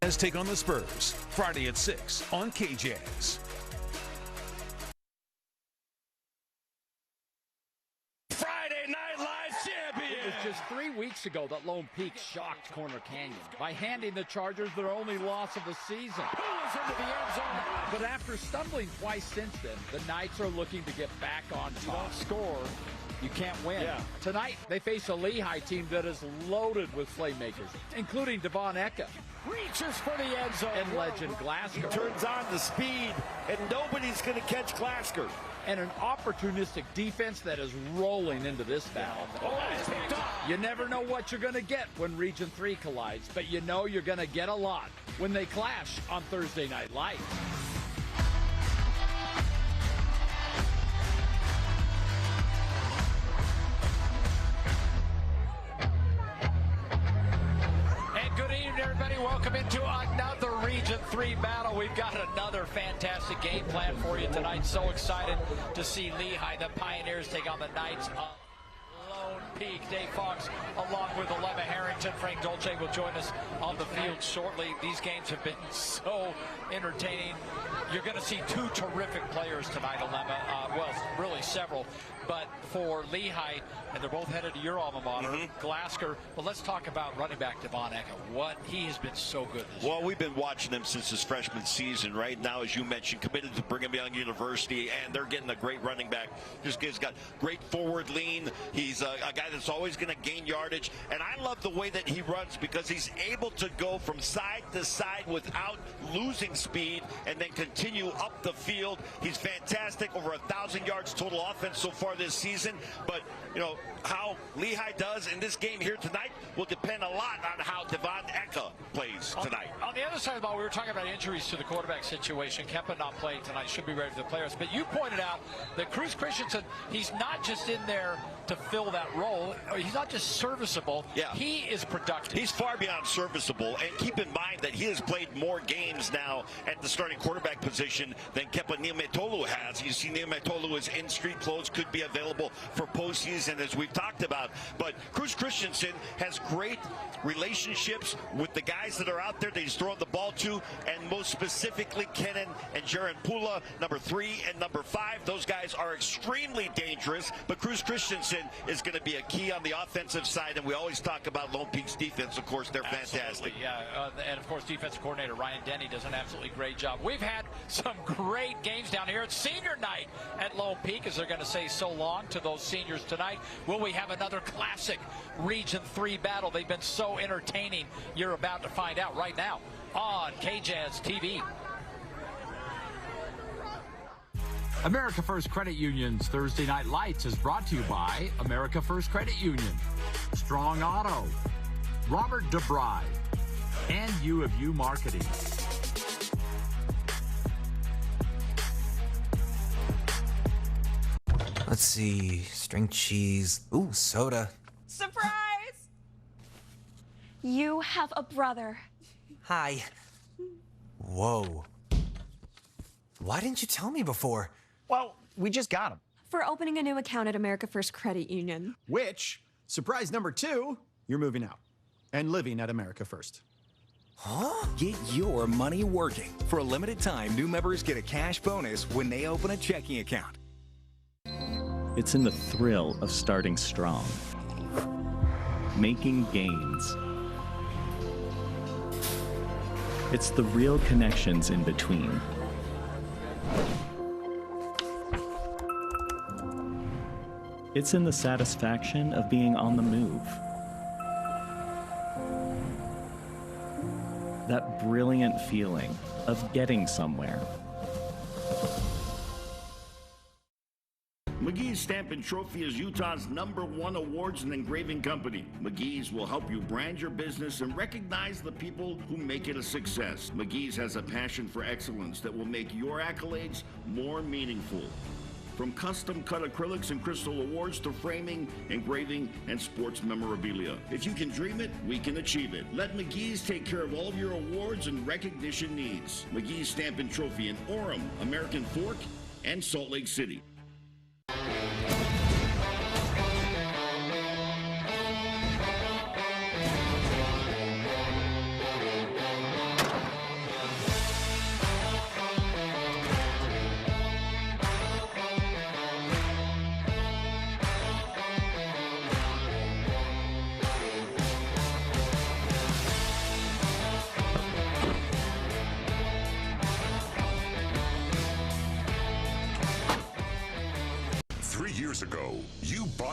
Let's take on the Spurs Friday at 6 on KJazz. Friday Night Live champion. It was just 3 weeks ago that Lone Peak shocked Corner Canyon by handing the Chargers their only loss of the season. Into the end zone. But after stumbling twice since then, the Knights are looking to get back on top. You don't score, you can't win. Yeah. Tonight, they face a Lehi team that is loaded with playmakers, including Devon Eka Reaches for the end zone. and legend Glasgow. Turns on the speed, and nobody's going to catch Glasgow. And an opportunistic defense that is rolling into this battle. You never know what you're going to get when Region 3 collides, but you know you're going to get a lot when they clash on Thursday Night Lights. And good evening, everybody. Welcome into another Region 3 battle. We've got another fantastic game plan for you tonight. So excited to see Lehi, the Pioneers, take on the Knights of Lone Peak. Dave Fox, along with Alema Harrington. Frank Dolce will join us on the field shortly. These games have been so entertaining. You're going to see two terrific players tonight, Alema. Well, really several. But for Lehi, and they're both headed to your alma mater, Glasgow. But let's talk about running back Devon Eka. He has been so good this year. Well, we've been watching him since his freshman season. Right now, as you mentioned, committed to Brigham Young University, and they're getting a great running back. This kid's got great forward lean. He's a guy that's always going to gain yardage, and I love the way that he runs because he's able to go from side to side without losing speed and then continue up the field. He's fantastic, over 1,000 yards total offense so far this season. But, you know, how Lehi does in this game here tonight will depend a lot on how Devon Eka plays tonight. On the other side of the ball, we were talking about injuries to the quarterback situation. Kempa not playing tonight, should be ready for the players. But you pointed out that Cruz Christensen, he's not just in there to fill that role. He's not just serviceable. Yeah. He is productive. He's far beyond serviceable. And keep in mind that he has played more games now at the starting quarterback position than Kepa Niumetolu has. You see, Niumetolu is in street clothes, could be available for postseason, as we've talked about. But Cruz Christensen has great relationships with the guys that are out there that he's throwing the ball to, and most specifically Kenan and Jaron Pula, number 3 and number 5. Those guys are extremely dangerous, but Cruz Christensen is going to be a key on the offensive side, and we always talk about Lone Peak's defense. Of course, they're fantastic. Yeah, and of course, defensive coordinator Ryan Denny does an absolutely great job. We've had some great games down here. It's senior night at Lone Peak, as they're going to say so long to those seniors tonight. Will we have another classic Region 3 battle? They've been so entertaining. You're about to find out right now on KJazz TV. America First Credit Union's Thursday Night Lights is brought to you by America First Credit Union, Strong Auto, Robert DeBry, and U of U Marketing. Let's see, string cheese, ooh, soda. Surprise! You have a brother. Hi. Whoa. Why didn't you tell me before? Well, we just got him. For opening a new account at America First Credit Union. Which, surprise number 2, you're moving out and living at America First. Huh? Get your money working. For a limited time, new members get a cash bonus when they open a checking account. It's in the thrill of starting strong, making gains. It's the real connections in between. It's in the satisfaction of being on the move. That brilliant feeling of getting somewhere. McGee's Stamp and Trophy is Utah's #1 awards and engraving company. McGee's will help you brand your business and recognize the people who make it a success. McGee's has a passion for excellence that will make your accolades more meaningful. From custom-cut acrylics and crystal awards to framing, engraving, and sports memorabilia. If you can dream it, we can achieve it. Let McGee's take care of all of your awards and recognition needs. McGee's Stamp and Trophy in Orem, American Fork, and Salt Lake City.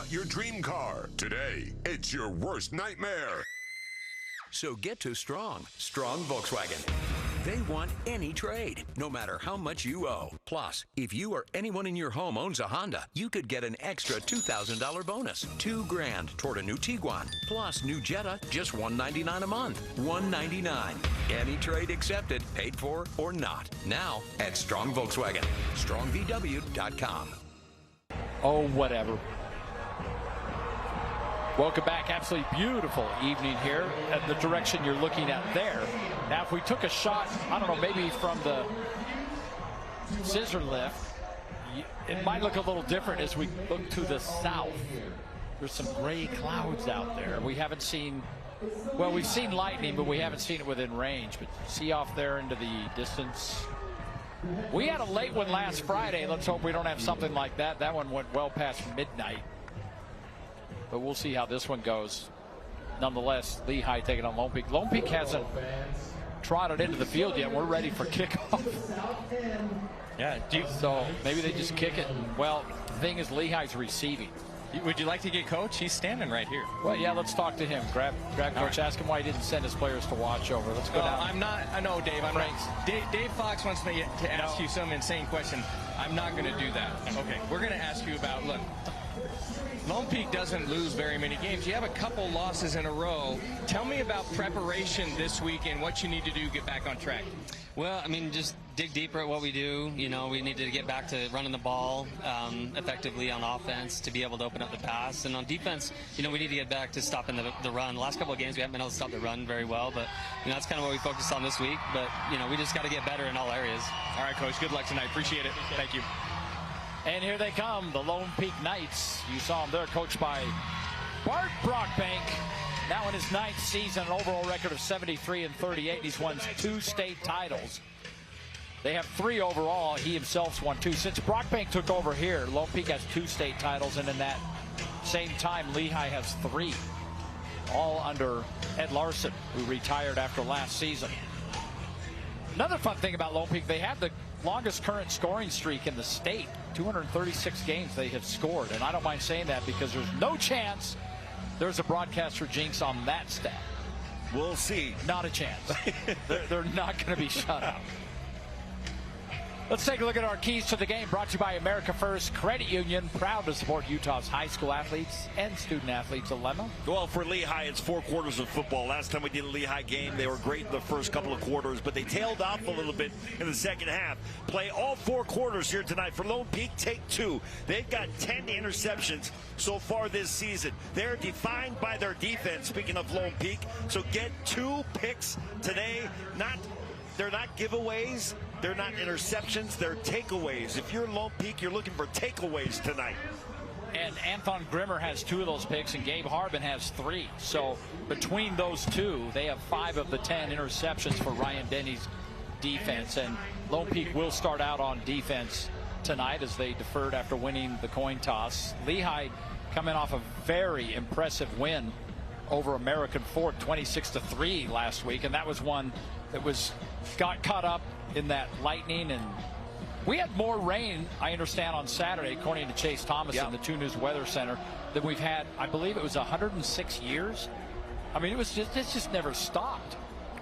want your dream car. Today, it's your worst nightmare. So get to Strong Volkswagen. They want any trade, no matter how much you owe. Plus, if you or anyone in your home owns a Honda, you could get an extra $2,000 bonus. $2,000 toward a new Tiguan. Plus, new Jetta, just $199 a month. $199. Any trade accepted, paid for or not. Now at Strong Volkswagen. StrongVW.com. Oh, whatever. Welcome back. Absolutely beautiful evening here at the direction you're looking at there. Now, if we took a shot, I don't know, maybe from the scissor lift, it might look a little different as we look to the south. There's some gray clouds out there. We haven't seen, well, we've seen lightning, but we haven't seen it within range. But see off there into the distance. We had a late one last Friday. Let's hope we don't have something like that. That one went well past midnight. But we'll see how this one goes. Nonetheless, Lehi taking on Lone Peak. Lone Peak hasn't trotted into the field yet. We're ready for kickoff. Yeah. So maybe they just kick it. Well, the thing is, Lehi's receiving. Would you like to get Coach? He's standing right here. Well, yeah, let's talk to him. Grab Coach. Right. Ask him why he didn't send his players to watch over. Let's go down. I'm not. I know, Dave. I'm not. Dave Fox wants me to ask you some insane question. I'm not going to do that. Okay. We're going to ask you about, look, Lone Peak doesn't lose very many games. You have a couple losses in a row. Tell me about preparation this week and what you need to do to get back on track. Well, I mean, just dig deeper at what we do. You know, we need to get back to running the ball effectively on offense to be able to open up the pass. And on defense, you know, we need to get back to stopping the run. The last couple of games, we haven't been able to stop the run very well. But, you know, that's kind of what we focused on this week. But, you know, we just got to get better in all areas. All right, Coach. Good luck tonight. Appreciate it. Thank you. And here they come, the Lone Peak Knights. You saw them there, coached by Bart Brockbank. Now in his 9th season, an overall record of 73-38. He's won 2 state titles. They have 3 overall. He himself's won 2. Since Brockbank took over here, Lone Peak has 2 state titles, and in that same time, Lehi has 3. All under Ed Larson, who retired after last season. Another fun thing about Lone Peak, they have the longest current scoring streak in the state. 236 games they have scored, and I don't mind saying that because there's no chance there's a broadcaster jinx on that stat. We'll see. Not a chance. they're not going to be shut out. Let's take a look at our keys to the game, brought to you by America First Credit Union, proud to support Utah's high school athletes and student athletes. Dilemma? Well, for Lehi, it's 4 quarters of football. Last time we did a Lehi game, they were great in the first couple of quarters, but they tailed off a little bit in the second half. Play all 4 quarters here tonight. For Lone Peak, take 2. They've got 10 interceptions so far this season. They're defined by their defense, speaking of Lone Peak. So get 2 picks today. They're not giveaways. They're not interceptions, they're takeaways. If you're Lone Peak, you're looking for takeaways tonight. And Anton Grimmer has 2 of those picks, and Gabe Harbin has 3. So between those 2, they have 5 of the 10 interceptions for Ryan Denny's defense. And Lone Peak will start out on defense tonight as they deferred after winning the coin toss. Lehi coming off a very impressive win over American Fort, 26-3 last week, and that was one that got caught up in that lightning, and we had more rain, I understand, on Saturday, according to Chase Thomas in the 2 News Weather Center, than we've had, I believe it was 106 years. I mean, it just never stopped.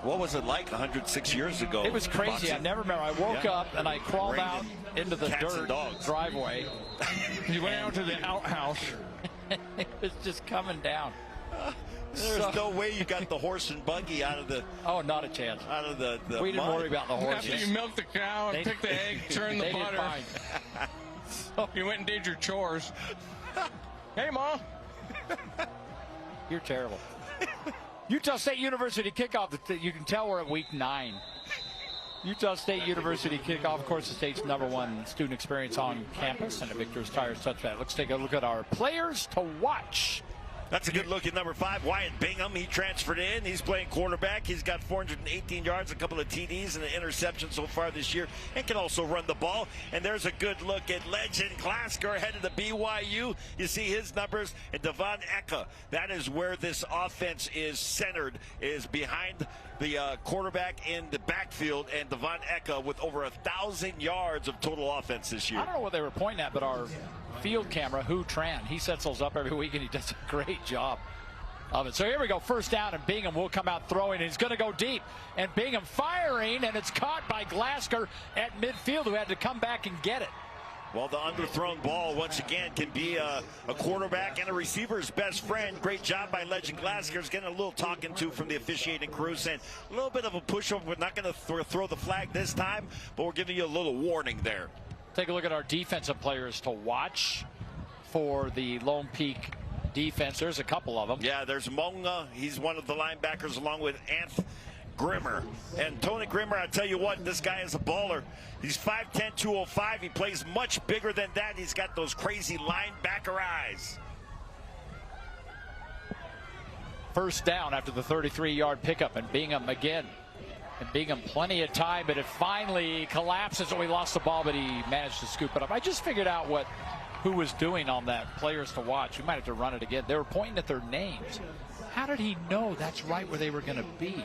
What was it like 106 years ago? It was crazy. Boxing? I never remember. I woke up and I crawled out into the dirt driveway. You went out to the outhouse. It was just coming down. There's no way you got the horse and buggy out of the... Oh, not a chance. Out of the we didn't worry about the horses. After you milked the cow and picked the egg, turned the butter. So you went and did your chores. Hey, Mom. You're terrible. Utah State University kickoff. You can tell we're at week 9. Utah State University kickoff, of course, the state's #1 student experience on campus, and a Victor's Tires touch that. Let's take a look at our players to watch That's a good look at number 5, Wyatt Bingham. He transferred in. He's playing quarterback. He's got 418 yards, a couple of TDs, and an interception so far this year, and can also run the ball. And there's a good look at legend Glasgow headed to BYU. You see his numbers. And Devon Eka, that is where this offense is centered, is behind the quarterback in the backfield, and Devon Eka with over 1,000 yards of total offense this year. I don't know what they were pointing at, but our field camera, Hu Tran, he sets those up every week, and he does a great job of it. So here we go, first down, and Bingham will come out throwing, and he's going to go deep. And Bingham firing, and it's caught by Glasgow at midfield, who had to come back and get it. Well, the underthrown ball, once again, can be a quarterback and a receiver's best friend. Great job by Legend Glasgow. Getting a little talking to from the officiating crew, saying a little bit of a pushover. We're not going to throw the flag this time, but we're giving you a little warning there. Take a look at our defensive players to watch for the Lone Peak defense. There's a couple of them. Yeah, there's Monga. He's one of the linebackers, along with Anth Grimmer. And Tony Grimmer, I tell you what, this guy is a baller. He's 5'10", 205. He plays much bigger than that. He's got those crazy linebacker eyes. First down after the 33-yard pickup, and Bingham again. And Bingham plenty of time, but it finally collapses. Oh, he lost the ball, but he managed to scoop it up. I just figured out who was doing on that players to watch. We might have to run it again. They were pointing at their names. How did he know that's right where they were going to be?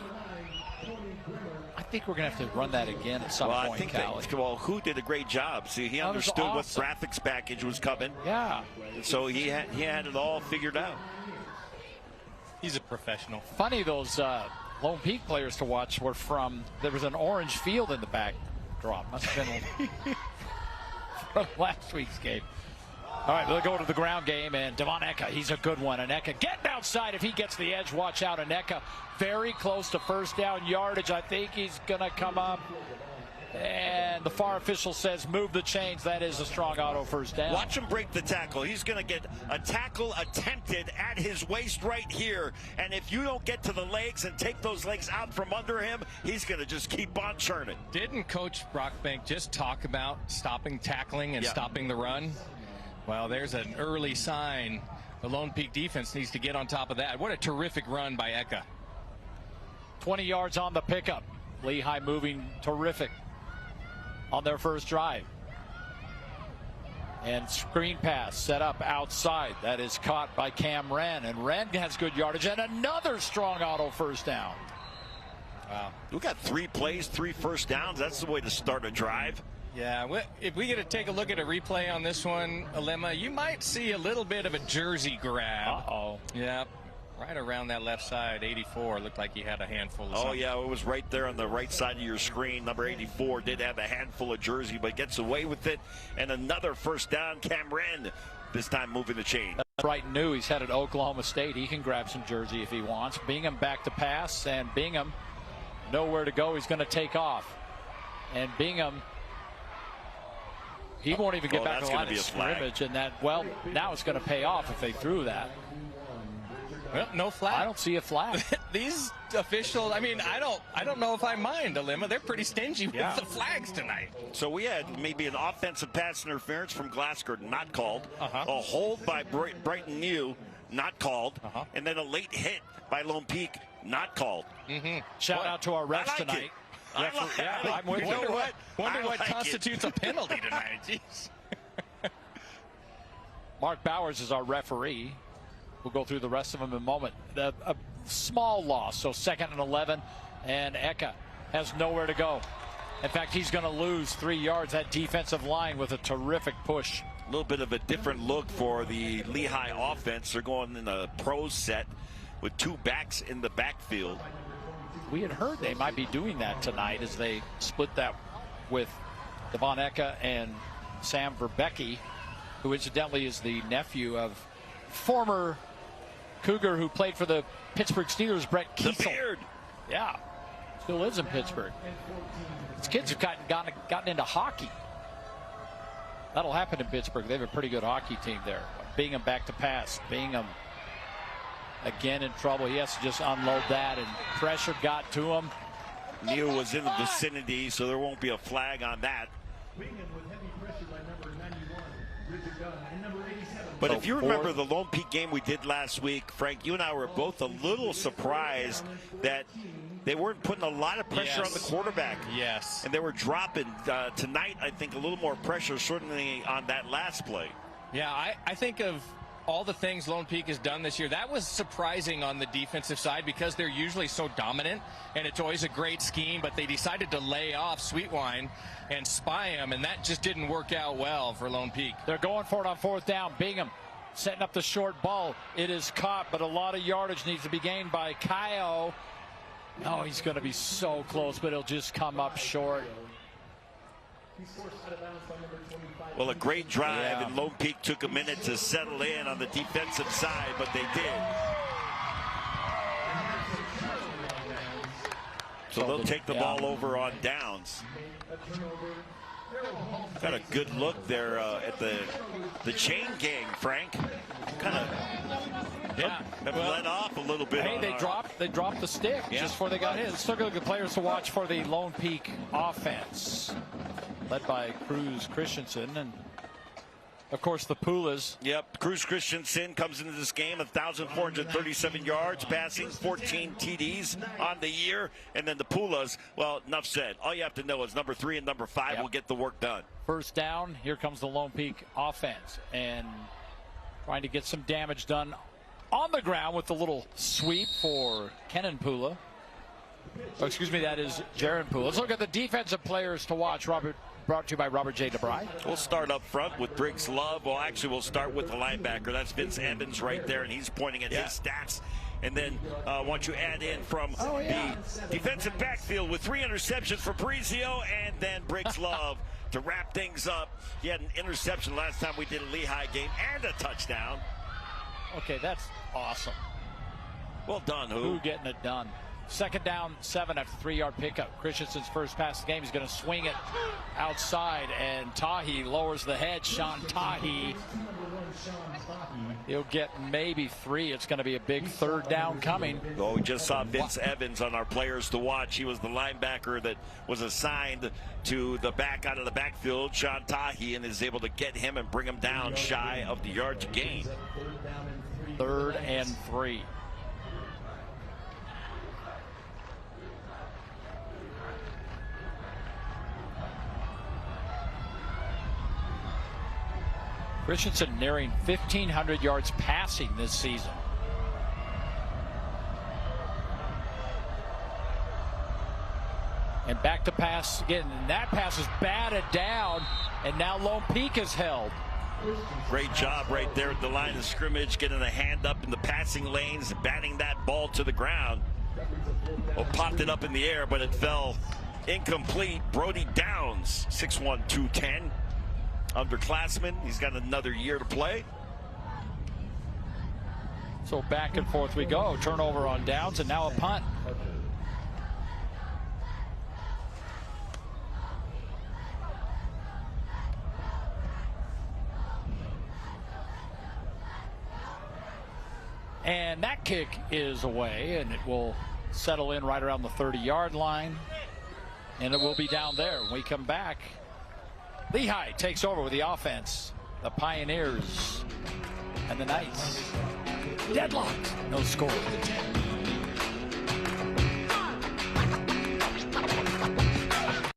I think we're going to have to run that again at some point, I think Callie. Hu did a great job. See, he understood what graphics package was coming. Yeah. So he had it all figured out. He's a professional. Funny, those Lone Peak players to watch were from, there was an orange field in the backdrop. Must have been from last week's game. All right, we'll go to the ground game, and Devon Eka, he's a good one. And Eka getting outside. If he gets the edge, watch out. And Eka very close to first down yardage. I think he's going to come up. And the far official says move the chains. That is a strong auto first down. Watch him break the tackle. He's going to get a tackle attempted at his waist right here. And if you don't get to the legs and take those legs out from under him, he's going to just keep on churning. Didn't Coach Brockbank just talk about stopping tackling and stopping the run? Well, there's an early sign. The Lone Peak defense needs to get on top of that. What a terrific run by Eka. 20 yards on the pickup. Lehi moving terrific on their first drive. And screen pass set up outside. That is caught by Cam Wren. And Wren has good yardage. And another strong auto first down. Wow. We got 3 plays, 3 first downs. That's the way to start a drive. Yeah, if we get to take a look at a replay on this one, Alema, you might see a little bit of a jersey grab. Uh-oh. Yeah, right around that left side, 84. Looked like he had a handful of something. Yeah, it was right there on the right side of your screen. Number 84 did have a handful of jersey, but gets away with it. And another first down, Cam Wren, this time moving the chain. Brighton knew he's headed to Oklahoma State. He can grab some jersey if he wants. Bingham back to pass, and Bingham nowhere to go. He's going to take off. And Bingham, he won't even get back to the line of scrimmage, and that, well, now it's going to pay off if they threw that. Well, no flag. I don't see a flag. These officials, I mean, I don't know if I mind, Alema. They're pretty stingy with the flags tonight. So we had maybe an offensive pass interference from Glasgow, not called. A hold by Brighton New, not called. And then a late hit by Lone Peak, not called. Shout out to our refs tonight. I'm with you. Wonder what constitutes a penalty tonight. Jeez. Mark Bowers is our referee. We'll go through the rest of them in a moment. A small loss, so 2nd and 11, and Eka has nowhere to go. In fact, he's going to lose 3 yards. That defensive line with a terrific push. A little bit of a different look for the Lehi offense. They're going in a pro set with 2 backs in the backfield. We had heard they might be doing that tonight as they split that with Devon Eka and Sam Verbecki, who incidentally is the nephew of former Cougar who played for the Pittsburgh Steelers, Brett Kiesel. The beard. Yeah, still lives in Pittsburgh. His kids have gotten into hockey. That'll happen in Pittsburgh. They have a pretty good hockey team there. Bingham back to pass. Bingham again in trouble. He has to just unload that, and pressure got to him. Neal was in the vicinity, so there won't be a flag on that. But if you remember the Lone Peak game we did last week, Frank, you and I were both a little surprised that they weren't putting a lot of pressure on the quarterback. Yes. And they were dropping. Tonight, I think, a little more pressure, certainly on that last play. Yeah, I think of all the things Lone Peak has done this year, that was surprising on the defensive side because they're usually so dominant, and it's always a great scheme, but they decided to lay off Sweetwine and spy him, and that just didn't work out well for Lone Peak. They're going for it on 4th down. Bingham setting up the short ball. It is caught, but a lot of yardage needs to be gained by Kyle. Oh, he's going to be so close, but he'll just come up short. Well, a great drive, and Lone Peak took a minute to settle in on the defensive side, but they did. So they'll take the ball over on downs. Got a good look there at the chain gang, Frank. Kind of have let off a little bit. Hey, they dropped the stick just before they got hit. Still good players to watch for the Lone Peak offense, led by Cruz Christensen and, of course, the Pulas. Yep, Cruz Christensen comes into this game 1,437 yards passing, 14 TDs on the year. And then the Pulas, well, enough said. All you have to know is number 3 and number 5 will get the work done. 1st down, here comes the Lone Peak offense. And trying to get some damage done on the ground with the little sweep for Kenan Pula. Oh, excuse me, that is Jaron Pula. Let's look at the defensive players to watch, Robert. Brought to you by Robert J. DeBry. We'll start up front with Briggs Love. Well, actually, we'll start with the linebacker. That's Vince Evans right there, and he's pointing at his stats. And then once you add in from the defensive backfield with 3 interceptions for Parisio, and then Briggs Love to wrap things up. He had an interception last time we did a Lehi game and a touchdown. Okay, that's awesome. Well done, Who getting it done. 2nd down, 7 after 3-yard pickup. Christensen's first pass of the game. He's going to swing it outside, and Tahi lowers the head. Sean Tahi. He'll get maybe 3. It's going to be a big 3rd down coming. Oh, we just saw Vince Evans on our players to watch. He was the linebacker that was assigned to the back out of the backfield, Sean Tahi, and is able to get him and bring him down shy of the yards gain. 3rd and 3. Christensen nearing 1,500 yards passing this season. And back to pass again. And that pass is batted down, and now Lone Peak is held. Great job right there at the line of scrimmage, getting a hand up in the passing lanes and batting that ball to the ground. Well, popped it up in the air, but it fell incomplete. Brody Downs, 6'1", 210. Underclassman. He's got another year to play. So back and forth we go. Turnover on downs, and now a punt. And that kick is away, and it will settle in right around the 30-yard line. And it will be down there when we come back. Lehi takes over with the offense. The Pioneers and the Knights. Deadlocked. No score.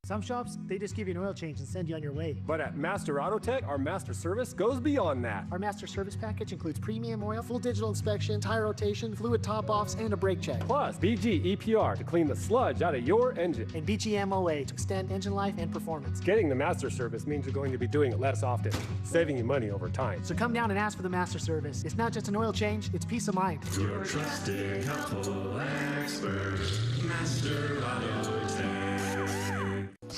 Some shops, they just give you an oil change and send you on your way. But at Master Auto Tech, our master service goes beyond that. Our master service package includes premium oil, full digital inspection, tire rotation, fluid top-offs, and a brake check. Plus, BG EPR to clean the sludge out of your engine. And BG MOA to extend engine life and performance. Getting the master service means you're going to be doing it less often, saving you money over time. So come down and ask for the master service. It's not just an oil change, it's peace of mind. Your trusted, helpful expert, Master Auto Tech.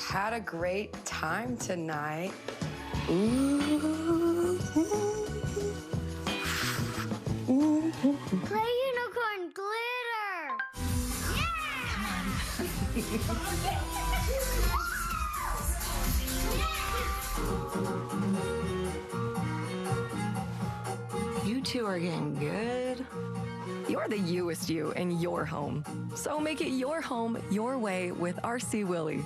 Had a great time tonight. Ooh. Play unicorn glitter. You two are getting good. You're the youest you in your home. So make it your home your way with RC Willey.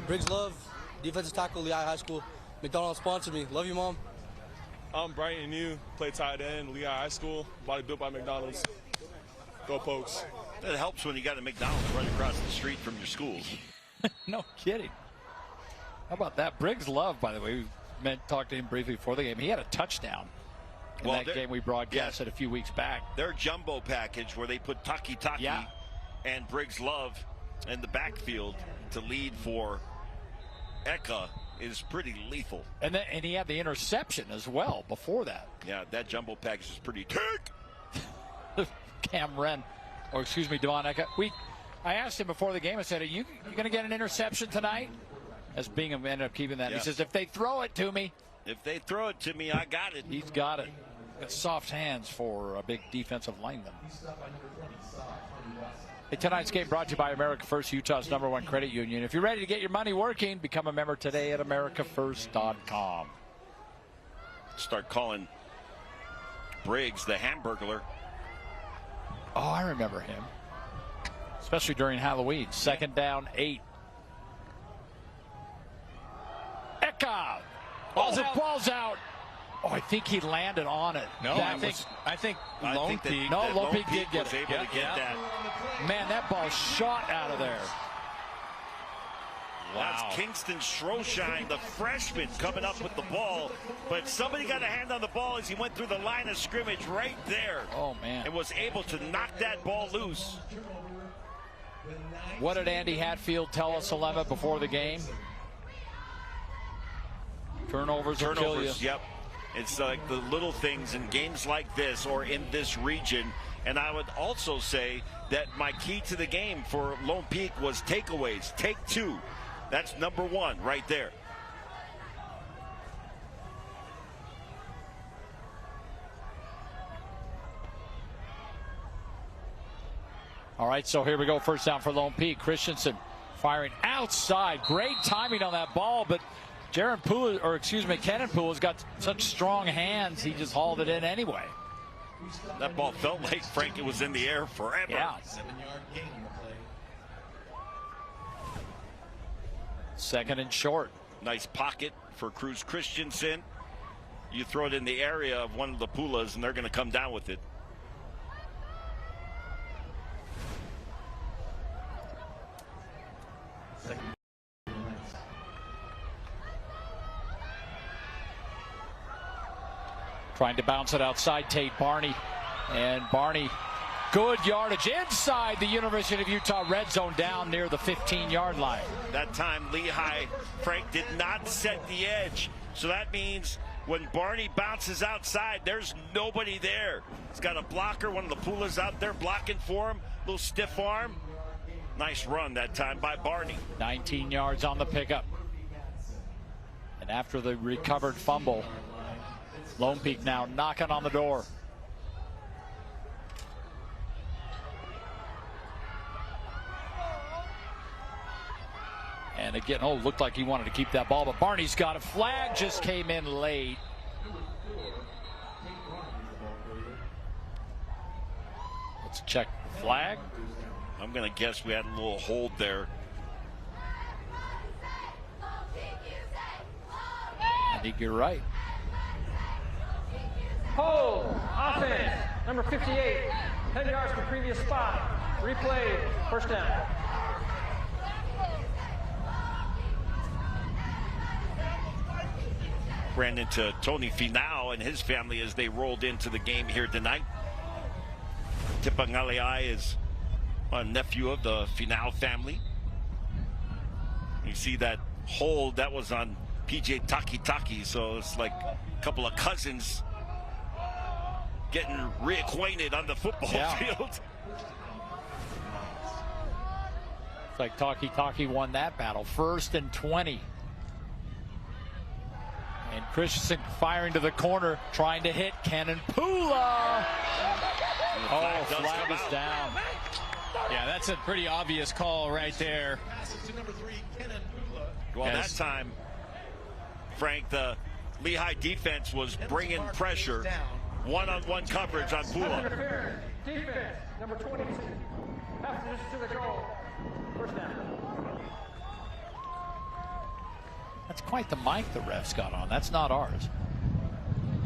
Briggs Love defensive tackle, Lehi High School. McDonald's sponsored me. Love you, Mom. I'm Brian New, play tight end, Lehi High School, body built by McDonald's. Go Pokes. It helps when you got a McDonald's right across the street from your school. No kidding. How about that? Briggs Love, by the way, we talked to him briefly before the game. He had a touchdown in that game we broadcasted a few weeks back. Their jumbo package where they put Taki and Briggs Love in the backfield to lead for Eka is pretty lethal. And he had the interception as well before that. Yeah, that jumbo package is pretty tick. Cam Wren, or excuse me, Devon Eka. I asked him before the game, I said, are you going to get an interception tonight? As Bingham ended up keeping that. He says, if they throw it to me. If they throw it to me, I got it. He's got it. Got soft hands for a big defensive lineman. Hey, tonight's game brought to you by America First, Utah's #1 credit union. If you're ready to get your money working, become a member today at americafirst.com. Start calling Briggs the Hamburglar. Oh, I remember him. Especially during Halloween. 2nd down, 8. Eka! Ball's out. Oh, I think he landed on it. No, I think Lone Peak. No, Lone Peak did get was able to get that. Man, that ball shot out of there. Wow. That's Kingston Stroshine, the freshman, coming up with the ball. But somebody got a hand on the ball as he went through the line of scrimmage right there. Oh, man. And was able to knock that ball loose. What did Andy Hatfield tell us, Alema, before the game? Turnovers will kill you. Yep. It's like the little things in games like this or in this region. And I would also say that my key to the game for Lone Peak was takeaways. Take 2. That's #1 right there. All right, so here we go. First down for Lone Peak. Christensen firing outside. Great timing on that ball, but Kenan Poola's got such strong hands, he just hauled it in anyway. That ball felt like, Frank, it was in the air forever. Yeah. 2nd and short. Nice pocket for Cruz Christensen. You throw it in the area of one of the Poolas, and they're going to come down with it. Trying to bounce it outside, Tate Barney. And Barney, good yardage inside the University of Utah red zone down near the 15-yard line. That time, Lehi, Frank, did not set the edge. So that means when Barney bounces outside, there's nobody there. He's got a blocker, one of the Poolas out there blocking for him. Little stiff arm. Nice run that time by Barney. 19 yards on the pickup. And after the recovered fumble, Lone Peak now knocking on the door. And again, looked like he wanted to keep that ball, but Barney's got a flag, just came in late. Let's check the flag. I'm going to guess we had a little hold there. I think you're right. Hold, offense, number 58, 10 yards from previous spot. Replay, first down. Ran into Tony Finau and his family as they rolled into the game here tonight. Tipangalai is a nephew of the Finau family. You see that hold, that was on PJ Taki, so it's like a couple of cousins getting reacquainted on the football field. It's like Taki won that battle. 1st and 20. And Christensen firing to the corner, trying to hit Kenan Poola. Flag is down. Yeah, that's a pretty obvious call right there. Well, that time, Frank, the Lehi defense was bringing pressure. One-on-one coverage on Poola. Defense, number 22. Pass position to the goal. First down. That's quite the mic the ref's got on. That's not ours.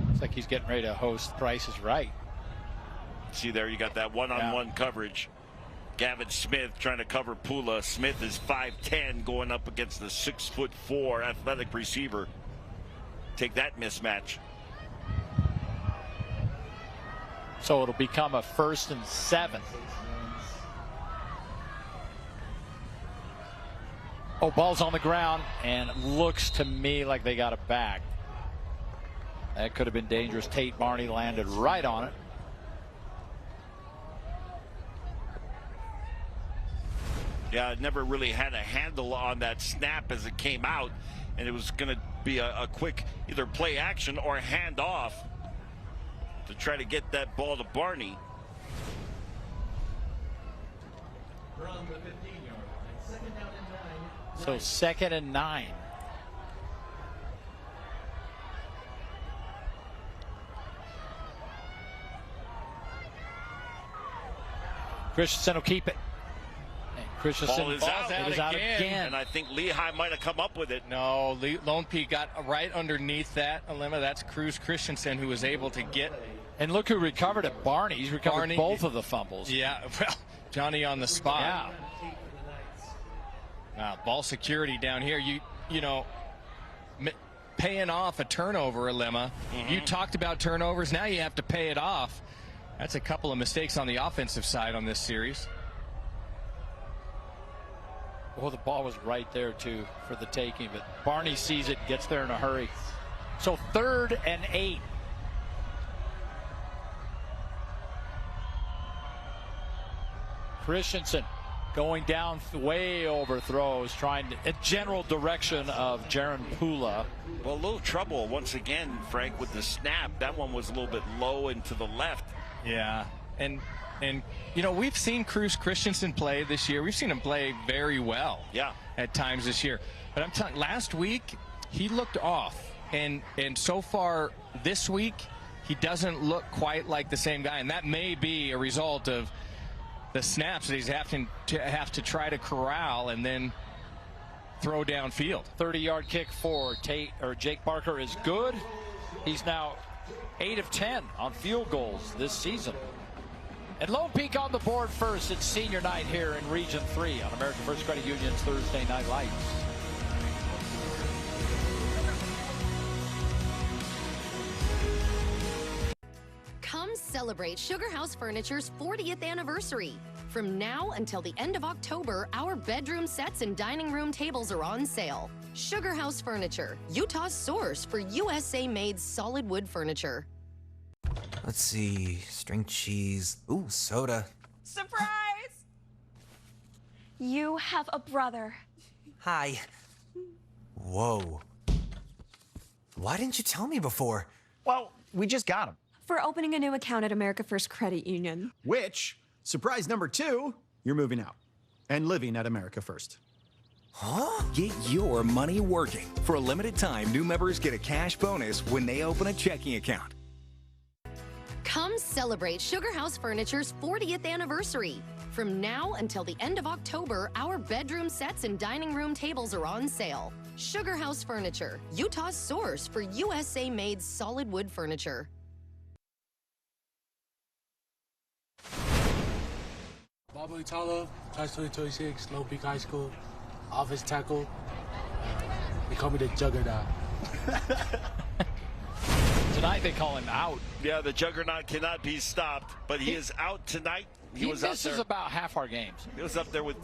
Looks like he's getting ready to host Price is Right. See there, you got that one-on-one coverage. Gavin Smith trying to cover Pula. Smith is 5'10", going up against the 6'4" athletic receiver. Take that mismatch. So it'll become a 1st and 7. Oh, ball's on the ground, and it looks to me like they got it back. That could have been dangerous. Tate Barney landed right on it. Yeah, never really had a handle on that snap as it came out, and it was going to be a quick either play action or hand off to try to get that ball to Barney. So 2nd and 9. Christensen will keep it. Christensen Ball is out. It is out again. And I think Lehi might have come up with it. No, Lone Peak got right underneath that Alema. That's Cruz Christensen who was able to get. And look who recovered it. Barney. He's recovered both of the fumbles. Yeah, well, Johnny on the spot. Yeah. Ball security down here. You know, paying off a turnover, Alema. You talked about turnovers. Now you have to pay it off. That's a couple of mistakes on the offensive side on this series. Well, the ball was right there, too, for the taking. But Barney sees it, gets there in a hurry. So 3rd and 8. Christensen going down, way overthrows, trying to, a general direction of Jaron Pula. Well, a little trouble once again, Frank, with the snap. That one was a little bit low and to the left. Yeah, and you know, we've seen Cruz Christensen play this year. We've seen him play very well. Yeah. At times this year. But I'm telling you, last week he looked off, and so far this week he doesn't look quite like the same guy, and that may be a result of the snaps that he's having to try to corral and then throw downfield. 30-yard kick for Jake Barker is good. He's now 8 of 10 on field goals this season. And Lone Peak on the board first. It's senior night here in Region 3 on American First Credit Union's Thursday Night Lights. Come celebrate Sugar House Furniture's 40th anniversary. From now until the end of October, our bedroom sets and dining room tables are on sale. Sugar House Furniture, Utah's source for USA-made solid wood furniture. Let's see, string cheese, ooh, soda. Surprise! You have a brother. Hi. Whoa. Why didn't you tell me before? Well, we just got him. For opening a new account at America First Credit Union. Which, surprise number 2, you're moving out and living at America First. Huh? Get your money working. For a limited time, new members get a cash bonus when they open a checking account. Come celebrate Sugar House Furniture's 40th anniversary. From now until the end of October, our bedroom sets and dining room tables are on sale. Sugar House Furniture, Utah's source for USA-made solid wood furniture. Bob Italo, class 2026, Lone Peak High School, office tackle. They call me the Juggernaut. Tonight they call him out. Yeah, the Juggernaut cannot be stopped, but he is out tonight. He was misses out there. about half our games. He was up there with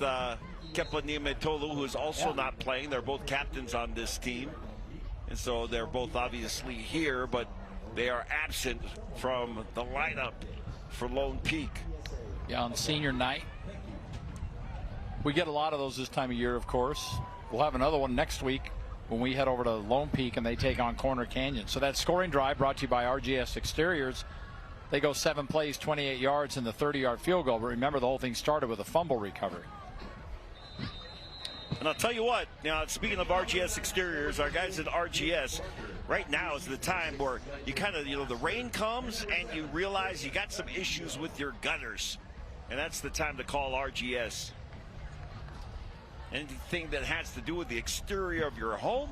Kepler Niumetolu, who is also not playing. They're both captains on this team. And so they're both obviously here, but they are absent from the lineup for Lone Peak. Yeah, on senior night. We get a lot of those this time of year, of course. We'll have another one next week when we head over to Lone Peak and they take on Corner Canyon. So that scoring drive brought to you by RGS Exteriors. They go 7 plays, 28 yards, and the 30-yard field goal. But remember, the whole thing started with a fumble recovery. And I'll tell you what, now speaking of RGS Exteriors, our guys at RGS, right now is the time where you kind of, the rain comes and you realize you got some issues with your gutters. And that's the time to call RGS. Anything that has to do with the exterior of your home,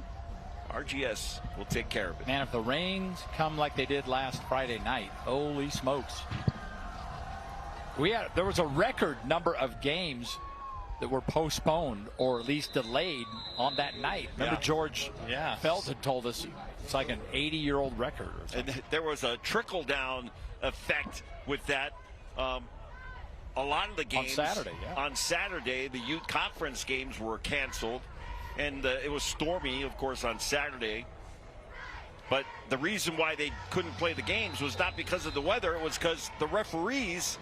RGS will take care of it. Man, if the rains come like they did last Friday night, holy smokes. There was a record number of games that were postponed or at least delayed on that night. Remember George Felt had told us it's like an 80-year-old record or something. And there was a trickle-down effect with that. A lot of the games on Saturday, the youth conference games were canceled, and it was stormy, of course, on Saturday. But the reason why they couldn't play the games was not because of the weather. It was because the referees,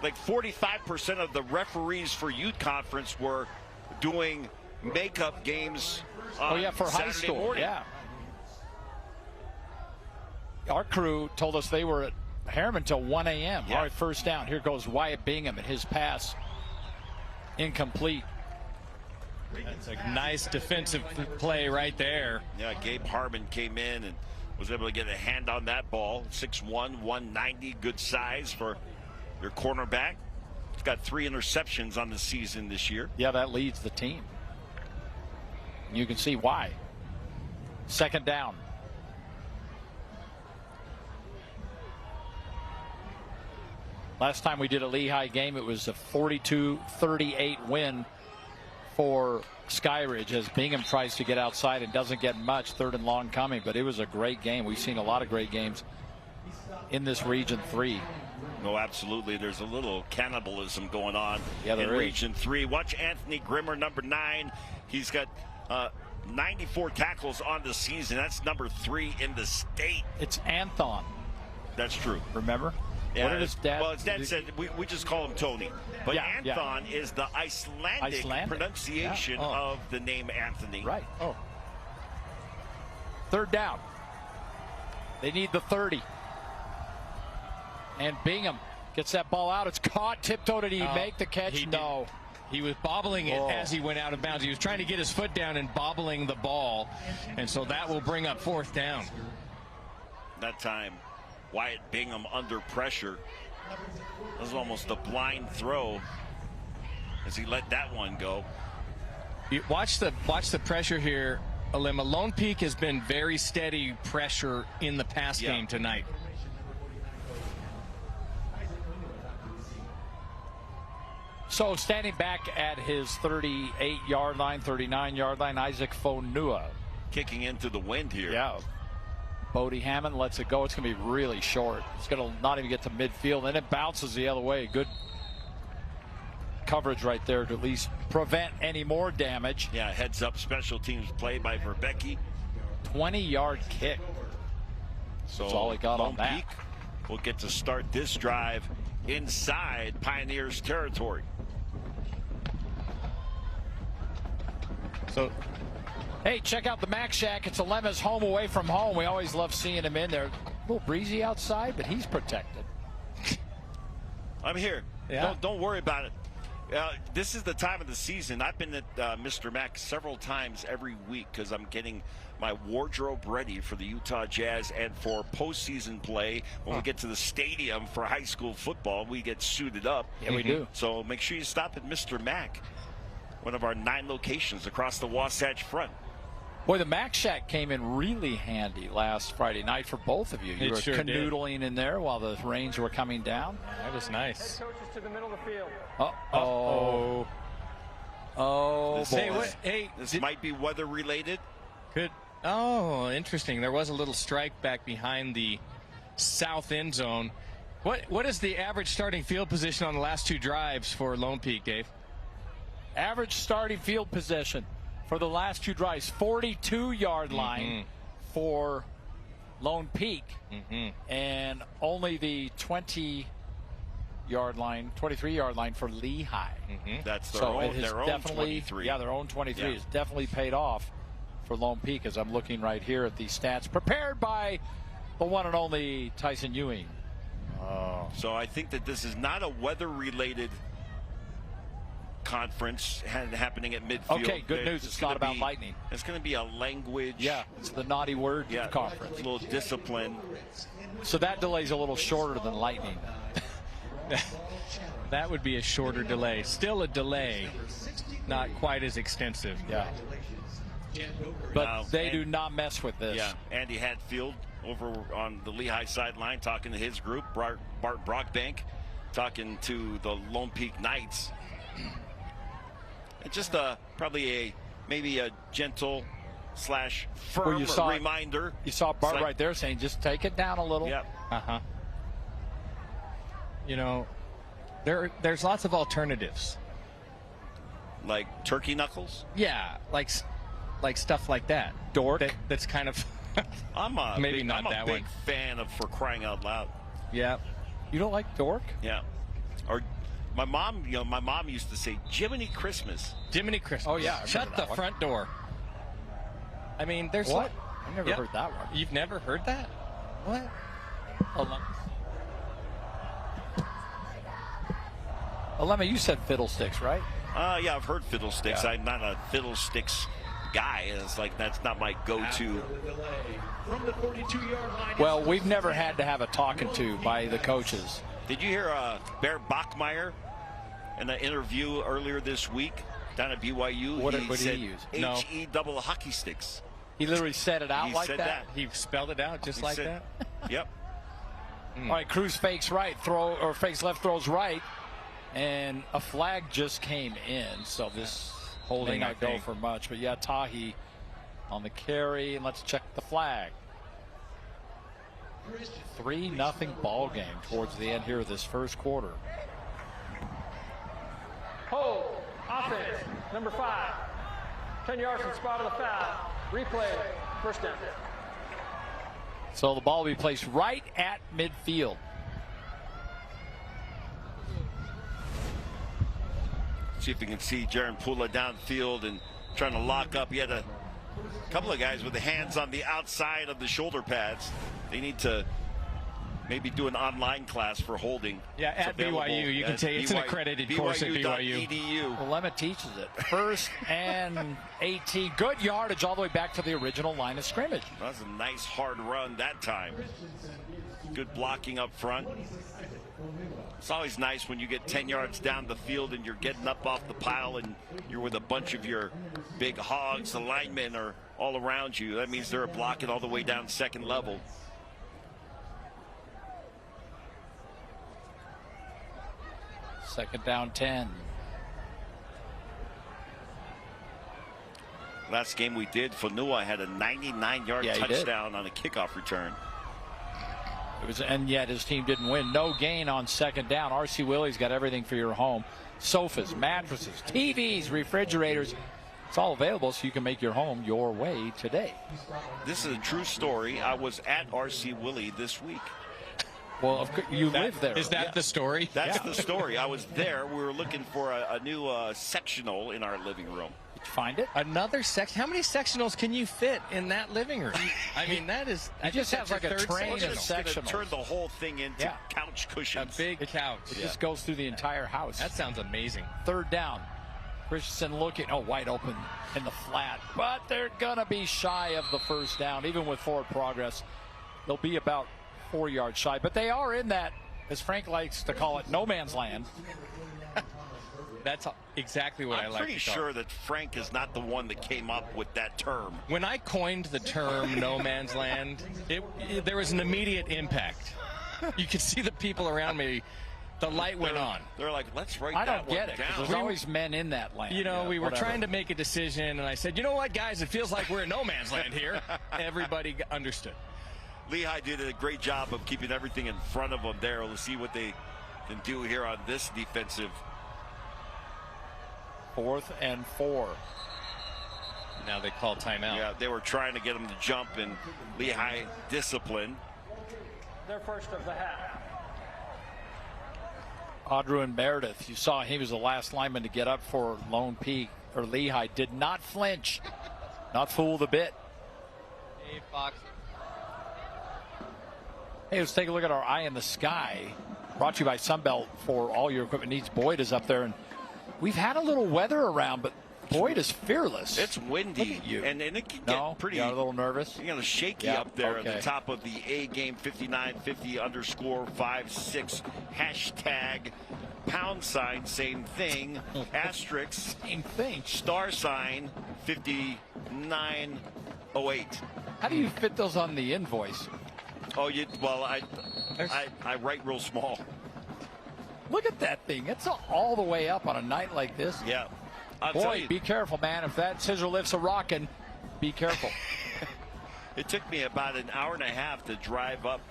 like 45% of the referees for youth conference were doing makeup games on for Saturday high school morning. Our crew told us they were at Harriman till 1 a.m. Yeah. All right, first down. Here goes Wyatt Bingham, and his pass incomplete. That's a nice defensive play right there. Yeah, Gabe Harmon came in and was able to get a hand on that ball. 6'1", 190, good size for your cornerback. He's got 3 interceptions on the season this year. Yeah, that leads the team. You can see why. Second down. Last time we did a Lehi game, it was a 42-38 win for Skyridge as Bingham tries to get outside and doesn't get much. 3rd and long coming, but it was a great game. We've seen a lot of great games in this Region 3. No, absolutely. There's a little cannibalism going on in there is. Region 3. Watch Anthony Grimmer, number 9. He's got 94 tackles on the season. That's number 3 in the state. It's Anthon. That's true. Remember? Yeah, what did his dad? Well, his dad said we just call him Tony. But Anthon is the Icelandic pronunciation of the name Anthony. Right. Oh. 3rd down. They need the 30. And Bingham gets that ball out. It's caught. Tiptoed. Did he make the catch? No. He was bobbling it as he went out of bounds. He was trying to get his foot down and bobbling the ball. And so that will bring up 4th down. That time, Wyatt Bingham under pressure. That was almost a blind throw as he let that one go. Watch the pressure here, Alima. Lone Peak has been very steady pressure in the pass game tonight. So standing back at his 38-yard line, 39-yard line, Isaac Fonua. Kicking into the wind here. Yeah. Bodie Hammond lets it go. It's going to be really short. It's going to not even get to midfield, and it bounces the other way. Good coverage right there to at least prevent any more damage. Yeah, heads up special teams play by Verbecki. 20-yard kick. So that's all he got Lone on that. Peak will get to start this drive inside Pioneers territory. So, hey, check out the Mac Shack. It's Alema's home away from home. We always love seeing him in there. A little breezy outside, but he's protected. I'm here. Yeah. Don't worry about it. This is the time of the season. I've been at Mr. Mac several times every week because I'm getting my wardrobe ready for the Utah Jazz and for postseason play. When we get to the stadium for high school football, we get suited up. Yeah, we do. So make sure you stop at Mr. Mac, one of our 9 locations across the Wasatch Front. Boy, the Mac Shack came in really handy last Friday night for both of you. You were canoodling in there while the rains were coming down. That was nice. Head coaches to the middle of the field. Oh, boy. This might be weather related. Oh, interesting. There was a little strike back behind the south end zone. What is the average starting field position on the last 2 drives for Lone Peak, Dave? Average starting field position for the last 2 drives, 42-yard line for Lone Peak, and only the 20-yard line, 23-yard line for Lehi. That's their own 23. Yeah, their own 23 has definitely paid off for Lone Peak, as I'm looking right here at these stats prepared by the one and only Tyson Ewing. So I think that this is not a weather-related conference happening at midfield. Okay, good news. It's not about lightning. It's going to be a language. Yeah, it's the naughty word conference. A little discipline. So that delay's a little shorter than lightning. That would be a shorter delay. Still a delay, not quite as extensive. Yeah. But they do not mess with this. Yeah, Andy Hadfield over on the Lehigh sideline talking to his group. Bart Brockbank talking to the Lone Peak Knights. And just probably maybe a gentle / firm reminder. You saw Bart right there saying, just take it down a little. Yep. You know, there's lots of alternatives. Like turkey knuckles? Yeah, like stuff like that. Dork. That's kind of. I'm a big fan of For Crying Out Loud. Yeah. You don't like dork? Yeah. Or my mom, my mom used to say Jiminy Christmas. Jiminy Christmas. Oh yeah. Shut the front door. I mean, there's what? I never heard that one. You've never heard that? What? Alema, you said fiddlesticks, right? Yeah, I've heard fiddlesticks. Yeah. I'm not a fiddlesticks guy. It's like that's not my go-to. Well, we've never had to have a talking to by the coaches. Did you hear Bear Bachmeier in an interview earlier this week down at BYU? What did he use? HE double hockey sticks. He literally said it out like said that? He spelled it out just like that? Yep. All right, Cruz fakes right, fakes left, throws right. And a flag just came in, so this holding not go for much. But yeah, Tahi on the carry, and let's check the flag. 3-0 ball game towards the end here of this first quarter. Hold. Offense. Number 5. 10 yards from spot of the foul. Replay. First down. So the ball will be placed right at midfield. See if you can see Jaron Pula downfield and trying to lock up. He had a couple of guys with the hands on the outside of the shoulder pads. They need to maybe do an online class for holding. Yeah, at BYU. You can say it's an accredited course at BYU. BYU.edu. Well, Lemma teaches it. 1st and 18. Good yardage all the way back to the original line of scrimmage. That was a nice hard run that time. Good blocking up front. It's always nice when you get 10 yards down the field and you're getting up off the pile and you're with a bunch of your big hogs. The linemen are all around you. That means they're blocking all the way down second level. Second down 10. Last game we did, Fanua had a 99-yard touchdown on a kickoff return. And yet his team didn't win. No gain on second down. R.C. Willey's got everything for your home. Sofas, mattresses, TVs, refrigerators. It's all available so you can make your home your way today. This is a true story. I was at R.C. Willey this week. Well, you live there. Is that the story? That's the story. I was there. We were looking for a new sectional in our living room. Did you find it? Another section? How many sectionals can you fit in that living room? I mean, that is... It just has like a train of sectionals. Turn the whole thing into couch cushions. A big couch. It just goes through the entire house. That sounds amazing. Third down. Christensen looking, wide open in the flat. But they're going to be shy of the first down. Even with forward progress, they'll be about 4 yards shy. But they are in that, as Frank likes to call it, no man's land. That's exactly what I like to call it. I'm pretty sure that Frank is not the one that came up with that term. When I coined the term no man's land, there was an immediate impact. You could see the people around me. The light went on. They're like, let's write I that don't get one it. down. There's always men in that land. You know, we were trying to make a decision, and I said, you know what, guys, it feels like we're in no man's land here. Everybody understood. Lehi did a great job of keeping everything in front of them there. We'll see what they can do here on this defensive. 4th and 4. Now they call timeout. Yeah, they were trying to get them to jump, and Lehi disciplined. Their first of the half. Audrey Meredith, you saw he was the last lineman to get up for Lone Peak, or Lehi, did not flinch, not fooled a bit. Hey, Fox. Hey, let's take a look at our Eye in the Sky. Brought to you by Sunbelt for all your equipment needs. Boyd is up there, and we've had a little weather around, but Boyd is fearless. It's windy, and it can get pretty. You're a little nervous? Shaky up there at the top of the A game 5950_56 hashtag #, same thing, asterisk, same thing, $, 5908. How do you fit those on the invoice? Oh, well, I write real small. Look at that thing. It's all the way up on a night like this. Yeah. Boy, be careful, man. If that scissor lift's a rockin', be careful. It took me about an hour and a half to drive up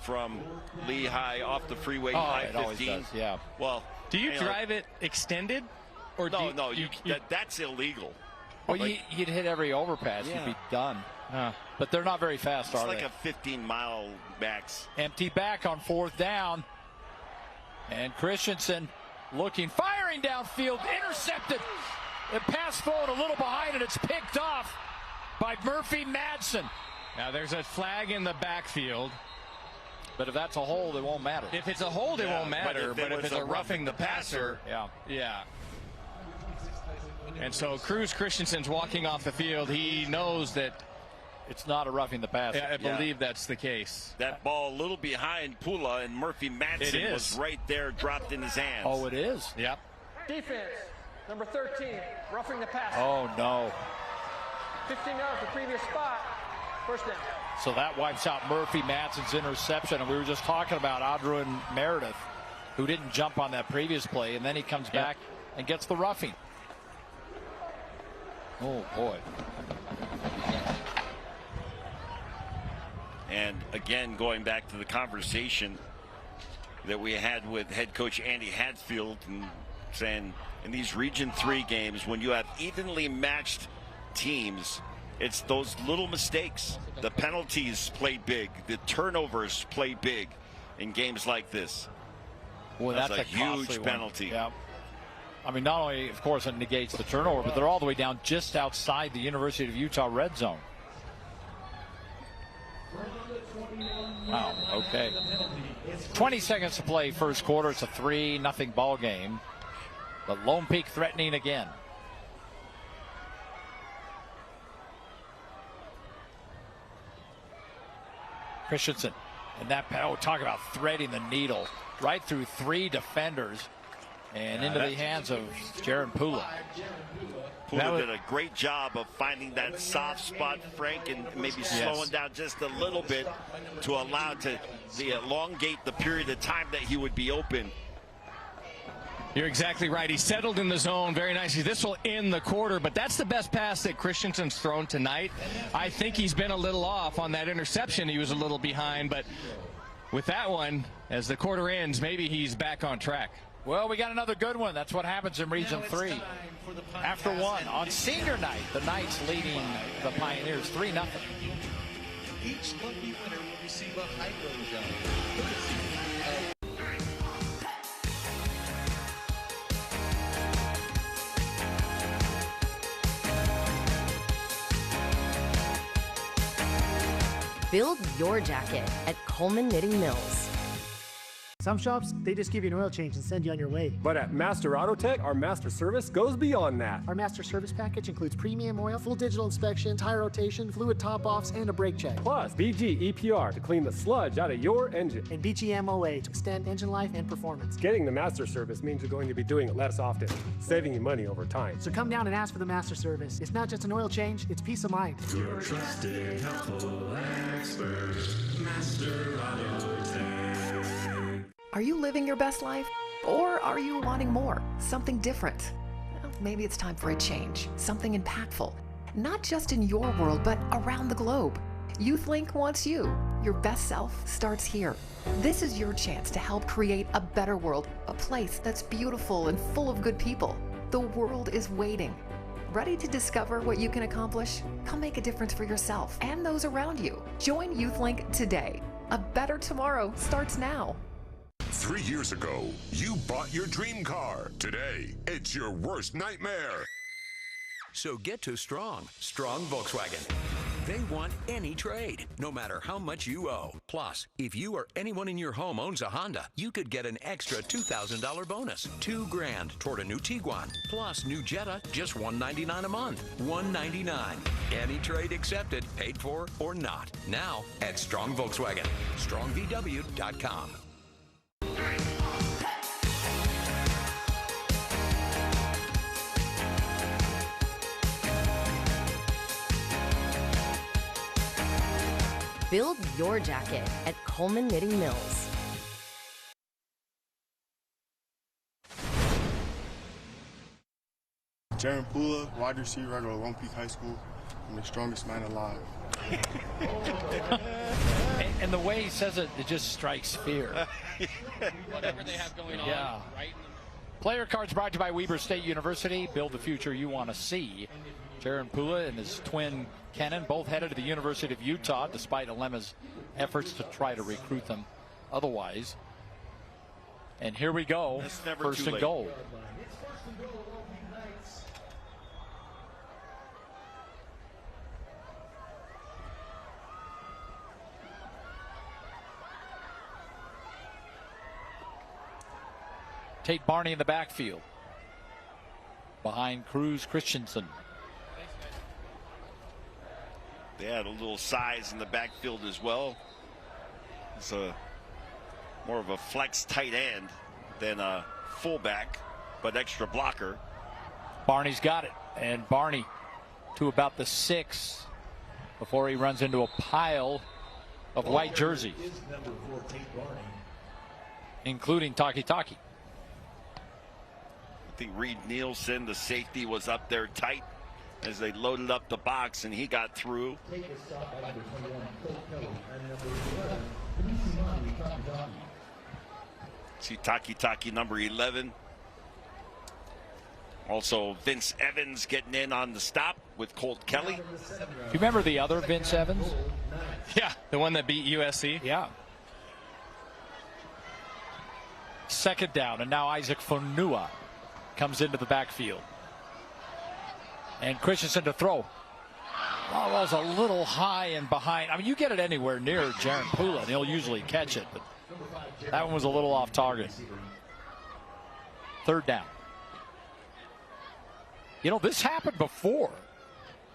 from Lehi off the freeway. Oh, I-15. it always does, yeah. Well, do you drive it extended? Or no, that's illegal. Well, you'd hit every overpass. Yeah. You'd be done. But they're not very fast, it's are like they? a 15-mile max. Empty back on 4th down. And Christensen firing downfield, intercepted. The pass forward a little behind, and it's picked off by Murphy Madsen. Now there's a flag in the backfield. But if that's a hold, it won't matter. If it's a hold, it won't matter. But if it's a roughing the passer, yeah. And so Cruz Christensen's walking off the field. He knows that it's not a roughing the passer. I believe that's the case. That ball a little behind Pula, and Murphy Madsen was right there, dropped in his hands. Oh, it is? Yep. Defense, number 13, roughing the passer. Oh, no. 15 yards the previous spot. First down. So that wipes out Murphy Madsen's interception. And we were just talking about Adruin Meredith, who didn't jump on that previous play. And then he comes back and gets the roughing. Oh, boy. And again, going back to the conversation that we had with head coach Andy Hadfield, and saying in these Region 3 games, when you have evenly matched teams, it's those little mistakes. The penalties play big. The turnovers play big in games like this. Well, that's a huge penalty. Yeah. I mean, not only, of course, it negates the turnover, but they're all the way down just outside the University of Utah red zone. Wow, okay. 20 seconds to play first quarter. It's a 3-0 ball game. But Lone Peak threatening again. Christensen. And that, talk about threading the needle right through 3 defenders and into the hands of Jaron Pula. Pula did a great job of finding that soft spot, Frank, and maybe slowing down just a little bit to allow to elongate the period of time that he would be open. You're exactly right. He settled in the zone very nicely. This will end the quarter, but that's the best pass that Christensen's thrown tonight. I think he's been a little off on that interception. He was a little behind, but with that one, as the quarter ends, maybe he's back on track. Well, we got another good one. That's what happens in Region 3. After one, on senior night, the Knights leading the Pioneers 3-0. Each lucky winner will receive a hydro gel. Build your jacket at Coleman Knitting Mills. Some shops, they just give you an oil change and send you on your way. But at Master Auto Tech, our master service goes beyond that. Our master service package includes premium oil, full digital inspection, tire rotation, fluid top-offs, and a brake check. Plus, BG EPR to clean the sludge out of your engine. And BG MOA to extend engine life and performance. Getting the master service means you're going to be doing it less often, saving you money over time. So come down and ask for the master service. It's not just an oil change, it's peace of mind. Your trusted, helpful expert, Master Auto Tech. Are you living your best life? Or are you wanting more? Something different? Well, maybe it's time for a change. Something impactful. Not just in your world, but around the globe. YouthLink wants you. Your best self starts here. This is your chance to help create a better world, a place that's beautiful and full of good people. The world is waiting. Ready to discover what you can accomplish? Come make a difference for yourself and those around you. Join YouthLink today. A better tomorrow starts now. 3 years ago, you bought your dream car. Today, it's your worst nightmare. So get to Strong Volkswagen. They want any trade, no matter how much you owe. Plus, if you or anyone in your home owns a Honda, you could get an extra $2,000 bonus. $2,000 toward a new Tiguan. Plus, new Jetta, just $199 a month. $199. Any trade accepted, paid for or not. Now at Strong Volkswagen. StrongVW.com. Build your jacket at Coleman Knitting Mills. Jaron Pula, wide receiver at Lone Peak High School. I'm the strongest man alive. And the way he says it, it just strikes fear. Whatever they have going on. Yeah. Right. Player cards brought to you by Weber State University. Build the future you want to see. Jaron Pula and his twin Kenan both headed to the University of Utah despite Alema's efforts to try to recruit them otherwise. And here we go. First and goal. Tate Barney in the backfield. Behind Cruz Christensen. They had a little size in the backfield as well. It's more of a flex tight end than a fullback, but extra blocker. Barney's got it. And Barney to about the 6 before he runs into a pile of white jerseys, including Taki Taki. I think Reed Nielsen, the safety, was up there tight as they loaded up the box, and he got through. See Taki Taki, number 11. Also Vince Evans getting in on the stop with Colt Kelly. Do you remember the other Vince Evans? Yeah, the one that beat USC. Yeah. Second down, and now Isaac Fonua comes into the backfield. And Christensen to throw. Oh, that was a little high and behind. I mean, you get it anywhere near Jaron Pula, and he'll usually catch it. But that one was a little off target. Third down. You know, this happened before,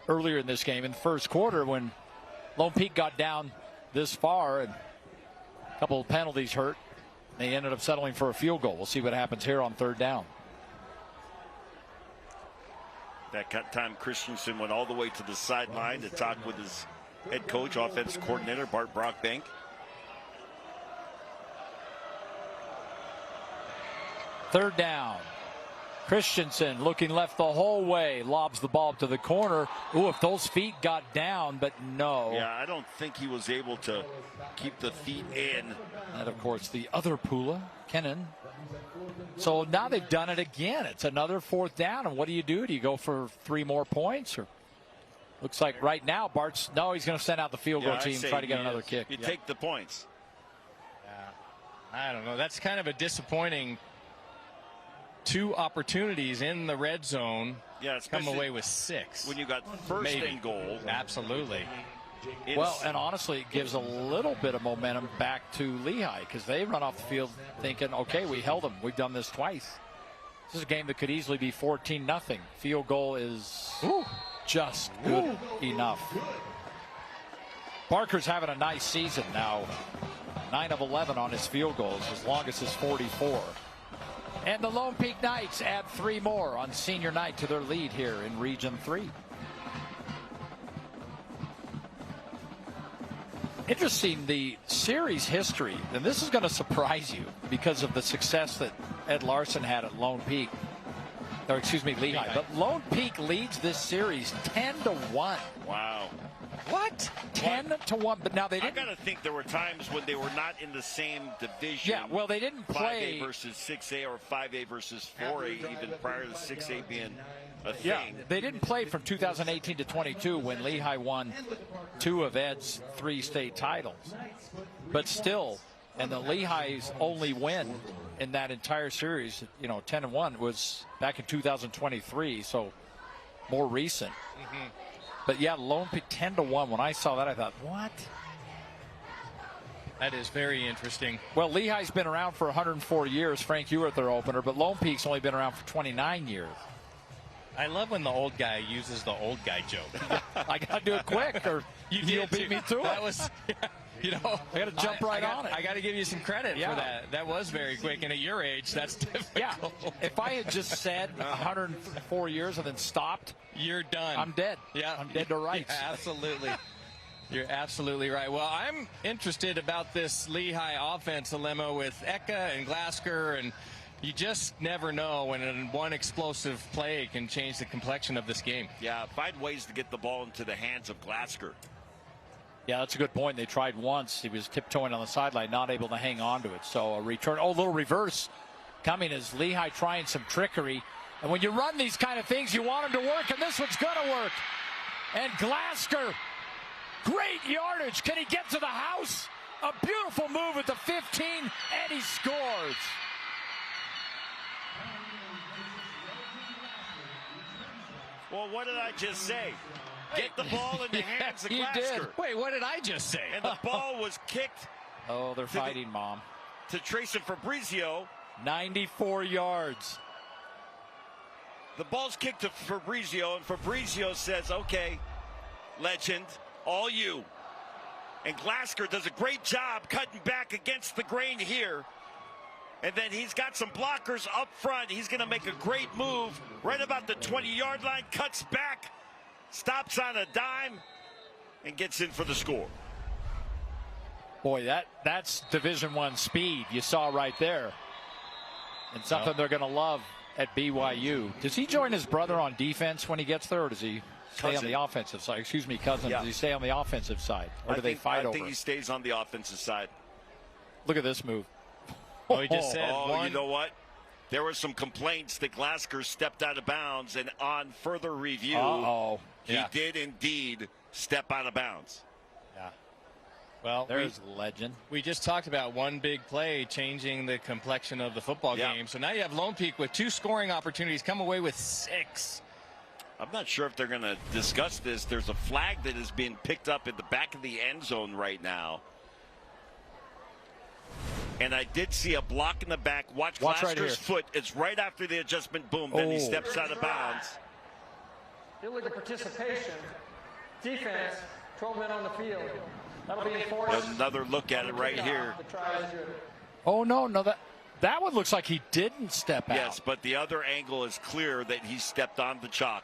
earlier in this game, in the first quarter, when Lone Peak got down this far, and a couple of penalties hurt. They ended up settling for a field goal. We'll see what happens here on third down. That time, Christensen went all the way to the sideline to talk with his head coach, offense coordinator, Bart Brockbank. Third down. Christensen looking left the whole way, lobs the ball to the corner. Ooh, if those feet got down, but no. Yeah, I don't think he was able to keep the feet in. And, of course, the other Pula, Kenan. So now they've done it again. It's another fourth down, and what do? Do you go for 3 more points? Or looks like right now Bart's, no, he's going to send out the field goal team, try to get another kick. You take the points. Yeah, I don't know. That's kind of a disappointing 2 opportunities in the red zone. Yeah, come away with 6. When you got first and goal. Absolutely. Well, and honestly, it gives a little bit of momentum back to Lehi, because they run off the field thinking, okay, we held them. We've done this twice. This is a game that could easily be 14-0. Field goal is just good enough. Barker's having a nice season now. 9 of 11 on his field goals. His longest is 44. And the Lone Peak Knights add 3 more on senior night to their lead here in Region 3. Interesting, the series history, and this is going to surprise you because of the success that Ed Larson had at Lone Peak, or excuse me, Lehi. But Lone Peak leads this series 10-1. Wow. What? 10-1. But now they didn't. I got to think there were times when they were not in the same division. Yeah, well, they didn't play 5A versus 6A or 5A versus 4A, even prior to 6A being a thing. Yeah, they didn't play from 2018 to 22 when Lehi won 2 of Ed's 3 state titles. But still, and the Lehi's only win in that entire series, 10-1, was back in 2023, so more recent. But yeah, Lone Peak 10-1. When I saw that, I thought, what? That is very interesting. Well, Lehi's been around for 104 years. Frank Ewert, their opener, but Lone Peak's only been around for 29 years. I love when the old guy uses the old guy joke. I got to do it quick, or you'll beat me to it. That was, I got to jump right on it. I got to give you some credit for that. That was very quick, and at your age, that's difficult. Yeah. If I had just said 104 years and then stopped, you're done. I'm dead. Yeah, I'm dead to rights. Yeah, absolutely. You're absolutely right. Well, I'm interested about this Lehi offense, Alema, with Eka and Glasker, and you just never know when one explosive play can change the complexion of this game. Yeah, find ways to get the ball into the hands of Glasker. Yeah, that's a good point. They tried once. He was tiptoeing on the sideline, not able to hang on to it. So a return, a little reverse coming as Lehi trying some trickery. And when you run these kind of things, you want them to work, and this one's going to work. And Glasker, great yardage. Can he get to the house? A beautiful move at the 15, and he scores. Well, what did I just say? Get the ball in the hands of Glasker. Did. Wait, what did I just say? And the ball was kicked. Oh, they're fighting, Mom. To Tracy Fabrizio. 94 yards. The ball's kicked to Fabrizio, and Fabrizio says, okay, legend, all you. And Glasker does a great job cutting back against the grain here. And then he's got some blockers up front. He's going to make a great move right about the 20-yard line, cuts back, stops on a dime, and gets in for the score. Boy, that's Division I speed you saw right there. And something they're going to love at BYU. Does he join his brother on defense when he gets there, or does he stay on the offensive side? Excuse me, cousin. Yeah. Does he stay on the offensive side, or do they fight over? I think he stays on the offensive side. Look at this move. Oh, he just said you know what? There were some complaints that Glasker stepped out of bounds, and on further review, he did indeed step out of bounds. Yeah. Well, there's legend. We just talked about one big play changing the complexion of the football game. So now you have Lone Peak with 2 scoring opportunities, come away with 6. I'm not sure if they're going to discuss this. There's a flag that is being picked up at the back of the end zone right now. And I did see a block in the back. Watch Glasker's right foot. It's right after the adjustment. Boom. Then he steps out of bounds. Illegal participation. Defense, 12 men on the field. That'll be enforced. There's another look at it right here. Oh, no, that one looks like he didn't step out. Yes, but the other angle is clear that he stepped on the chalk.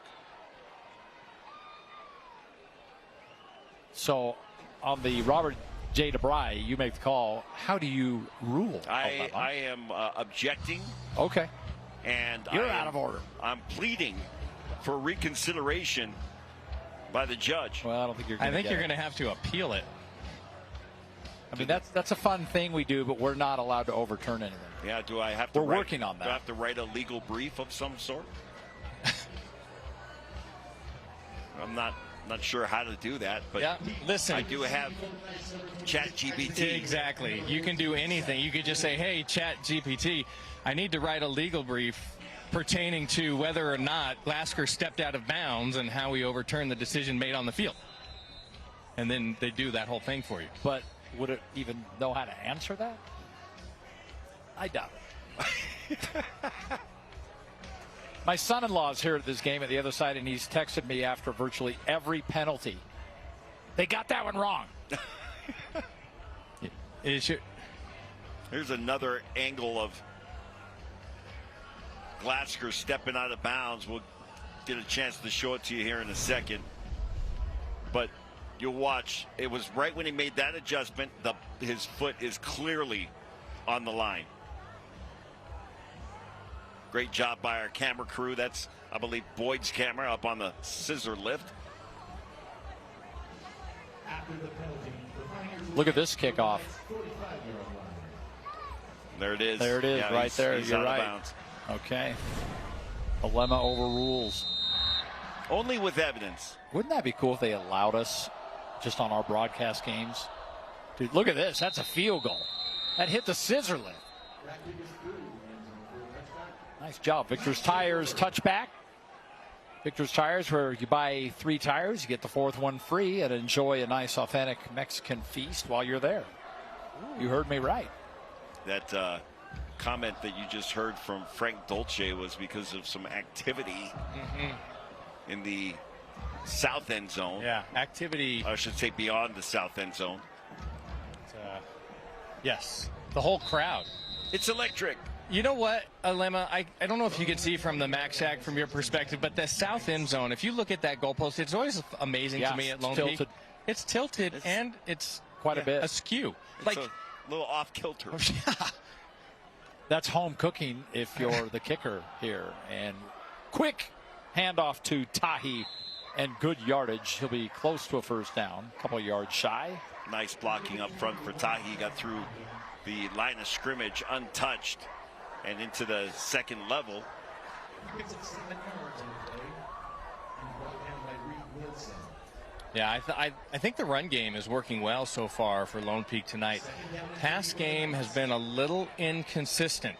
So on the Robert J. DeBry, you make the call. How do you rule? I am objecting. Okay. And you're out of order. I'm pleading for reconsideration by the judge. Well, I don't think you're going to I think you're going to have to appeal it. I mean, that's a fun thing we do, but we're not allowed to overturn anything. Yeah, do I have to We're working on that. Do I have to write a legal brief of some sort? I'm not sure how to do that, but listen, I do have ChatGPT. Exactly. You can do anything. You could just say, hey, ChatGPT, I need to write a legal brief pertaining to whether or not Glasker stepped out of bounds and how we overturn the decision made on the field. And then they do that whole thing for you. But would it even know how to answer that? I doubt it. My son-in-law is here at this game at the other side, and he's texted me after virtually every penalty. They got that one wrong. Here's another angle of Glasker stepping out of bounds. We'll get a chance to show it to you here in a second. But you'll watch. It was right when he made that adjustment. His foot is clearly on the line. Great job by our camera crew. That's, I believe, Boyd's camera up on the scissor lift. Look at this kickoff. There it is. There it is, right there. He's You're out of right. bounds. Okay. Dilemma overrules. Only with evidence. Wouldn't that be cool if they allowed us just on our broadcast games? Dude, look at this. That's a field goal. That hit the scissor lift. Nice job. Victor's Tires touchback. Victor's Tires, where you buy 3 tires, you get the 4th one free and enjoy a nice authentic Mexican feast while you're there. You heard me right. That comment that you just heard from Frank Dolce was because of some activity in the south end zone. Yeah, activity. I should say beyond the south end zone. Yes, the whole crowd. It's electric. You know what, Alema, I don't know if you can see from the Mac Shack from your perspective, but the south end zone, if you look at that goalpost, it's always amazing to me at Lone Peak. It's tilted and it's quite a bit askew. It's Like a little off kilter. That's home cooking if you're the kicker here. And quick handoff to Tahi and good yardage. He'll be close to a first down, a couple yards shy. Nice blocking up front for Tahi. Got through the line of scrimmage untouched and into the second level. Yeah, I think the run game is working well so far for Lone Peak tonight. Pass game has been a little inconsistent.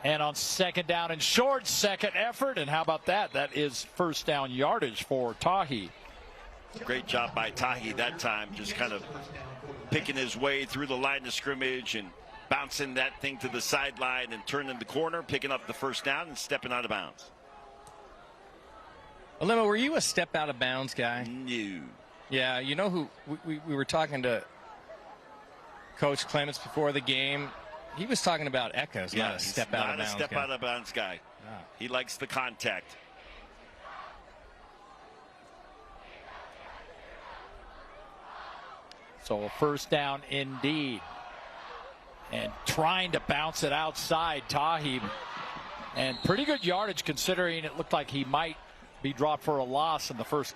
And on second down and short, second effort. And how about that? That is first down yardage for Tahi. Great job by Tahi that time, just kind of picking his way through the line of scrimmage and bouncing that thing to the sideline and turning the corner, picking up the first down and stepping out of bounds. Alema, were you a step out of bounds guy? No. Yeah, you know who we were talking to Coach Clements before the game. He was talking about Echoes, Yeah, not a step out of bounds Not a step guy. out of bounds guy. Ah. He likes the contact. So a first down indeed. And trying to bounce it outside, Tahi. And pretty good yardage considering it looked like he might be dropped for a loss in the first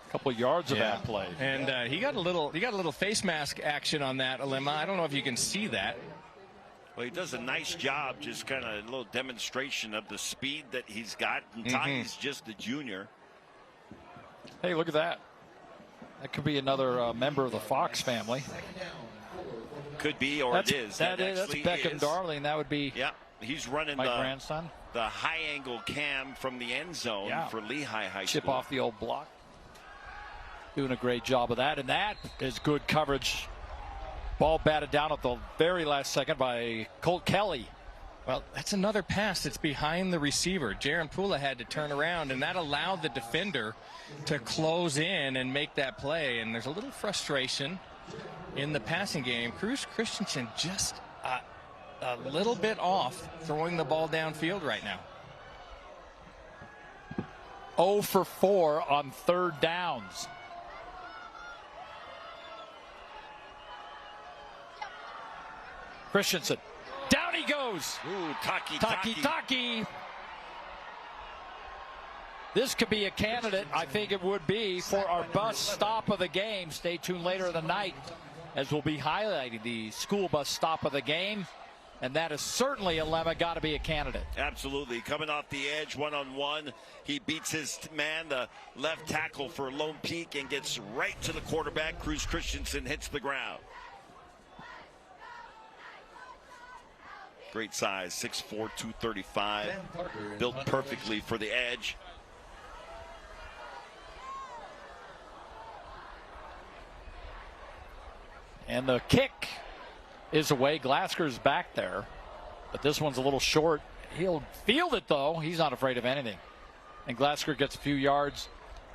couple of yards of that play. And he got a little face mask action on that, Alema. I don't know if you can see that. Well, he does a nice job, just kind of a little demonstration of the speed that he's got. And Tahi's just a junior. Hey, look at that. That could be another member of the Fox family. Could be, or That's, it is. That's Beckham is. Darling. That would be he's running my grandson. The high angle cam from the end zone for Lehi High Chip School. off the old block. Doing a great job of that. And that is good coverage. Ball batted down at the very last second by Colt Kelly. Well, that's another pass that's behind the receiver. Jaron Pula had to turn around, and that allowed the defender to close in and make that play. And there's a little frustration in the passing game. Cruz Christensen just a little bit off throwing the ball downfield right now. 0 for 4 on third downs. Christensen. Down he goes. Ooh, Taki. This could be a candidate, I think it would be, for our bus stop of the game. Stay tuned later in the night as we'll be highlighting the school bus stop of the game. And that is certainly a lemma, got to be a candidate. Absolutely. Coming off the edge, one-on-one. He beats his man, the left tackle for Lone Peak, and gets right to the quarterback. Cruz Christensen hits the ground. Great size, 6'4", 235. Built perfectly for the edge. And the kick is away. Glasker's back there, but this one's a little short. He'll field it, though. He's not afraid of anything. And Glasker gets a few yards.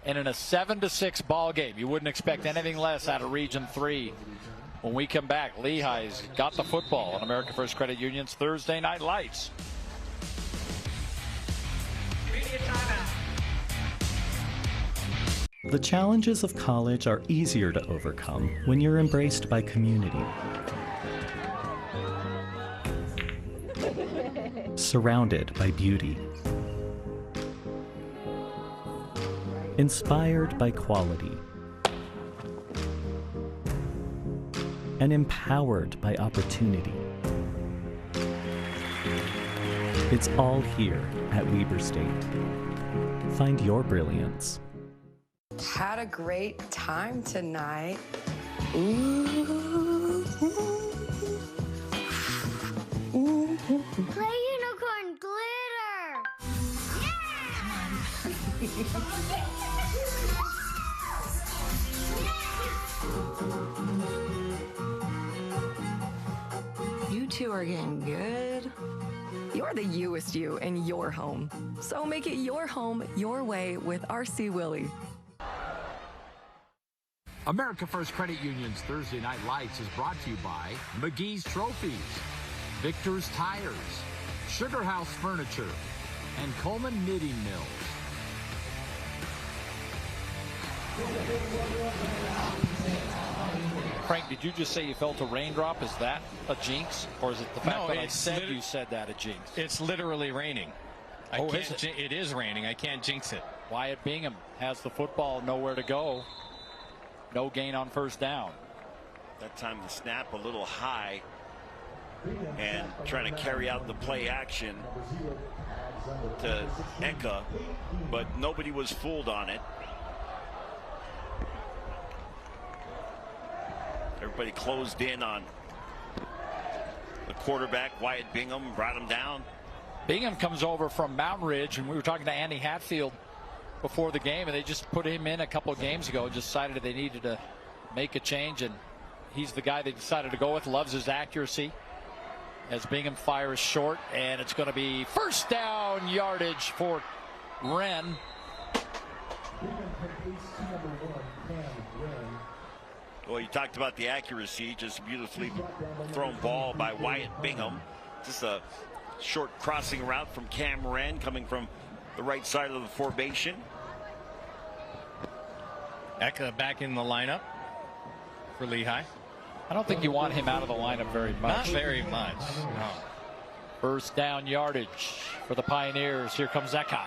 And in a 7-6 ball game, you wouldn't expect anything less out of Region 3. When we come back, Lehi's got the football on American First Credit Union's Thursday Night Lights. The challenges of college are easier to overcome when you're embraced by community. Surrounded by beauty. Inspired by quality. And empowered by opportunity. It's all here at Weber State. Find your brilliance. Had a great time tonight. Ooh. Play unicorn glitter! You two are getting good. You're the youest you in your home. So make it your home your way with RC Willey. America First Credit Union's Thursday Night Lights is brought to you by McGee's Trophies, Victor's Tires, Sugar House Furniture, and Coleman Knitting Mills. Frank, did you just say you felt a raindrop? Is that a jinx? Or is it the fact that I said you said that a jinx? It's literally raining. It is raining. I can't jinx it. Wyatt Bingham has the football, nowhere to go. No gain on first down. That time the snap a little high and trying to carry out the play action to Eka, but nobody was fooled on it. Everybody closed in on the quarterback. Wyatt Bingham brought him down. Bingham comes over from Mountain Ridge, and we were talking to Andy Hatfield before the game, and they just put him in a couple of games ago and decided they needed to make a change, and he's the guy they decided to go with. Loves his accuracy as Bingham fires short, and it's going to be first down yardage for Wren. Well, you talked about the accuracy, just beautifully thrown ball by Wyatt Bingham. Just a short crossing route from Cam Wren coming from the right side of the formation. Eka back in the lineup for Lehi. I don't think you want him out of the lineup very much. Not very much, no. First down yardage for the Pioneers. Here comes Eka.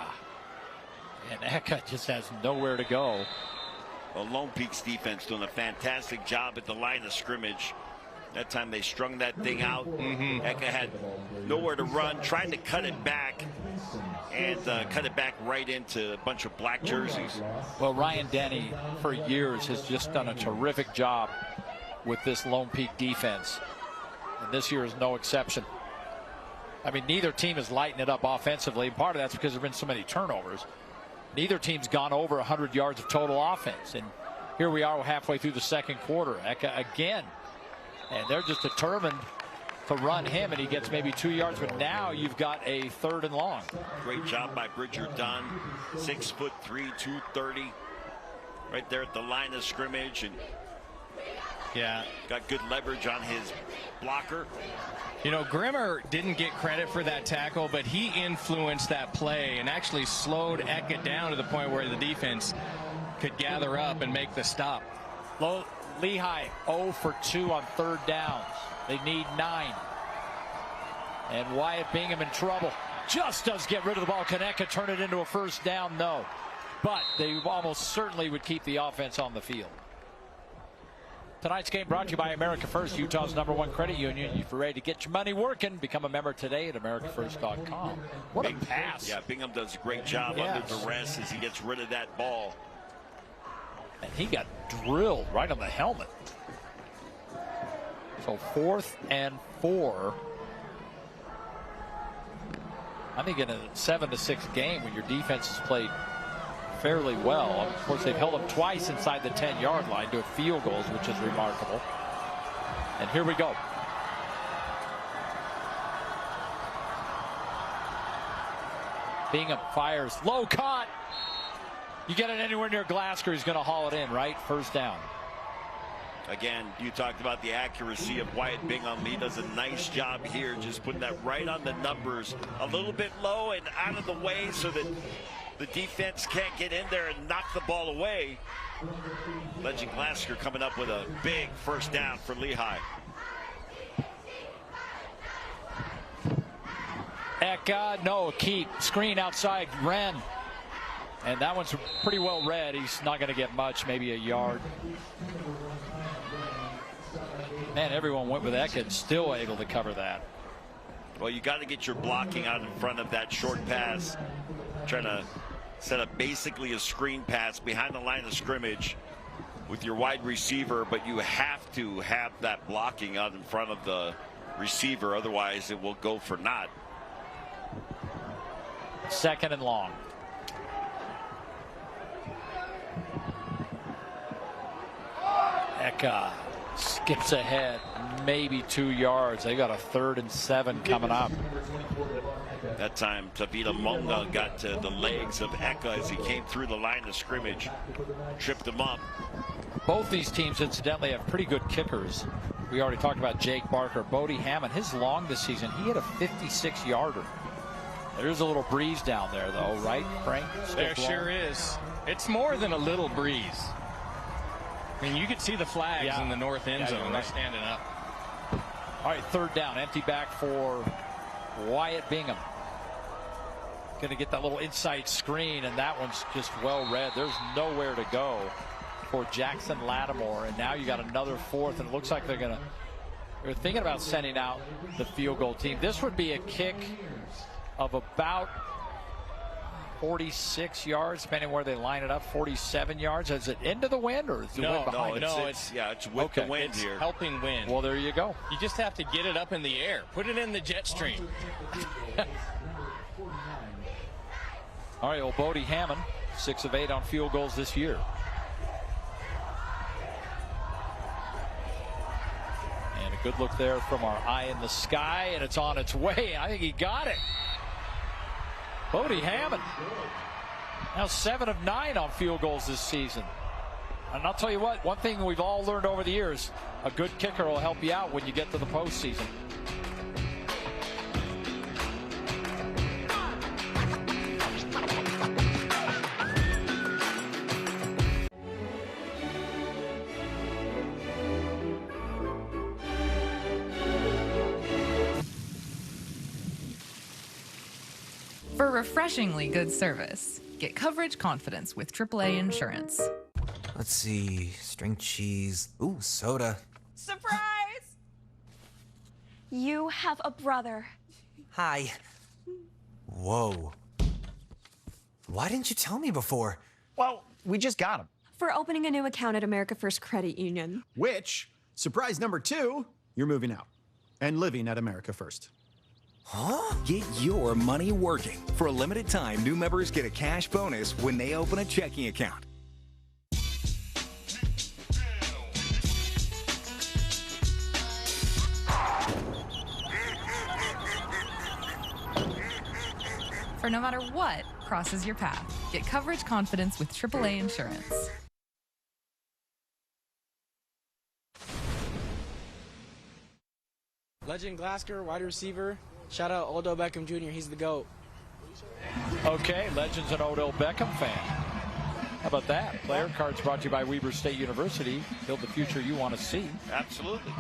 And Eka just has nowhere to go. Well, Lone Peak's defense doing a fantastic job at the line of scrimmage. That time they strung that thing out. Eka had nowhere to run, trying to cut it back, and cut it back right into a bunch of black jerseys. Well, Ryan Denny for years has just done a terrific job with this Lone Peak defense, and this year is no exception. I mean, neither team is lighting it up offensively, and part of that's because there have been so many turnovers. Neither team's gone over 100 yards of total offense, and here we are halfway through the second quarter. Eka again, and they're just determined to run him, and he gets maybe 2 yards, but now you've got a 3rd and long. Great job by Bridger Dunn, 6'3", 230, right there at the line of scrimmage, and yeah, got good leverage on his blocker. You know, Grimmer didn't get credit for that tackle, but he influenced that play and actually slowed Eka down to the point where the defense could gather up and make the stop. Lehi 0 for 2 on 3rd downs. They need 9. And Wyatt Bingham in trouble. Just does get rid of the ball. Can Eka turn it into a first down? No. But they almost certainly would keep the offense on the field. Tonight's game brought to you by America First, Utah's #1 credit union. If you're ready to get your money working, become a member today at AmericaFirst.com. What a pass. Yeah, Bingham does a great job under duress as he gets rid of that ball. And he got drilled right on the helmet. So 4th and 4. I think in a 7-6 game when your defense has played fairly well. Of course, they've held them twice inside the 10-yard line to field goals, which is remarkable. And here we go. Bingham fires, low caught. You get it anywhere near Glasgow, he's going to haul it in, right? First down. Again, you talked about the accuracy of Wyatt Bingham. He does a nice job here, just putting that right on the numbers, a little bit low and out of the way so that the defense can't get in there and knock the ball away. Legend Glasgow coming up with a big first down for Lehi. Eka, no, keep. Screen outside, Wren. And that one's pretty well read. He's not going to get much, maybe a yard. Man, everyone went with Eka and still able to cover that. Well, you got to get your blocking out in front of that short pass. Trying to set up basically a screen pass behind the line of scrimmage with your wide receiver, but you have to have that blocking out in front of the receiver, otherwise it will go for naught. 2nd and long. Eka skips ahead, maybe 2 yards. They got a 3rd and 7 coming up. That time, Tavita Monga got to the legs of Eka as he came through the line of scrimmage, tripped him up. Both these teams, incidentally, have pretty good kickers. we already talked about Jake Barker. Bodie Hammond, his long this season, he hit a 56-yarder. There's a little breeze down there, though, right, Frank? There sure is. It's more than a little breeze. I mean, you could see the flags in the north end zone. They're standing up. All right, third down. Empty back for Wyatt Bingham. Going to get that little inside screen, and that one's just well read. There's nowhere to go for Jackson Lattimore, and now you got another fourth, and it looks like they're thinking about sending out the field goal team. This would be a kick of about 46 yards, depending where they line it up. 47 yards. Is it into the wind, or is the wind behind it? No, it's with the wind here. Helping wind. Well, there you go. You just have to get it up in the air. Put it in the jet stream. All right, well, Bodie Hammond, 6 of 8 on field goals this year. And a good look there from our eye in the sky, and it's on its way. I think he got it. Bodie Hammond, now 7 of 9 on field goals this season. And I'll tell you what, one thing we've all learned over the years, a good kicker will help you out when you get to the postseason. For refreshingly good service, get coverage confidence with AAA insurance. Let's see, string cheese, ooh, soda. Surprise! You have a brother. Hi. Whoa. Why didn't you tell me before? Well, we just got him. For opening a new account at America First Credit Union. Which, surprise number 2, you're moving out and living at America First. Huh? Get your money working. For a limited time, new members get a cash bonus when they open a checking account. For no matter what crosses your path, get coverage confidence with AAA insurance. Legend Glasgow, wide receiver. Shout out Odell Beckham Jr. He's the GOAT. Okay, Legends an Odell Beckham fan. How about that? Player cards brought to you by Weber State University. Build the future you want to see. Absolutely.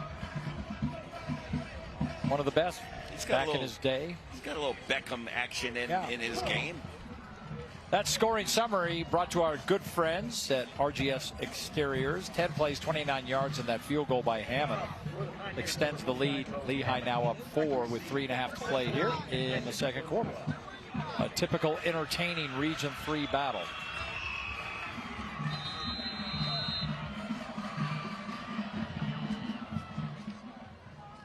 One of the best back in his day. He's got a little Beckham action in his game. That scoring summary brought to our good friends at RGS Exteriors. 10 plays, 29 yards, and that field goal by Hammond extends the lead. Lehi now up 4 with 3.5 to play here in the second quarter. A typical entertaining Region 3 battle.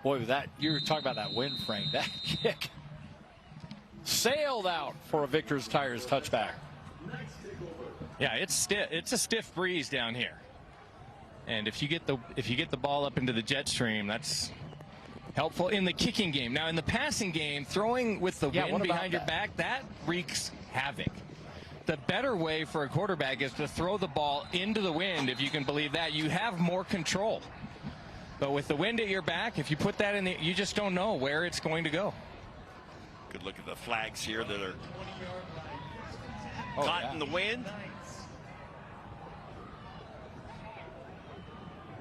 Boy, that you were talking about that wind, Frank. That kick sailed out for a Victor's Tires touchback. Yeah, it's a stiff breeze down here, and if you get the ball up into the jet stream, that's helpful in the kicking game. Now, in the passing game, throwing with the wind behind your back, that wreaks havoc. The better way for a quarterback is to throw the ball into the wind. If you can believe that, you have more control. But with the wind at your back, if you put that in the, you just don't know where it's going to go. Good look at the flags here that are caught in the wind.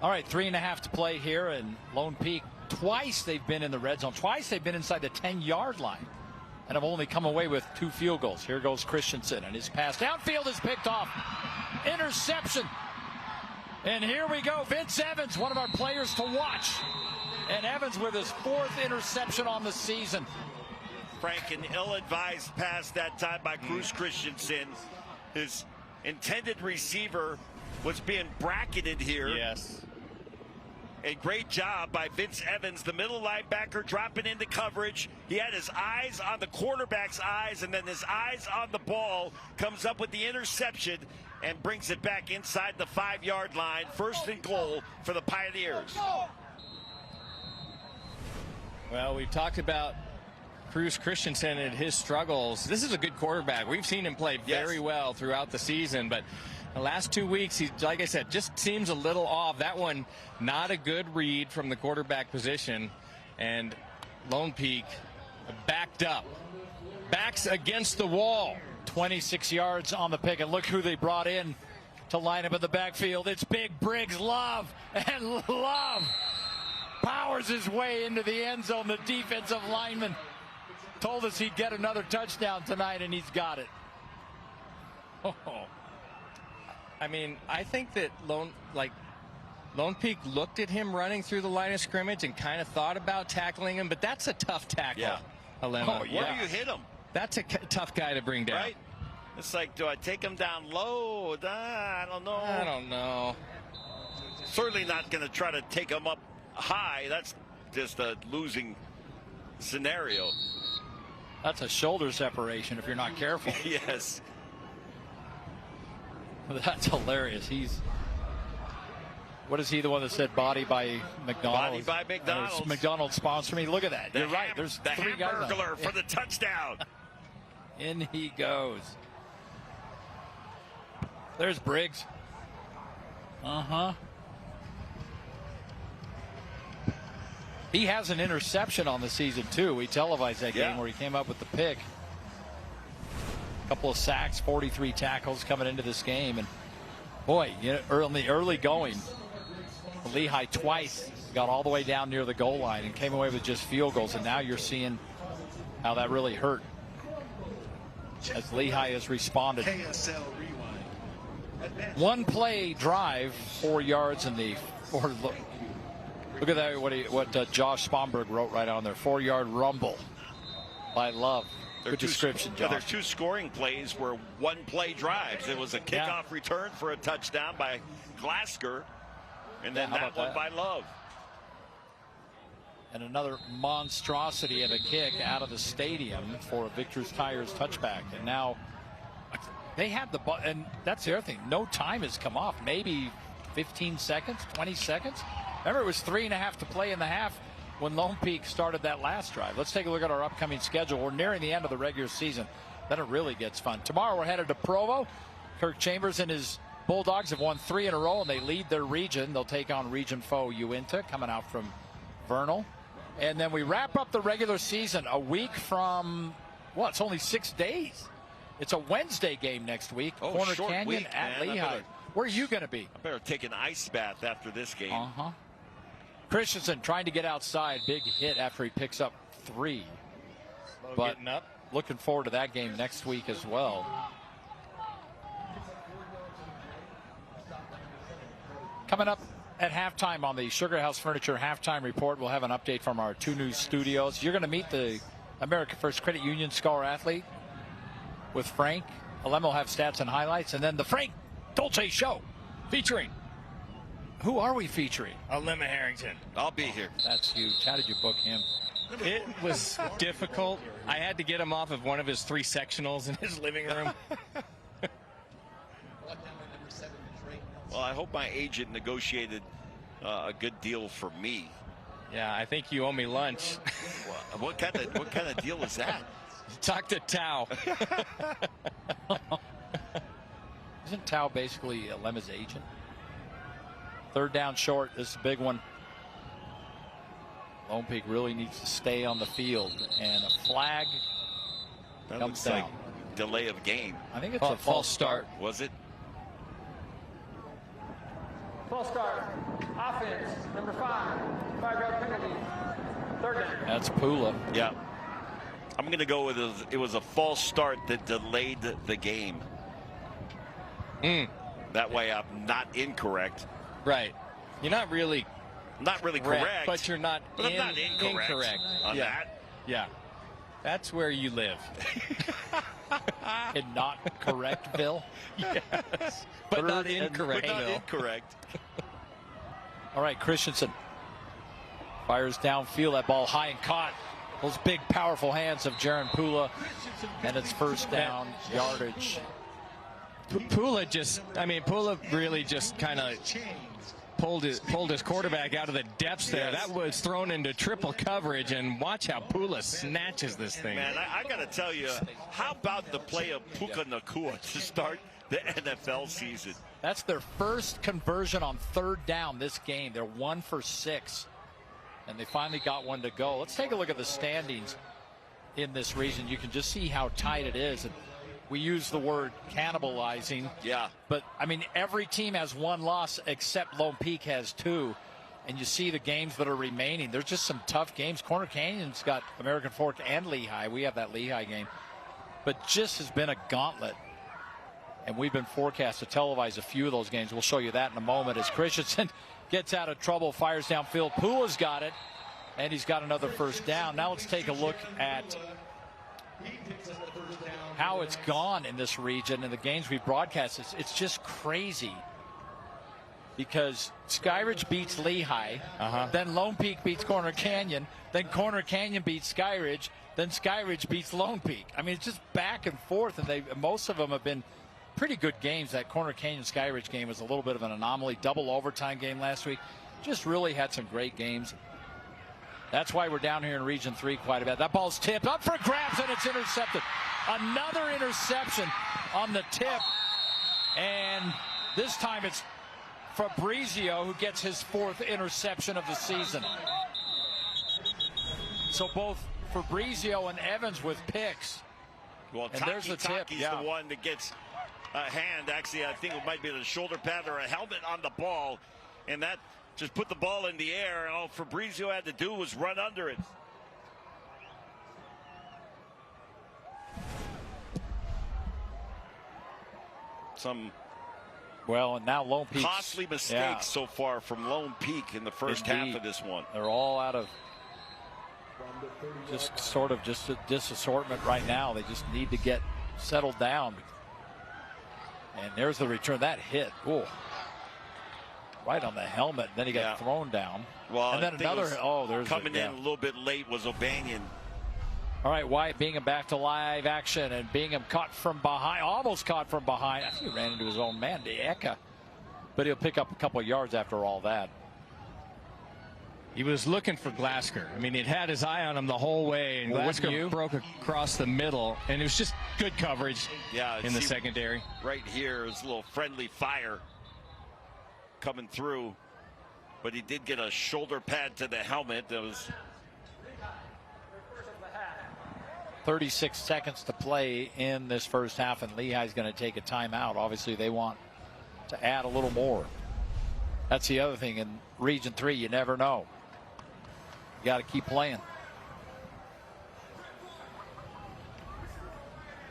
All right, 3.5 to play here, and Lone Peak, twice they've been in the red zone. Twice they've been inside the 10-yard line and have only come away with 2 field goals. Here goes Christensen, and his pass downfield is picked off. Interception. And here we go. Vince Evans, one of our players to watch. And Evans with his 4th interception on the season. Frank, an ill-advised pass that time by Cruz Christensen. His intended receiver was being bracketed here. Yes. A great job by Vince Evans, the middle linebacker, dropping into coverage. He had his eyes on the quarterback's eyes, and then his eyes on the ball, comes up with the interception and brings it back inside the 5-yard line. 1st and goal for the Pioneers. Well, we've talked about Cruz Christensen and his struggles. This is a good quarterback. We've seen him play very well throughout the season, but The last 2 weeks, he, like I said, just seems a little off. That one, not a good read from the quarterback position. And Lone Peak backed up. Backs against the wall. 26 yards on the pick. And look who they brought in to line up in the backfield. It's Big Briggs Love. And Love powers his way into the end zone. The defensive lineman told us he'd get another touchdown tonight, and he's got it. Oh. I mean, I think that Lone Peak looked at him running through the line of scrimmage and kind of thought about tackling him, but that's a tough tackle. Yeah. Alema. Oh, yeah. Where do you hit him? That's a tough guy to bring down. Right? It's like, do I take him down low? I don't know. I don't know. Certainly not going to try to take him up high. That's just a losing scenario. That's a shoulder separation if you're not careful. Yes. That's hilarious. What is he, the one that said body by McDonald's? Body by McDonald's. McDonald's sponsor me. Look at that. You're right. There's the three guys. Hamburglar for the touchdown. In he goes. There's Briggs. He has an interception on the season, too. We televised that game where he came up with the pick. A couple of sacks, 43 tackles coming into this game. And, boy, early going, Lehi twice got all the way down near the goal line and came away with just field goals. And now you're seeing how that really hurt as Lehi has responded. One play drive, 4 yards in the four. Look at that, what Josh Spomberg wrote right on there. 4-yard rumble by Love. Good description, Josh. There's two scoring plays where one play drives. It was a kickoff return for a touchdown by Glasker, and then that one by Love. And another monstrosity of a kick out of the stadium for a Victor's Tires touchback. And now they have the ball, and that's the other thing. No time has come off. Maybe 15 seconds, 20 seconds. Remember, it was 3.5 to play in the half when Lone Peak started that last drive. Let's take a look at our upcoming schedule. We're nearing the end of the regular season. Then it really gets fun. Tomorrow we're headed to Provo. Kirk Chambers and his Bulldogs have won 3 in a row, and they lead their region. They'll take on region foe Uinta, coming out from Vernal. And then we wrap up the regular season a week from, well, it's only 6 days. It's a Wednesday game next week. Oh, Corner short Canyon week, at man. Lehigh. Where are you going to be? I better take an ice bath after this game. Christensen trying to get outside. Big hit after he picks up 3. But getting up. Looking forward to that game next week as well. Coming up at halftime on the Sugar House Furniture halftime report, we'll have an update from our 2 news studios. You're going to meet the America First Credit Union Scholar Athlete with Frank. Alema will have stats and highlights, and then the Frank Dolce Show featuring. Who are we featuring? Alema Harrington. I'll be here. That's huge. How did you book him? It was difficult. I had to get him off of one of his 3 sectionals in his living room. Well, I hope my agent negotiated a good deal for me. Yeah, I think you owe me lunch. What kind of deal is that? Talk to Tao. Isn't Tao basically Alema's agent? 3rd down short. This is a big one. Lone Peak really needs to stay on the field, and a flag comes down. Like delay of game. I think it's a false start. Was it? False start. Offense, number 5. 5-yard penalty. 3rd down. That's Pula. Yeah. I'm going to go with it was a false start that delayed the game. That way I'm not incorrect. Right. You're not really correct. But you're not, but I'm not incorrect on that. Yeah. That's where you live. And not correct, Bill? Yes. But not incorrect, But not incorrect. All right, Christensen fires downfield. That ball high and caught. Those big, powerful hands of Jaron Pula. And it's 1st down yardage. Pula really just kind of pulled his quarterback out of the depths there. Yes. That was thrown into triple coverage, and watch how Pula snatches this thing. Man, I got to tell you, how about the play of Puka Nakua to start the NFL season. That's their first conversion on 3rd down this game. They're 1 for 6, and they finally got one to go. Let's take a look at the standings in this region. You can just see how tight it is. And we use the word cannibalizing. Yeah. But, I mean, every team has 1 loss except Lone Peak has 2. And you see the games that are remaining. There's just some tough games. Corner Canyon's got American Fork and Lehi. We have that Lehi game. But just has been a gauntlet. And we've been forecast to televise a few of those games. We'll show you that in a moment as Christensen gets out of trouble, fires downfield. Pula's got it, and he's got another first down. Now let's take a look at how it's gone in this region and the games we broadcast. It's just crazy because Skyridge beats Lehi, then Lone Peak beats Corner Canyon, then Corner Canyon beats Skyridge, then Skyridge beats Lone Peak. I mean, it's just back and forth, and most of them have been pretty good games. That Corner Canyon Skyridge game was a little bit of an anomaly. Double overtime game last week. Just really had some great games. That's why we're down here in Region 3 quite a bit. That ball's tipped up for grabs, and it's intercepted. Another interception on the tip. And this time it's Fabrizio who gets his 4th interception of the season. So both Fabrizio and Evans with picks. Well, and there's the tip. Taki's the one that gets a hand. Actually, I think it might be a shoulder pad or a helmet on the ball. And that just put the ball in the air. And all Fabrizio had to do was run under it. And now Lone Peak. Costly mistakes so far from Lone Peak in the first half of this one. They're all out of just a disassortment right now. They just need to get settled down. And there's the return. That hit. Ooh. Right on the helmet. Then he got thrown down. Well, and then another. There's coming in a little bit late was O'Banion. All right, Wyatt Bingham back to live action, and Bingham caught from behind, almost caught from behind. I think he ran into his own man, Eka. But he'll pick up a couple of yards after all that. He was looking for Glasker. I mean, he'd had his eye on him the whole way, and Glasker broke across the middle, and it was just good coverage in the secondary. Right here is a little friendly fire coming through, but he did get a shoulder pad to the helmet. That was 36 seconds to play in this first half, and Lehi's going to take a timeout. Obviously, they want to add a little more. That's the other thing in Region 3. You never know. You got to keep playing.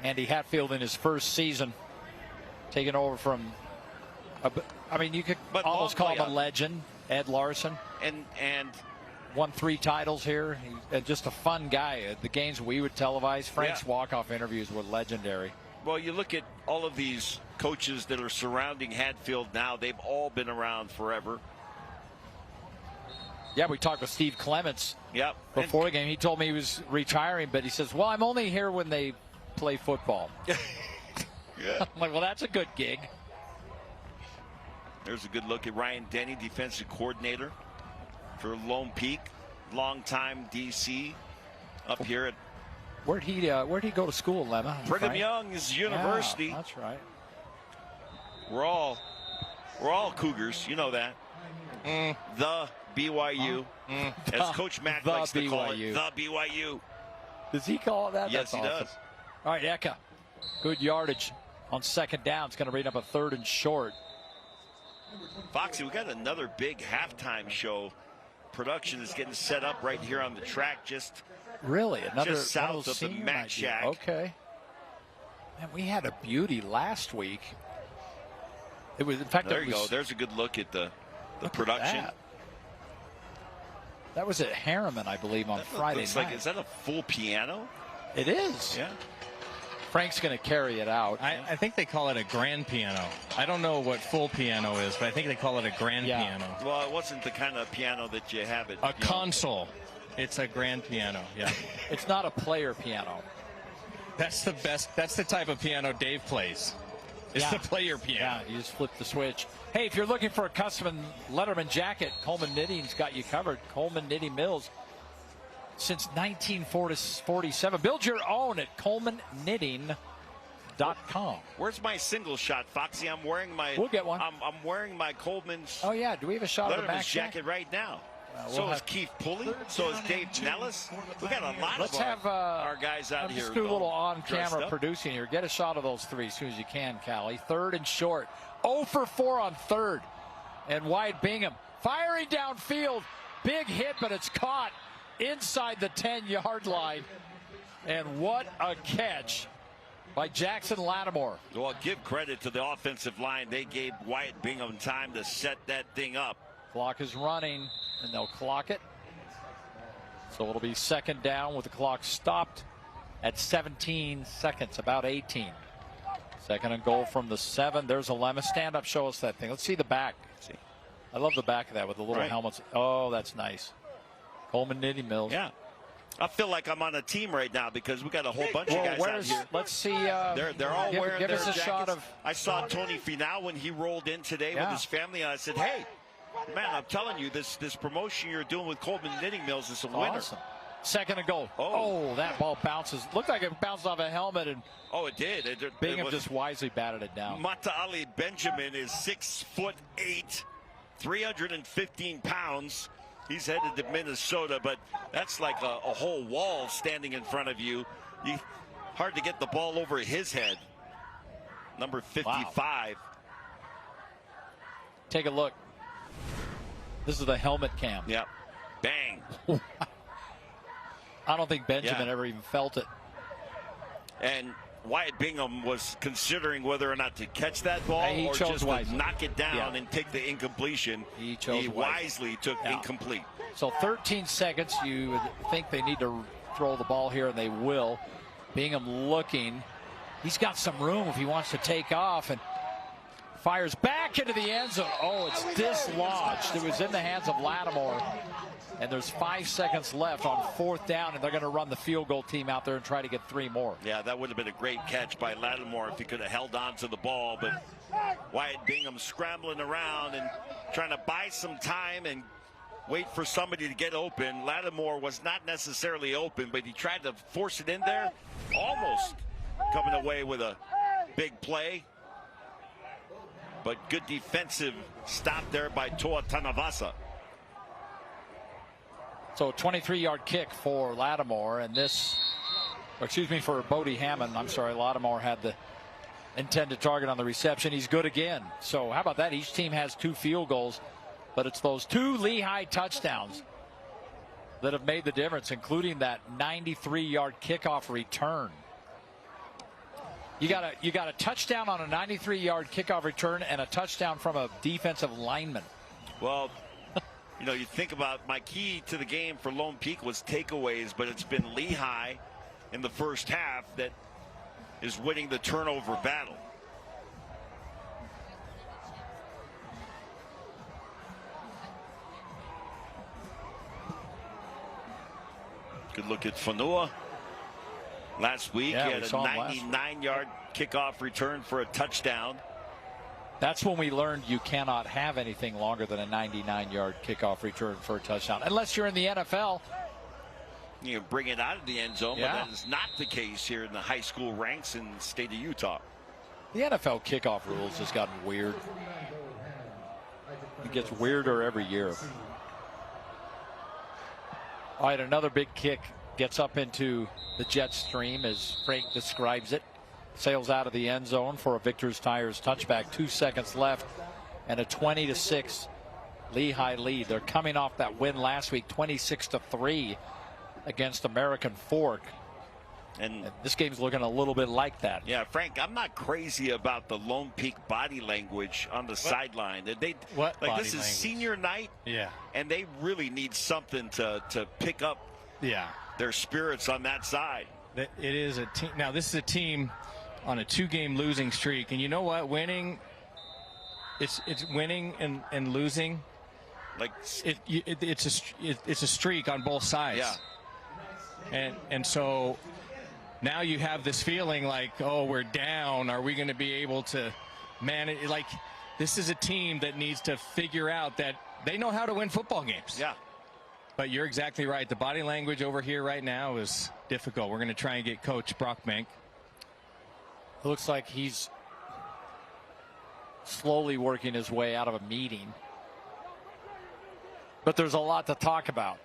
Andy Hatfield in his first season, taking over from, you could almost call him a legend, Ed Larson. And won 3 titles here. He's just a fun guy. The games we would televise, Frank's walk-off interviews were legendary. Well, you look at all of these coaches that are surrounding Hatfield now. They've all been around forever. Yeah, we talked with Steve Clements before the game. He told me he was retiring, but he says, well, I'm only here when they play football. I'm like, well, that's a good gig. There's a good look at Ryan Denny, defensive coordinator for Lone Peak, longtime DC up here at. Where'd he go to school, Lemma? Brigham Young's University. Yeah, that's right. We're all Cougars, you know that. The BYU, as Coach Mack likes to call it, the BYU. Does he call it that? Yes, That's he awesome. does. All right, Eka, good yardage on 2nd down. It's going to bring up a 3rd and short. Foxy, we got another big halftime show. Production is getting set up right here on the track, just just south of the Mac Shack. Okay. Man, we had a beauty last week. It was, in fact, there you go. There's a good look at the production. That was at Harriman, I believe, on Friday night. Is that a full piano? It is. Yeah. Frank's going to carry it out. I think they call it a grand piano. I don't know what full piano is, but I think they call it a grand piano. Well, it wasn't the kind of piano that you have at a console. It's a grand piano. Yeah. It's not a player piano. That's the best. That's the type of piano Dave plays. It's the player piano. Yeah, you just flip the switch. Hey, if you're looking for a custom Letterman jacket, Coleman Knitting's got you covered. Coleman Knitting Mills since 1947. Build your own at ColemanKnitting.com. KUTV.com. Where's my single shot, Foxy? I'm wearing my. We'll get one. I'm wearing my Coleman's. Oh yeah, do we have a shot of the back jacket right now? We'll so is Keith Pulley. So is Dave Nellis. We got a lot of our guys out here. Let's do a little on-camera producing here. Get a shot of those three as soon as you can, Callie. Third and short. 0 for 4 on third. And Wyatt Bingham firing downfield. Big hit, but it's caught inside the 10-yard line. And what a catch by Jackson Lattimore. Well, give credit to the offensive line. They gave Wyatt Bingham time to set that thing up. Clock is running, and they'll clock it. So it'll be second down with the clock stopped at 17 seconds, about 18. Second and goal from the 7. There's a lemma. Stand up, show us that thing. Let's see the back. See, I love the back of that with the little helmets. Oh, that's nice. Coleman Knitting Mills. Yeah. I feel like I'm on a team right now because we got a whole bunch of guys out here. Let's see. They're all wearing give their us a jackets. Shot of. I saw Tony Finau when he rolled in today with his family, and I said, "Hey, man, I'm telling you, this promotion you're doing with Coleman Knitting Mills is a winner." Awesome. Second and goal. Oh, that ball bounces. Looked like it bounced off a helmet, and it did. Bingham just wisely batted it down. Mata Ali Benjamin is 6'8", 315 pounds. He's headed to Minnesota, but that's like a whole wall standing in front of you. Hard to get the ball over his head. Number 55. Wow. Take a look. This is the helmet cam. Yep. Bang. I don't think Benjamin ever even felt it. And Wyatt Bingham was considering whether or not to catch that ball or just to knock it down and take the incompletion. He wisely took incomplete. So 13 seconds. You would think they need to throw the ball here, and they will. Bingham looking. He's got some room if he wants to take off, and fires back into the end zone. Oh, it's dislodged. It was in the hands of Lattimore. And there's 5 seconds left on fourth down, and they're going to run the field goal team out there and try to get 3 more. Yeah, that would have been a great catch by Lattimore if he could have held on to the ball. But Wyatt Bingham scrambling around and trying to buy some time and wait for somebody to get open. Lattimore was not necessarily open, but he tried to force it in there. Almost coming away with a big play. But good defensive stop there by Toa Tanavasa. So a 23-yard kick for Lattimore, and for Bodie Hammond. I'm sorry, Lattimore had the intended target on the reception. He's good again. So how about that? Each team has 2 field goals, but it's those 2 Lehi touchdowns that have made the difference, including that 93-yard kickoff return. You got a touchdown on a 93-yard kickoff return and a touchdown from a defensive lineman. Well, you know, you think about my key to the game for Lone Peak was takeaways, but it's been Lehi in the first half that is winning the turnover battle. Good look at Fanua. Last week, he had a 99-yard kickoff return for a touchdown. That's when we learned you cannot have anything longer than a 99-yard kickoff return for a touchdown, unless you're in the NFL. You can bring it out of the end zone, but that is not the case here in the high school ranks in the state of Utah. The NFL kickoff rules has gotten weird. It gets weirder every year. All right, another big kick gets up into the jet stream, as Frank describes it. Sails out of the end zone for a Victor's Tires touchback. 2 seconds left and a 20-6 Lehi lead. They're coming off that win last week, 26-3 against American Fork. And this game's looking a little bit like that. Yeah, Frank, I'm not crazy about the Lone Peak body language on the sideline. This is senior night. Yeah. And they really need something to pick up their spirits on that side. It is a team. Now, this is a team on a 2-game losing streak, and you know what? Winning, it's winning and losing. Like it's a streak on both sides. Yeah. And so now you have this feeling like, oh, we're down. Are we going to be able to manage? Like, this is a team that needs to figure out that they know how to win football games. Yeah. But you're exactly right. The body language over here right now is difficult. We're going to try and get Coach Brockbank. It looks like he's slowly working his way out of a meeting. But there's a lot to talk about.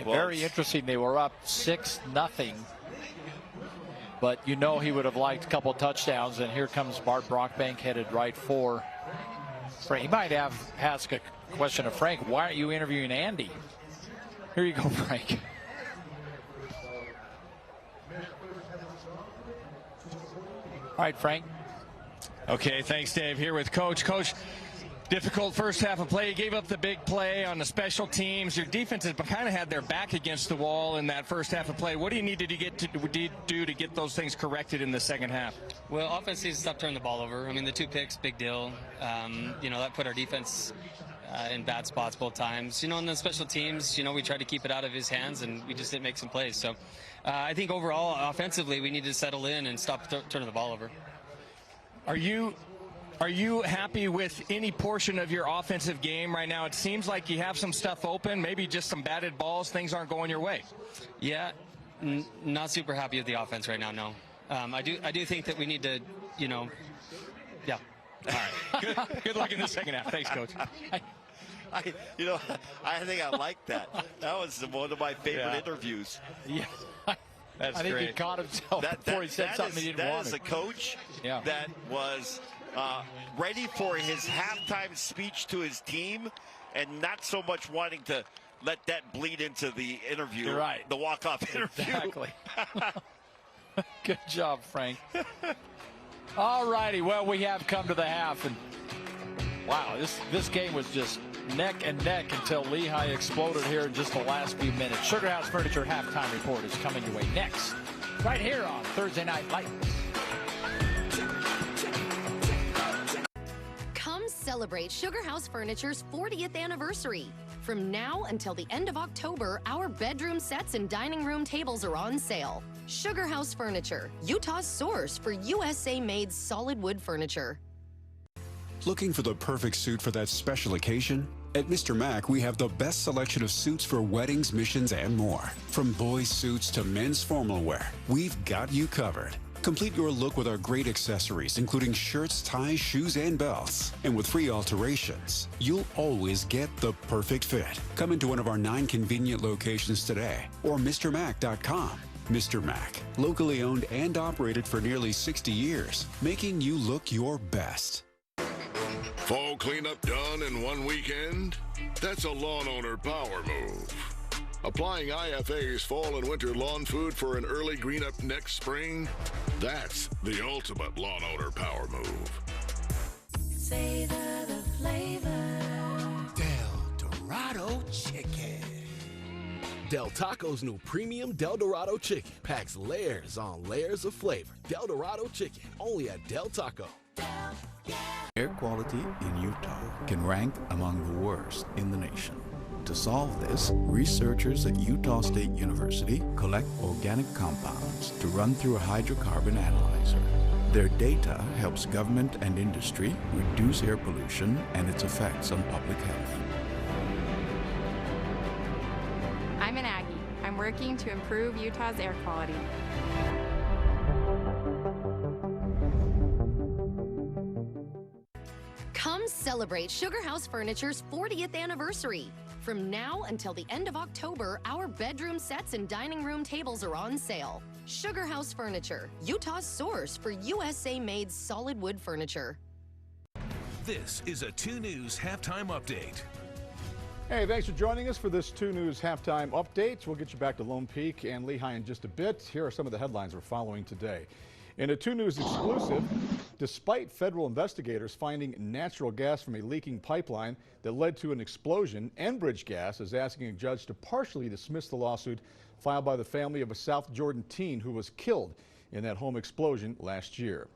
Well, very interesting. They were up 6-0. But you know he would have liked a couple touchdowns. And here comes Bart Brockbank headed right for Frank. He might ask a question of Frank. Why aren't you interviewing Andy? Here you go, Frank. All right, Frank. Okay, thanks, Dave. Here with Coach. Coach, difficult first half of play. You gave up the big play on the special teams. Your defense has kind of had their back against the wall in that first half of play. What do you need to do to get those things corrected in the second half? Well, offense needs to stop turning the ball over. I mean, the 2 picks, big deal. That put our defense in bad spots both times. On the special teams, we tried to keep it out of his hands, and we just didn't make some plays. So I think overall, offensively, we need to settle in and stop turning the ball over. Are you happy with any portion of your offensive game right now? It seems like you have some stuff open, maybe just some batted balls. Things aren't going your way. Yeah, not super happy with the offense right now, no. I do think that we need to, yeah. All right. Good luck in the second half. Thanks, Coach. I think I like that. That was one of my favorite interviews. Yeah. That's I think great. he caught himself before he said something he didn't want. That is a coach that was ready for his halftime speech to his team and not so much wanting to let that bleed into the interview. You're right. The walk-off interview. Exactly. Good job, Frank. All righty. Well, we have come to the half. And wow, this game was just neck and neck until Lehi exploded here in just the last few minutes. Sugar House Furniture halftime report is coming your way next, right here on Thursday Night Lights. Come celebrate Sugar House Furniture's 40th anniversary. From now until the end of October, our bedroom sets and dining room tables are on sale. Sugar House Furniture, Utah's source for USA-made solid wood furniture. Looking for the perfect suit for that special occasion? At Mr. Mac, we have the best selection of suits for weddings, missions, and more. From boys' suits to men's formal wear, we've got you covered. Complete your look with our great accessories, including shirts, ties, shoes, and belts. And with free alterations, you'll always get the perfect fit. Come into one of our 9 convenient locations today or MrMac.com. Mr. Mac, locally owned and operated for nearly 60 years, making you look your best. Fall cleanup done in one weekend? That's a lawn owner power move. Applying IFA's fall and winter lawn food for an early green up next spring? That's the ultimate lawn owner power move. Savor the flavor. Del Dorado Chicken. Del Taco's new premium Del Dorado Chicken packs layers on layers of flavor. Del Dorado Chicken, only at Del Taco. Air quality in Utah can rank among the worst in the nation. To solve this, researchers at Utah State University collect organic compounds to run through a hydrocarbon analyzer. Their data helps government and industry reduce air pollution and its effects on public health. I'm an Aggie. I'm working to improve Utah's air quality. Come celebrate Sugar House Furniture's 40th anniversary. From now until the end of October, our bedroom sets and dining room tables are on sale. Sugar House Furniture, Utah's source for USA-made solid wood furniture. This is a 2 News halftime update. Hey, thanks for joining us for this 2 News halftime update. We'll get you back to Lone Peak and Lehi in just a bit. Here are some of the headlines we're following today. In a 2 News exclusive, despite federal investigators finding natural gas from a leaking pipeline that led to an explosion, Enbridge Gas is asking a judge to partially dismiss the lawsuit filed by the family of a South Jordan teen who was killed in that home explosion last year.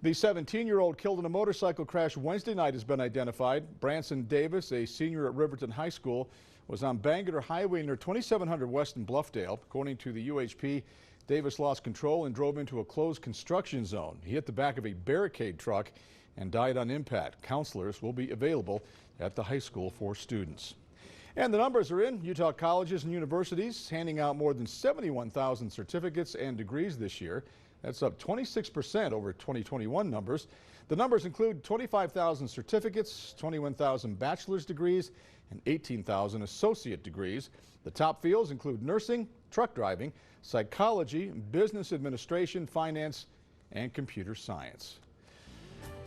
The 17-year-old killed in a motorcycle crash Wednesday night has been identified. Branson Davis, a senior at Riverton High School, was on Bangerter Highway near 2700 West in Bluffdale. According to the UHP, Davis lost control and drove into a closed construction zone. He hit the back of a barricade truck and died on impact. Counselors will be available at the high school for students. And the numbers are in. Utah colleges and universities handing out more than 71,000 certificates and degrees this year. That's up 26% over 2021 numbers. The numbers include 25,000 certificates, 21,000 bachelor's degrees, and 18,000 associate degrees. The top fields include nursing, truck driving, psychology, business administration, finance, and computer science.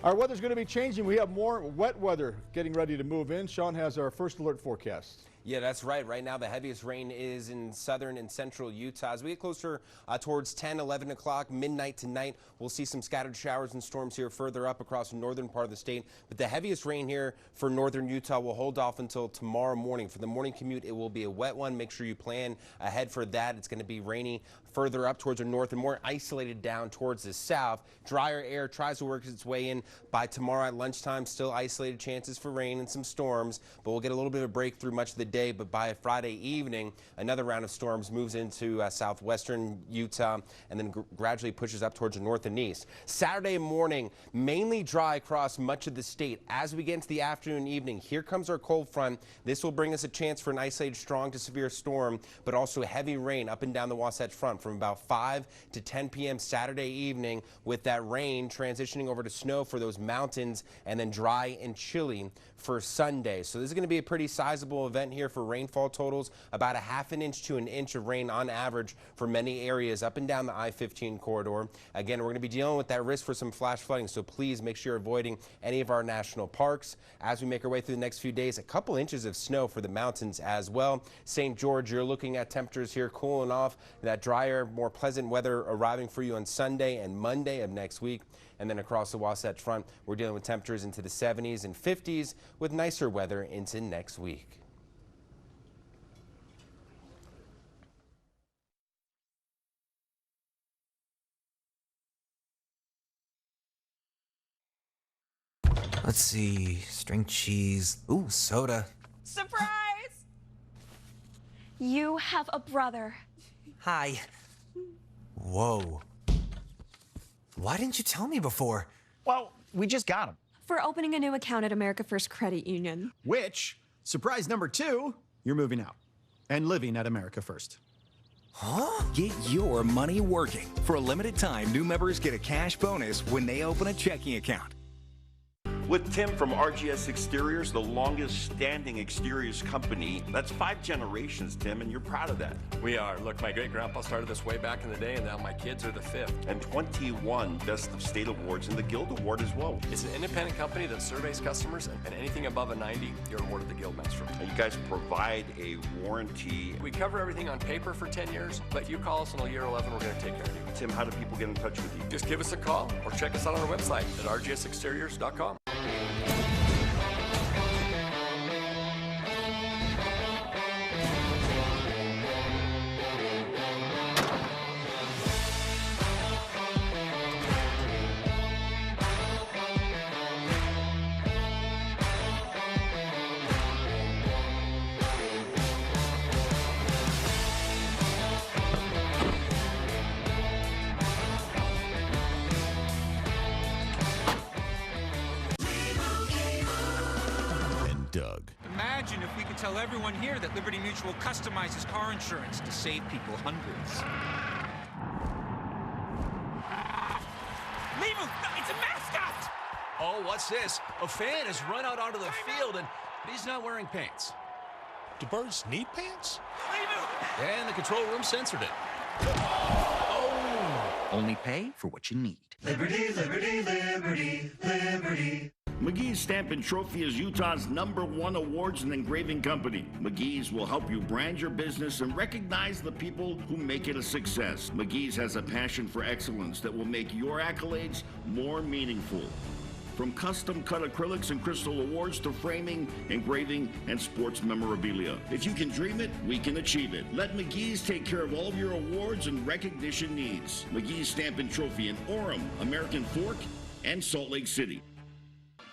Our weather's going to be changing. We have more wet weather getting ready to move in. Sean has our first alert forecast. Yeah, that's right. Right now, the heaviest rain is in southern and central Utah. As we get closer towards 10, 11 o'clock, midnight tonight, we'll see some scattered showers and storms here further up across the northern part of the state. But the heaviest rain here for northern Utah will hold off until tomorrow morning. For the morning commute, it will be a wet one. Make sure you plan ahead for that. It's going to be rainy further up towards the north and more isolated down towards the south. Drier air tries to work its way in by tomorrow at lunchtime. Still isolated chances for rain and some storms, but we'll get a little bit of a break through much of the day. But by Friday evening, another round of storms moves into southwestern Utah and then gradually pushes up towards the north and east. Saturday morning, mainly dry across much of the state. As we get into the afternoon and evening, here comes our cold front. This will bring us a chance for an isolated strong to severe storm, but also heavy rain up and down the Wasatch Front from about 5 to 10 p.m. Saturday evening, with that rain transitioning over to snow for those mountains and then dry and chilly for Sunday. So this is going to be a pretty sizable event here for rainfall totals, about a half an inch to an inch of rain on average for many areas up and down the I-15 corridor. Again, we're going to be dealing with that risk for some flash flooding, so please make sure you're avoiding any of our national parks. As we make our way through the next few days, a couple inches of snow for the mountains as well. St. George, you're looking at temperatures here cooling off, that drier, more pleasant weather arriving for you on Sunday and Monday of next week. And then across the Wasatch Front, we're dealing with temperatures into the 70s and 50s with nicer weather into next week. Let's see. String cheese. Ooh, soda. Surprise! You have a brother. Hi. Whoa. Why didn't you tell me before? Well, we just got him. For opening a new account at America First Credit Union. Which, surprise number 2, you're moving out and living at America First. Huh? Get your money working. For a limited time, new members get a cash bonus when they open a checking account. With Tim from RGS Exteriors, the longest standing exteriors company. That's 5 generations, Tim, and you're proud of that. We are. Look, my great-grandpa started this way back in the day, and now my kids are the 5th. And 21 Best of State Awards and the Guild Award as well. It's an independent company that surveys customers, and anything above a 90, you're awarded the Guild Master. And you guys provide a warranty. We cover everything on paper for 10 years, but you call us in year 11, we're going to take care of you. Tim, how do people get in touch with you? Just give us a call or check us out on our website at rgsexteriors.com. Doug. Imagine if we could tell everyone here that Liberty Mutual customizes car insurance to save people hundreds. Leave him! It's a mascot! Oh, what's this? A fan has run out onto the field and he's not wearing pants. Do birds need pants? Leave him! And the control room censored it. Oh! Only pay for what you need. Liberty, liberty, liberty, liberty. McGee's Stamp and Trophy is Utah's #1 awards and engraving company. McGee's will help you brand your business and recognize the people who make it a success. McGee's has a passion for excellence that will make your accolades more meaningful. From custom-cut acrylics and crystal awards to framing, engraving, and sports memorabilia. If you can dream it, we can achieve it. Let McGee's take care of all of your awards and recognition needs. McGee's Stamp and Trophy in Orem, American Fork, and Salt Lake City.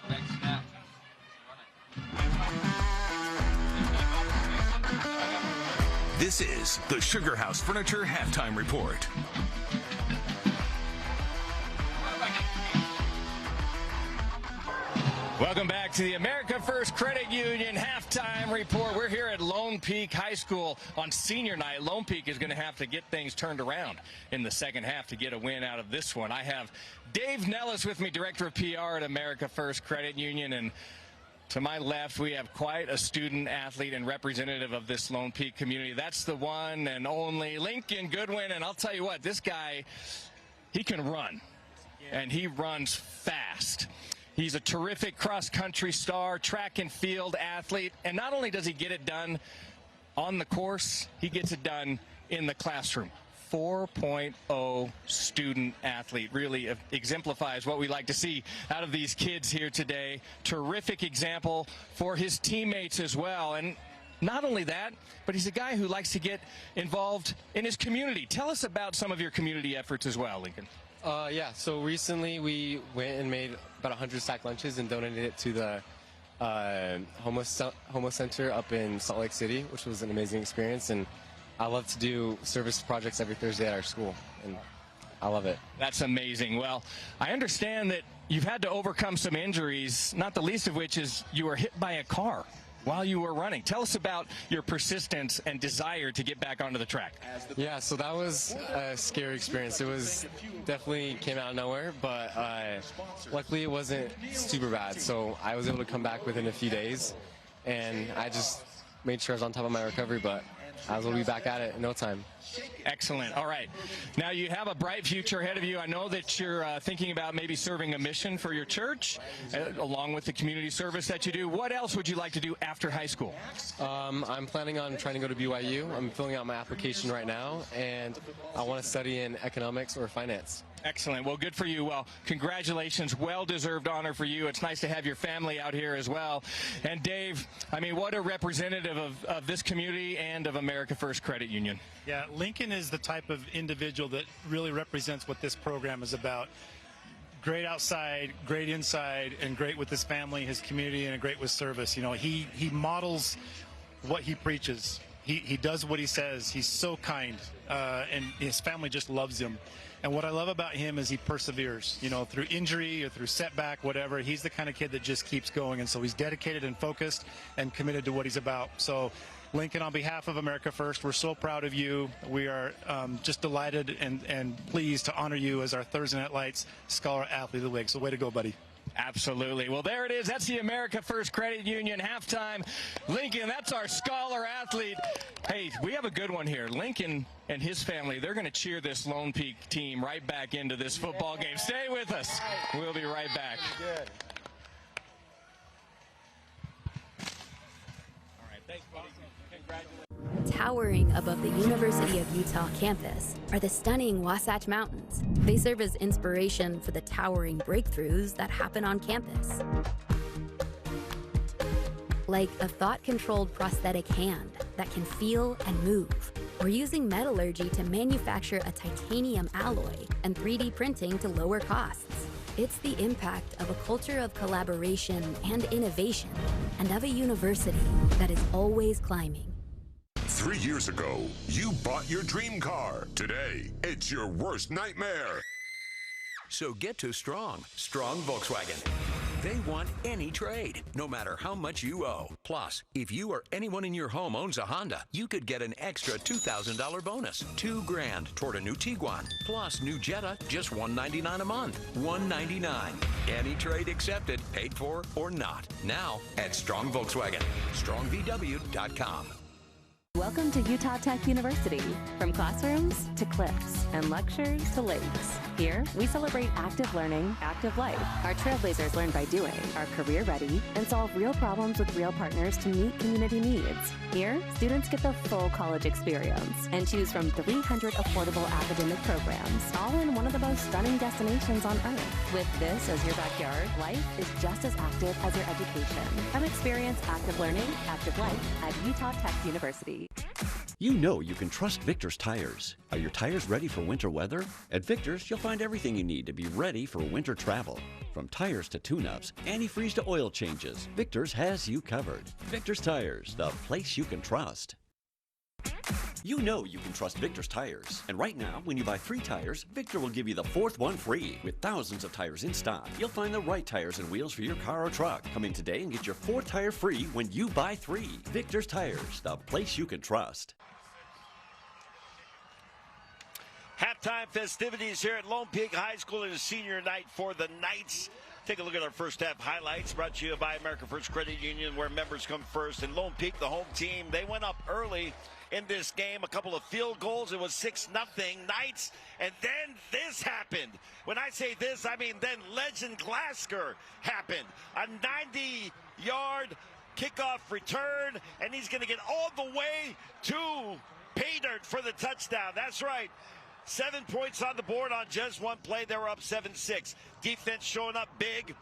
Next snap. This is the Sugar House Furniture Halftime Report. Welcome back to the America First Credit Union halftime report. We're here at Lone Peak High School on senior night. Lone Peak is going to have to get things turned around in the second half to get a win out of this one. I have Dave Nellis with me, Director of PR at America First Credit Union, and to my left, we have quite a student athlete and representative of this Lone Peak community. That's the one and only Lincoln Goodwin, and I'll tell you what, this guy, he can run, and he runs fast. He's a terrific cross-country star, track and field athlete, and not only does he get it done on the course, he gets it done in the classroom. 4.0 student athlete really exemplifies what we like to see out of these kids here today. Terrific example for his teammates as well. And not only that, but he's a guy who likes to get involved in his community. Tell us about some of your community efforts as well, Lincoln. Yeah, so recently we went and made about 100 sack lunches and donated it to the homeless center up in Salt Lake City, which was an amazing experience. And I love to do service projects every Thursday at our school, and I love it. That's amazing. Well, I understand that you've had to overcome some injuries, not the least of which is you were hit by a car while you were running. Tell us about your persistence and desire to get back onto the track. Yeah, so that was a scary experience. It was definitely came out of nowhere, but luckily it wasn't super bad. So I was able to come back within a few days, and I just made sure I was on top of my recovery, but I was able to be back at it in no time. Excellent. All right. Now you have a bright future ahead of you. I know that you're thinking about maybe serving a mission for your church, along with the community service that you do. What else would you like to do after high school? I'm planning on trying to go to BYU. I'm filling out my application right now, and I want to study in economics or finance. Excellent. Well, good for you. Well, congratulations. Well-deserved honor for you. It's nice to have your family out here as well. And Dave, I mean, what a representative of this community and of America First Credit Union. Yeah, Lincoln is the type of individual that really represents what this program is about. Great outside, great inside, and great with his family, his community, and great with service. You know, he models what he preaches. He does what he says. He's so kind, and his family just loves him. And what I love about him is he perseveres, you know, through injury or through setback, whatever. He's the kind of kid that just keeps going. And so he's dedicated and focused and committed to what he's about. So, Lincoln, on behalf of America First, we're so proud of you. We are just delighted and pleased to honor you as our Thursday Night Lights Scholar Athlete of the Week. So way to go, buddy. Absolutely. Well, there it is. That's the America First Credit Union halftime. Lincoln, that's our scholar athlete. Hey, we have a good one here. Lincoln and his family, they're going to cheer this Lone Peak team right back into this football game. Stay with us. We'll be right back. Good. All right. Thanks, buddy. Congratulations. Towering above the University of Utah campus are the stunning Wasatch Mountains. They serve as inspiration for the towering breakthroughs that happen on campus. Like a thought-controlled prosthetic hand that can feel and move, or using metallurgy to manufacture a titanium alloy and 3D printing to lower costs. It's the impact of a culture of collaboration and innovation, and of a university that is always climbing. 3 years ago, you bought your dream car. Today, it's your worst nightmare. So get to Strong Volkswagen. They want any trade, no matter how much you owe. Plus, if you or anyone in your home owns a Honda, you could get an extra $2,000 bonus. $2,000 toward a new Tiguan. Plus, new Jetta, just $199 a month. $199. Any trade accepted, paid for or not. Now at Strong Volkswagen. StrongVW.com. Welcome to Utah Tech University. From classrooms to cliffs and lectures to lakes. Here, we celebrate active learning, active life. Our trailblazers learn by doing, are career ready, and solve real problems with real partners to meet community needs. Here, students get the full college experience and choose from 300 affordable academic programs, all in one of the most stunning destinations on Earth. With this as your backyard, life is just as active as your education. Come experience active learning, active life at Utah Tech University. You know you can trust Victor's tires. Are your tires ready for winter weather? At Victor's, you'll find everything you need to be ready for winter travel. From tires to tune-ups, antifreeze to oil changes, Victor's has you covered. Victor's Tires, the place you can trust. You know you can trust Victor's tires. And right now, when you buy 3 tires, Victor will give you the 4th one free. With thousands of tires in stock, you'll find the right tires and wheels for your car or truck. Come in today and get your 4th tire free when you buy 3. Victor's Tires, the place you can trust. Halftime festivities here at Lone Peak High School. It is senior night for the Knights. Take a look at our first half highlights brought to you by America First Credit Union, where members come first. And Lone Peak, the home team, they went up early in this game. A couple of field goals. It was 6-0 Knights. And then this happened. When I say this, I mean then Legend Glasgow happened. A 90-yard kickoff return, and he's going to get all the way to pay dirt for the touchdown. That's right. 7 points on the board on just one play. They were up 7-6. Defense showing up big.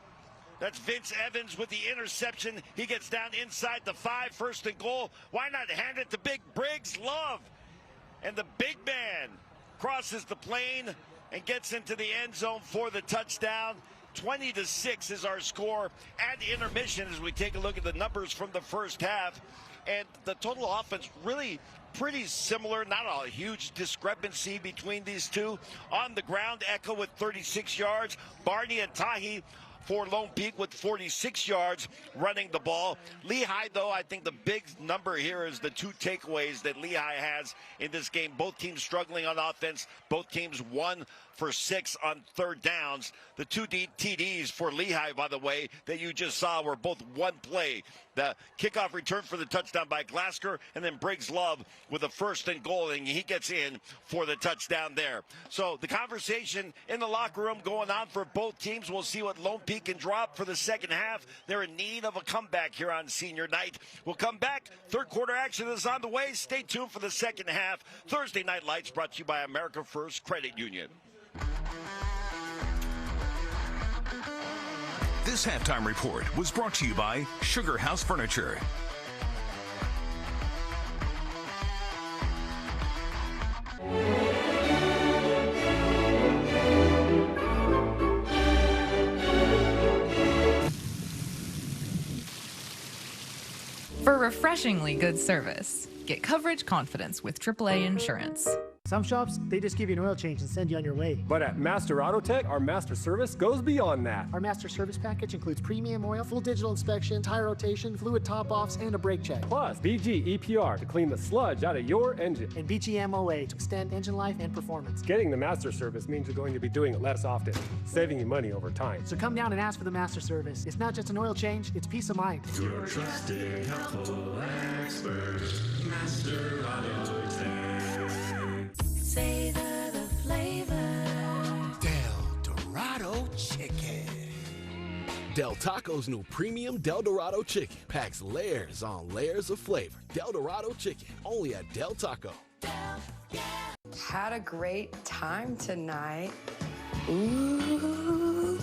That's Vince Evans with the interception. He gets down inside the 5, 1st and goal. Why not hand it to Big Briggs Love? And the big man crosses the plane and gets into the end zone for the touchdown. 20-6 is our score at intermission as we take a look at the numbers from the first half. And the total offense really pretty similar, not a huge discrepancy between these two. On the ground, Echo with 36 yards. Barney and Tahi for Lone Peak with 46 yards running the ball. Lehi, though, I think the big number here is the 2 takeaways that Lehi has in this game. Both teams struggling on offense. Both teams 1 for 6 on 3rd downs. The 2 TDs for Lehi, by the way, that you just saw were both one play. The kickoff return for the touchdown by Glasgow, and then Briggs Love with a 1st and goal, and he gets in for the touchdown there. So the conversation in the locker room going on for both teams. We'll see what Lone Peak can drop for the second half. They're in need of a comeback here on senior night. We'll come back. 3rd quarter action is on the way. Stay tuned for the second half. Thursday Night Lights brought to you by America First Credit Union. This halftime report was brought to you by Sugar House Furniture. For refreshingly good service, get coverage confidence with AAA Insurance. Some shops, they just give you an oil change and send you on your way. But at Master Auto Tech, our master service goes beyond that. Our master service package includes premium oil, full digital inspection, tire rotation, fluid top-offs, and a brake check. Plus, BG EPR to clean the sludge out of your engine. And BG MOA to extend engine life and performance. Getting the master service means you're going to be doing it less often, saving you money over time. So come down and ask for the master service. It's not just an oil change, it's peace of mind. Your trusted, helpful expert, Master Auto Tech. Savor the flavor. Del Dorado Chicken. Del Taco's new premium Del Dorado Chicken packs layers on layers of flavor. Del Dorado Chicken, only at Del Taco. Had a great time tonight. Ooh.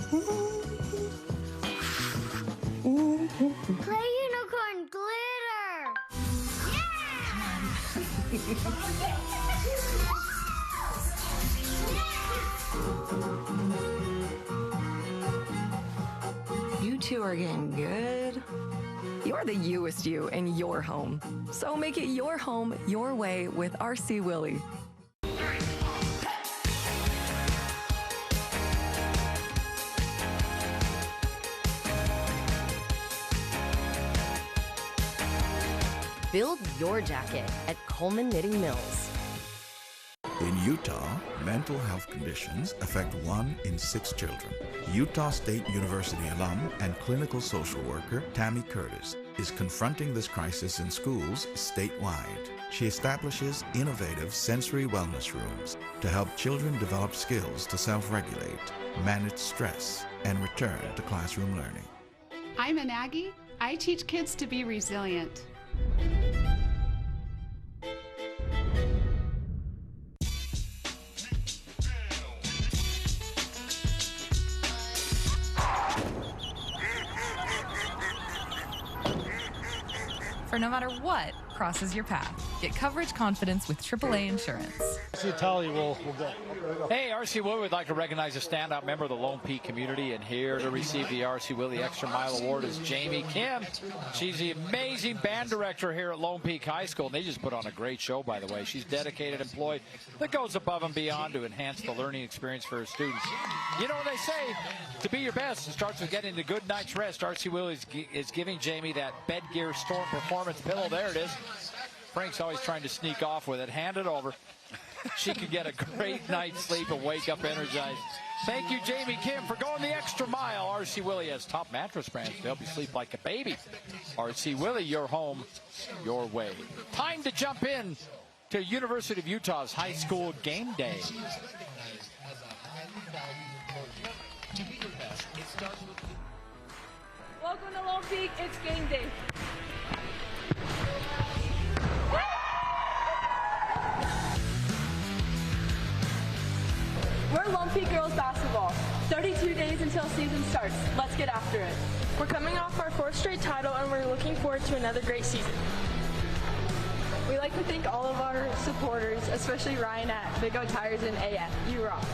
Play unicorn glitter. Yeah! You two are getting good. You're the youest you in your home. So make it your home your way with RC Willie. Build your jacket at Coleman Knitting Mills. In Utah, mental health conditions affect 1 in 6 children. Utah State University alum and clinical social worker Tammy Curtis is confronting this crisis in schools statewide. She establishes innovative sensory wellness rooms to help children develop skills to self-regulate, manage stress, and return to classroom learning. I'm an Aggie. I teach kids to be resilient. For no matter what crosses your path, get coverage confidence with AAA Insurance. RC Tully will go. Hey, RC Willie would like to recognize a standout member of the Lone Peak community, and here to receive the RC Willie Extra Mile Award is Jamie Kim. She's the amazing band director here at Lone Peak High School, and they just put on a great show, by the way. She's dedicated employee that goes above and beyond to enhance the learning experience for her students. You know what they say, to be your best, it starts with getting a good night's rest. RC Willie is giving Jamie that Bed Gear Storm Performance pillow. There it is. Frank's always trying to sneak off with it. Hand it over. She could get a great night's sleep and wake up energized. Thank you, Jamie Kim, for going the extra mile. RC Willie has top mattress brands to help you sleep like a baby. RC Willie, your home, your way. Time to jump in to University of Utah's high school game day. Welcome to Lone Peak, it's game day. We're Lone Peak girls basketball. 32 days until season starts. Let's get after it. We're coming off our 4th straight title and we're looking forward to another great season. We'd like to thank all of our supporters, especially Ryan at Big O Tires and AF. You rock.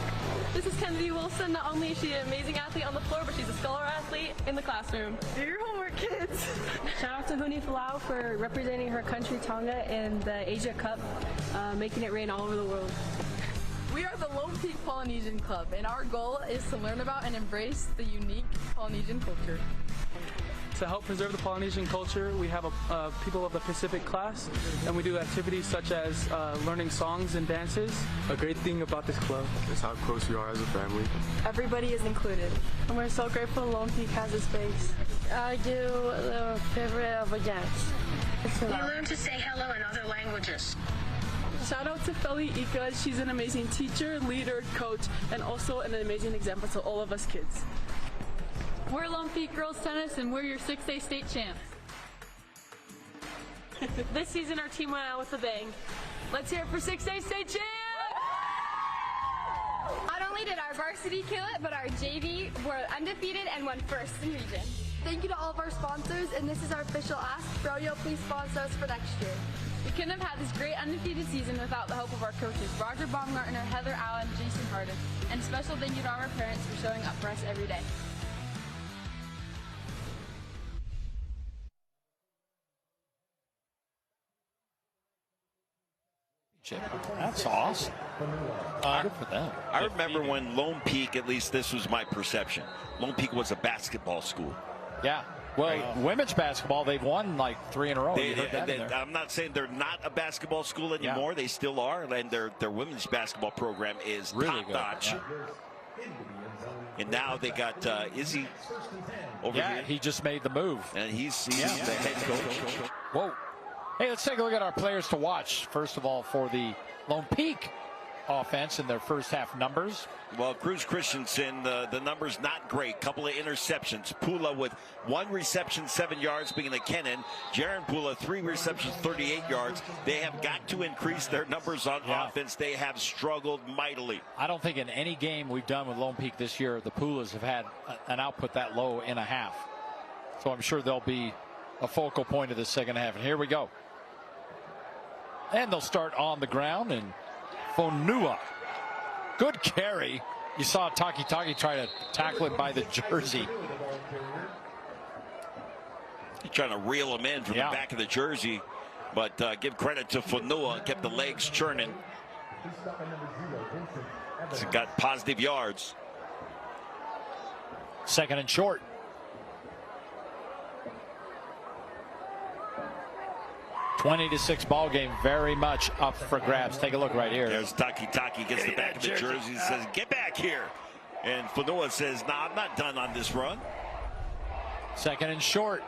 This is Kennedy Wilson. Not only is she an amazing athlete on the floor, but she's a scholar athlete in the classroom. Do your homework, kids. Shout out to Huni Falau for representing her country, Tonga, in the Asia Cup, making it rain all over the world. We are the Lone Peak Polynesian Club, and our goal is to learn about and embrace the unique Polynesian culture. To help preserve the Polynesian culture, we have a People of the Pacific class, and we do activities such as learning songs and dances. A great thing about this club is how close we are as a family. Everybody is included, and we're so grateful Lone Peak has a space. I do the favorite of a dance. We learn to say hello in other languages. Shout out to Feli Ika. She's an amazing teacher, leader, coach, and also an amazing example to all of us kids. We're Lone Peak Girls Tennis, and we're your 6A state champs. This season, our team went out with a bang. Let's hear it for 6A state champs! Not only did our varsity kill it, but our JV were undefeated and won first in region. Thank you to all of our sponsors, and this is our official ask. Froyo, please sponsor us for next year. We couldn't have had this great undefeated season without the help of our coaches, Roger Baumgartner, Heather Allen, Jason Harden. And special thank you to our parents for showing up for us every day. That's awesome. Good for them. I remember when Lone Peak, at least this was my perception, Lone Peak was a basketball school. Yeah. Well, women's basketball, they've won like 3 in a row. I'm not saying they're not a basketball school anymore. Yeah. They still are, and their women's basketball program is really top-notch. Yeah. And now they got Izzy over here. Yeah, he just made the move. And he's the head coach. Whoa. Hey, let's take a look at our players to watch. First of all, for the Lone Peak offense in their first half numbers. Well, Cruz Christensen, the numbers not great. Couple of interceptions. Pula with 1 reception, 7 yards, being the Kennan. Jaron Pula, 3 receptions, 38 yards. They have got to increase their numbers on offense. They have struggled mightily. I don't think in any game we've done with Lone Peak this year, the Pulas have had an output that low in a half. So I'm sure they'll be a focal point of the second half. And here we go. And they'll start on the ground, and Fonua. Good carry. You saw Taki try to tackle it by the jersey. He's trying to reel him in from the back of the jersey, but give credit to Fonua. Kept the legs churning. He's got positive yards. Second and short. $20-6 ball game, very much up for grabs. Take a look right here. There's Taki gets the back of the jersey and says, "Get back here." And Fonua says, "Nah, I'm not done on this run." Second and short.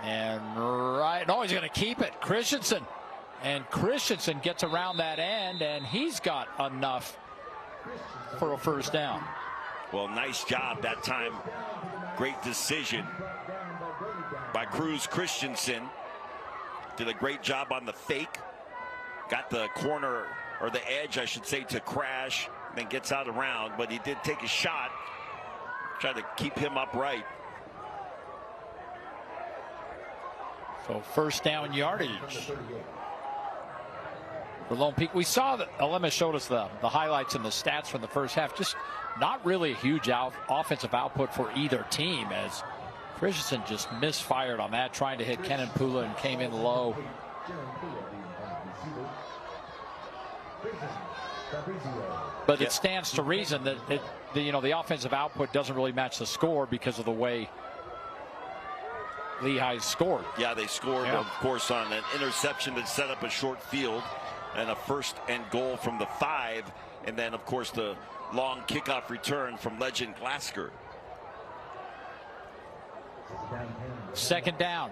And he's going to keep it. Christensen. And Christensen gets around that end, and he's got enough for a first down. Well, nice job that time. Great decision by Cruz Christensen. Did a great job on the fake. Got the corner, or the edge, I should say, to crash. Then gets out around, but he did take a shot. Try to keep him upright. So first down yardage. for Lone Peak. We saw that Alema showed us the highlights and the stats from the first half. Just not really a huge offensive output for either team, as Christensen just misfired on that, trying to hit Kenan Pula and came in low. But it stands to reason that the offensive output doesn't really match the score because of the way Lehi scored. Yeah, they scored, of course, on an interception that set up a short field and a 1st and goal from the 5. And then, of course, the long kickoff return from Legend Glasker. 2nd down.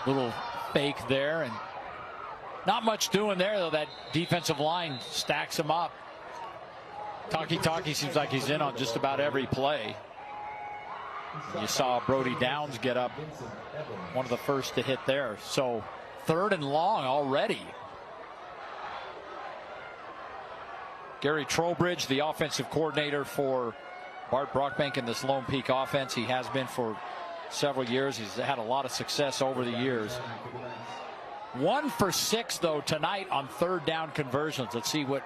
Little fake there, and not much doing there, though. That defensive line stacks him up. Taki seems like he's in on just about every play. You saw Brody Downs get up, one of the first to hit there. So 3rd and long already. Gary Trowbridge, the offensive coordinator for Bart Brockbank in this Lone Peak offense. He has been for several years. He's had a lot of success over the years. 1 for 6, though, tonight on 3rd down conversions. Let's see what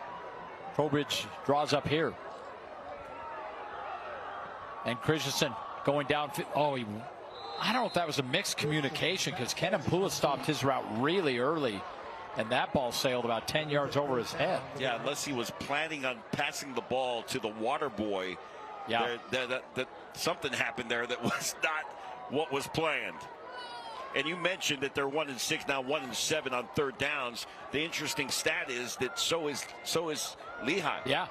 Trowbridge draws up here. And Christensen going down. I don't know if that was a mixed communication, because Kenan Pula stopped his route really early, and that ball sailed about 10 yards over his head. Yeah, unless he was planning on passing the ball to the water boy. Yeah, that something happened there that was not what was planned. And you mentioned that they're 1 and 6 now, 1 and 7 on 3rd downs. The interesting stat is that so is Lehi. Yeah,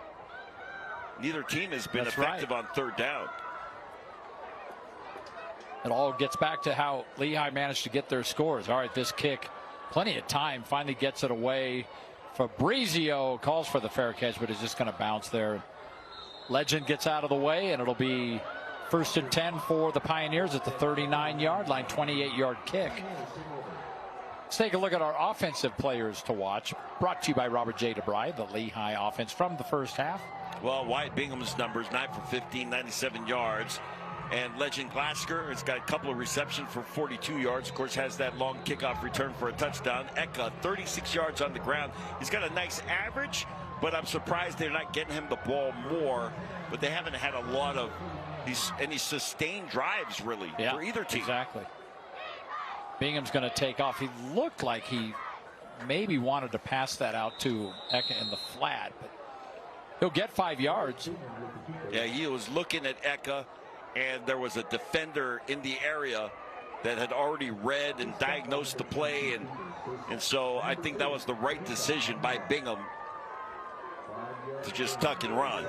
neither team has been effective on 3rd down. It all gets back to how Lehi managed to get their scores. All right, this kick, plenty of time, finally gets it away. Fabrizio calls for the fair catch, but is just going to bounce there. Legend gets out of the way, and it'll be 1st and 10 for the Pioneers at the 39-yard line, 28-yard kick. Let's take a look at our offensive players to watch. Brought to you by Robert J. DeBry, the Lehi offense from the first half. Well, Wyatt Bingham's numbers, 9 for 15, 97 yards. And Legend Glasker has got a couple of receptions for 42 yards. Of course, has that long kickoff return for a touchdown. Eka, 36 yards on the ground. He's got a nice average, but I'm surprised they're not getting him the ball more. But they haven't had a lot of any sustained drives, really, for either team. Exactly. Bingham's going to take off. He looked like he maybe wanted to pass that out to Eka in the flat, but he'll get 5 yards. Yeah, he was looking at Eka, and there was a defender in the area that had already read and diagnosed the play, and so I think that was the right decision by Bingham to just tuck and run.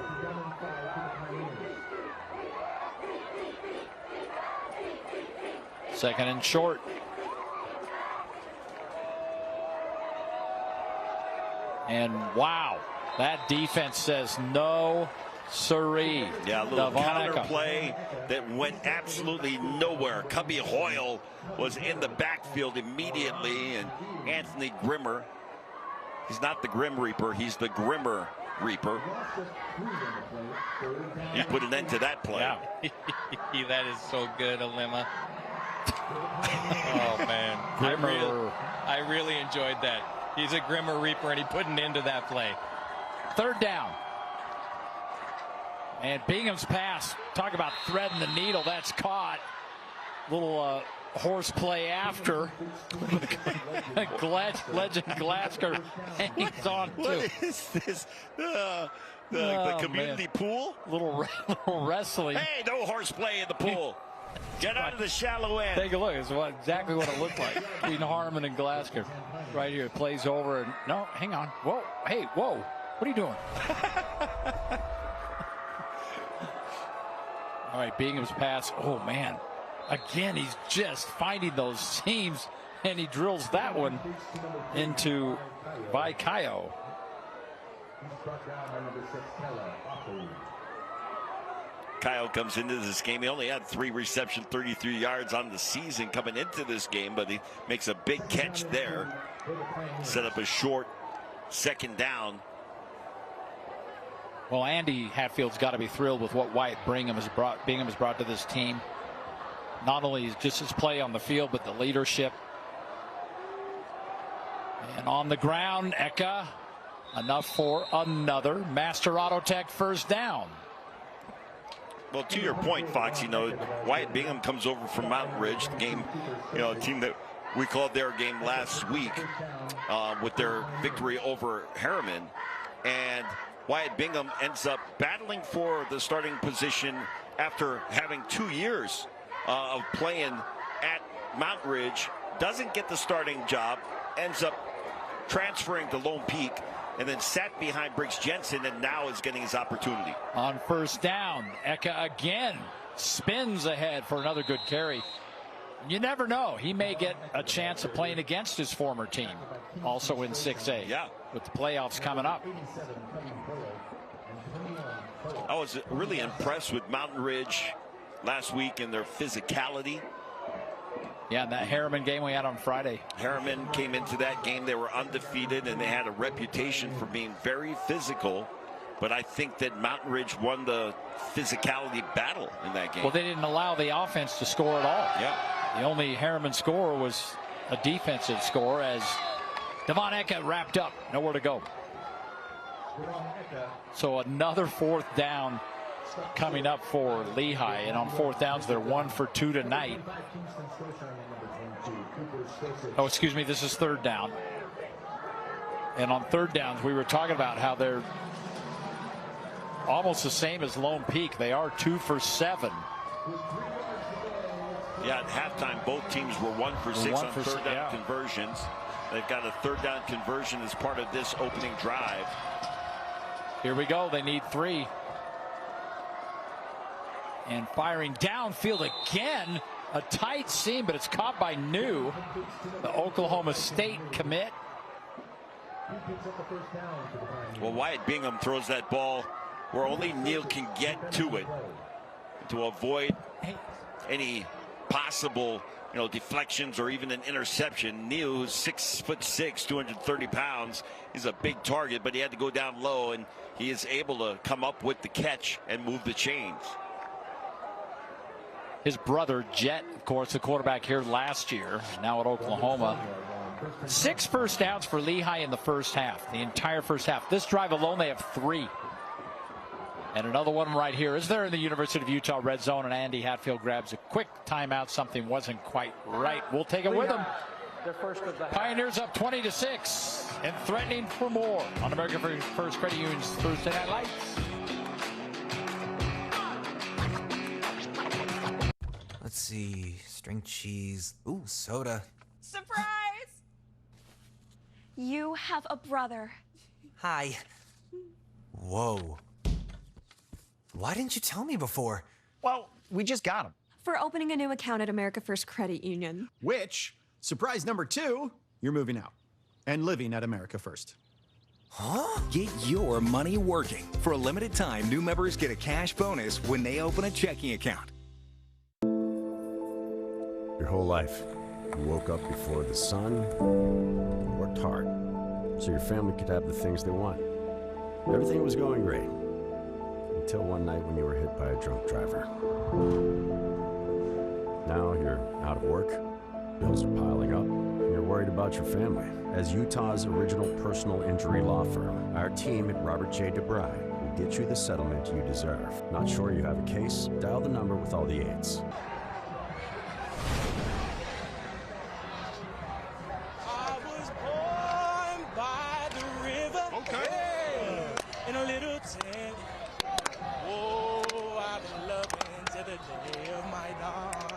Second and short. And wow, that defense says no siree. Yeah, a little counter play that went absolutely nowhere. Cubby Hoyle was in the backfield immediately, and Anthony Grimmer, he's not the Grim Reaper, he's the Grimmer Reaper. He put an end to that play. Yeah. That is so good, Alema. Oh, man. I really enjoyed that. He's a Grimmer Reaper, and he put an end to that play. 3rd down. And Bingham's pass, talk about threading the needle, that's caught. Little horse play after. Legend Glasker hangs on to. What is this? The community pool? Little wrestling. Hey, no horseplay in the pool. Get out of the shallow end. Take a look. It's exactly what it looked like between Harmon and Glasker. Right here. It plays over. And no, hang on. Whoa. Hey, whoa. What are you doing? All right, Bingham's pass. Oh, man. Again, he's just finding those seams, and he drills that one into Vaikayo. Kyle comes into this game. He only had 3 receptions, 33 yards on the season coming into this game, but he makes a big catch there. Set up a short 2nd down. Well, Andy Hatfield's got to be thrilled with what Wyatt Bingham has brought to this team. Not only just his play on the field, but the leadership. And on the ground, Eka, enough for another Master Auto Tech first down. Well, to your point, Fox, Wyatt Bingham comes over from Mountain Ridge, the game, a team that we called their game last week with their victory over Harriman. And Wyatt Bingham ends up battling for the starting position after having 2 years of playing at Mountain Ridge. Doesn't get the starting job, ends up transferring to Lone Peak, and then sat behind Briggs Jensen, and now is getting his opportunity. On first down, Eka again spins ahead for another good carry. You never know. He may get a chance of playing against his former team, also in 6A. Yeah. With the playoffs coming up. I was really impressed with Mountain Ridge last week and their physicality. Yeah, and that Harriman game we had on Friday. Harriman came into that game. They were undefeated, and they had a reputation for being very physical. But I think that Mountain Ridge won the physicality battle in that game. Well, they didn't allow the offense to score at all. Yeah. The only Harriman score was a defensive score as Devon Eka wrapped up. Nowhere to go. So another fourth down coming up for Lehi, and on fourth downs they're 1 for 2 tonight. Oh, excuse me, this is third down. And on third downs we were talking about how they're almost the same as Lone Peak. They are 2 for 7. Yeah, at halftime both teams were 1 for 6 on third down conversions. They've got a third down conversion as part of this opening drive. Here we go. They need 3. And firing downfield again. A tight seam, but it's caught by New, the Oklahoma State commit. Well, Wyatt Bingham throws that ball where only Neal can get to it to avoid any possible deflections or even an interception. Neal, who's 6'6", 230 pounds, is a big target, but he had to go down low, and he is able to come up with the catch and move the chains. His brother Jet, of course, the quarterback here last year, now at Oklahoma. 6 first downs for Lehi in the first half, the entire first half. This drive alone, they have 3. And another one right here is there in the University of Utah red zone, and Andy Hatfield grabs a quick timeout. Something wasn't quite right. We'll take it with him. Pioneers up 20-6 and threatening for more on American First Credit Union's Thursday Night Lights. Let's see, string cheese, ooh, soda. Surprise! You have a brother. Hi. Whoa. Why didn't you tell me before? Well, we just got him. For opening a new account at America First Credit Union. Which, surprise number 2, you're moving out and living at America First. Huh? Get your money working. For a limited time, new members get a cash bonus when they open a checking account. Your whole life, you woke up before the sun, worked hard, so your family could have the things they want. Everything was going great, until one night when you were hit by a drunk driver. Now you're out of work, bills are piling up, and you're worried about your family. As Utah's original personal injury law firm, our team at Robert J. DeBry will get you the settlement you deserve. Not sure you have a case? Dial the number with all the 8s. In a little tent. Whoa, I've been loving to the day of my dawn.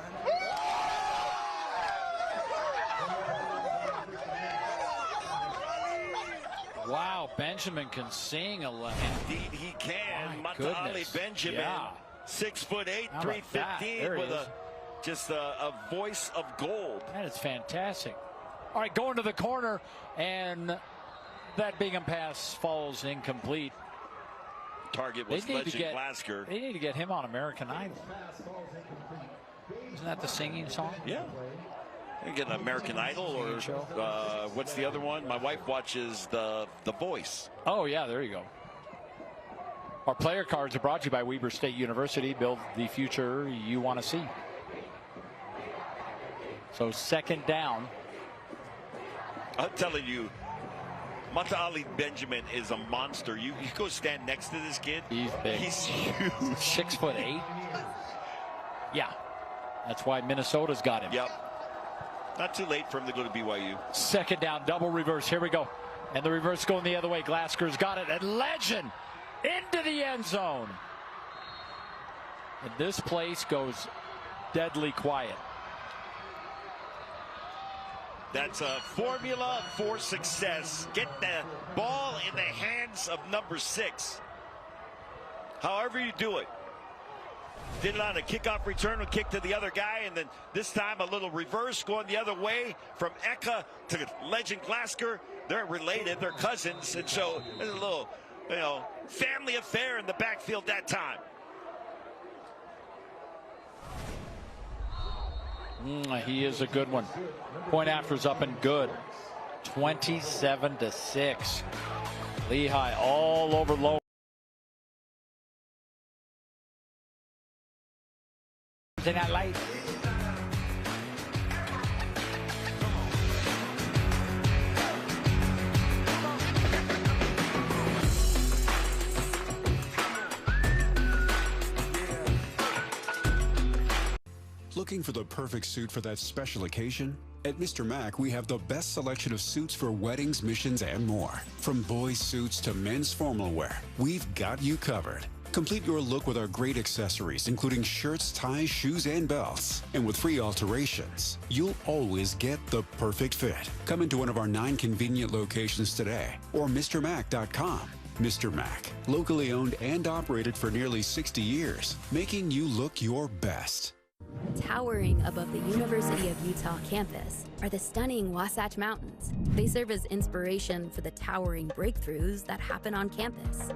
Wow, Benjamin can sing a lot. Indeed he can. My Mata'ali goodness. Benjamin, Yeah. 6'8", How about that? 315 There he with is. just a voice of gold. That is fantastic. All right, going to the corner, and that Bingham pass falls incomplete. Target was They need to Legend Glasgow. They need to get him on American Idol. Isn't that the singing song? Yeah. You get an American Idol, or what's the other one? My wife watches The Voice. Oh, yeah, there you go. Our player cards are brought to you by Weber State University. Build the future you want to see. So second down. I'm telling you, Mata Ali Benjamin is a monster. You go stand next to this kid. He's big. He's huge. 6'8". Yeah. That's why Minnesota's got him. Yep. Not too late for him to go to BYU. Second down, double reverse. Here we go. And the reverse going the other way. Glasker's got it. And Legend into the end zone. And this place goes deadly quiet. That's a formula for success. Get the ball in the hands of number 6. However you do it. Did it on a kickoff return, a kick to the other guy, and then this time a little reverse going the other way from Eka to Legend Glasker. They're related, they're cousins, and so there's a little, family affair in the backfield that time. He is a good one. Point after's up and good. 27-6. Lehi all over low. That light. Looking for the perfect suit for that special occasion? At Mr. Mac, we have the best selection of suits for weddings, missions, and more. From boys' suits to men's formal wear, we've got you covered. Complete your look with our great accessories, including shirts, ties, shoes, and belts. And with free alterations, you'll always get the perfect fit. Come into one of our 9 convenient locations today or MrMac.com. Mr. Mac, locally owned and operated for nearly 60 years, making you look your best. Towering above the University of Utah campus are the stunning Wasatch Mountains. They serve as inspiration for the towering breakthroughs that happen on campus.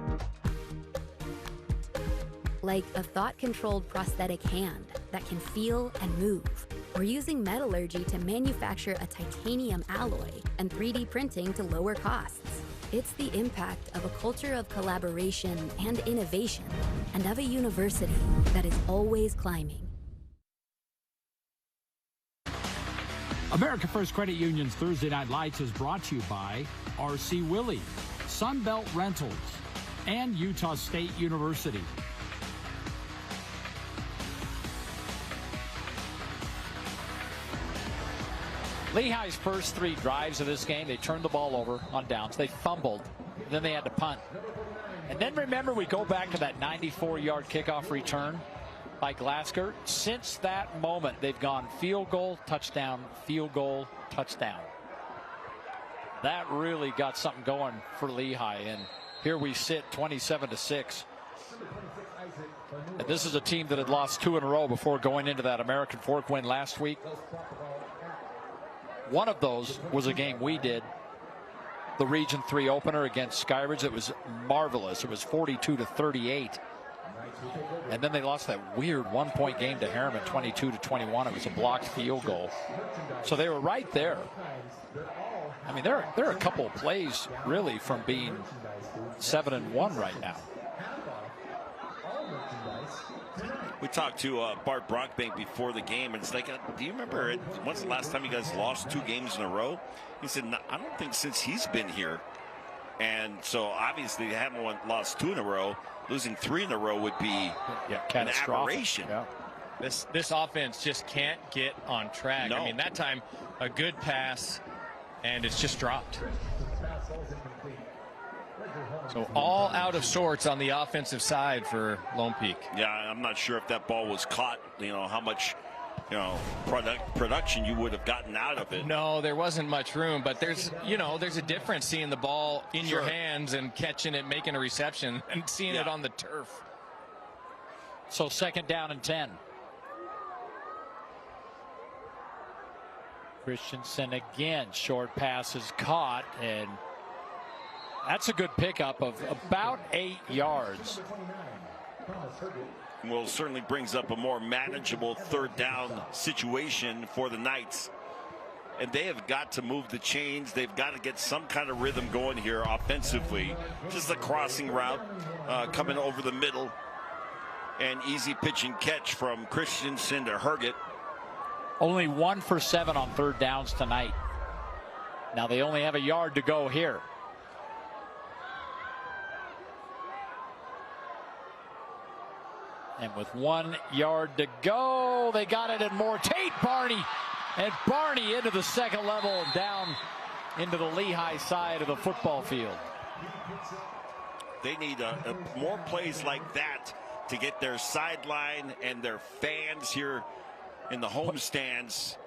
Like a thought-controlled prosthetic hand that can feel and move, or using metallurgy to manufacture a titanium alloy and 3D printing to lower costs. It's the impact of a culture of collaboration and innovation, and of a university that is always climbing. America First Credit Union's Thursday Night Lights is brought to you by R.C. Willey, Sunbelt Rentals, and Utah State University. Lehi's first 3 drives of this game, they turned the ball over on downs. They fumbled, then they had to punt. And then remember, we go back to that 94-yard kickoff return by Glasker. Since that moment, they've gone field goal, touchdown, field goal, touchdown. That really got something going for Lehi, and here we sit 27-6. And this is a team that had lost 2 in a row before going into that American Fork win last week. One of those was a game we did, the Region 3 opener against Skyridge. It was marvelous. It was 42-38. And then they lost that weird 1-point game to Harriman, 22-21. It was a blocked field goal. So they were right there. I mean, they're a couple of plays really from being 7-1 right now. We talked to Bart Brockbank before the game, and it's like, do you remember when's the last time you guys lost 2 games in a row? He said, no, I don't think since he's been here. And so obviously they haven't lost 2 in a row. Losing 3 in a row would be an aberration. Yeah. This offense just can't get on track. No. I mean, that time a good pass, and it's just dropped. So all out of sorts on the offensive side for Lone Peak. Yeah, I'm not sure if that ball was caught, how much, production you would have gotten out of it. No, there wasn't much room, but there's a difference seeing the ball in your hands and catching it, making a reception, and seeing it on the turf. So 2nd down and 10. Christensen again, short pass is caught, and that's a good pickup of about 8 yards. Well, certainly brings up a more manageable 3rd down situation for the Knights. And they have got to move the chains. They've got to get some kind of rhythm going here offensively. Just a crossing route coming over the middle. And easy pitch and catch from Christensen to Herget. Only 1 for 7 on 3rd downs tonight. Now they only have a yard to go here. And with 1 yard to go, they got it and more. Tate Barney. And Barney into the second level and down into the Lehi side of the football field. They need more plays like that to get their sideline and their fans here in the home stands.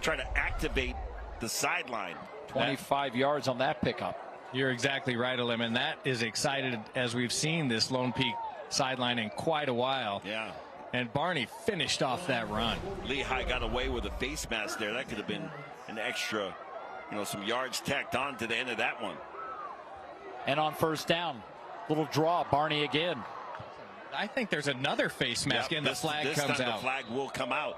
Try to activate the sideline. 25 yards on that pickup. You're exactly right, Elim, and that is excited as we've seen this Lone Peak sideline in quite a while. Yeah. And Barney finished off that run. Lehi got away with a face mask there. That could have been an extra, some yards tacked on to the end of that one. And on first down, little draw, Barney again. I think there's another face mask, and the flag comes out. The flag will come out.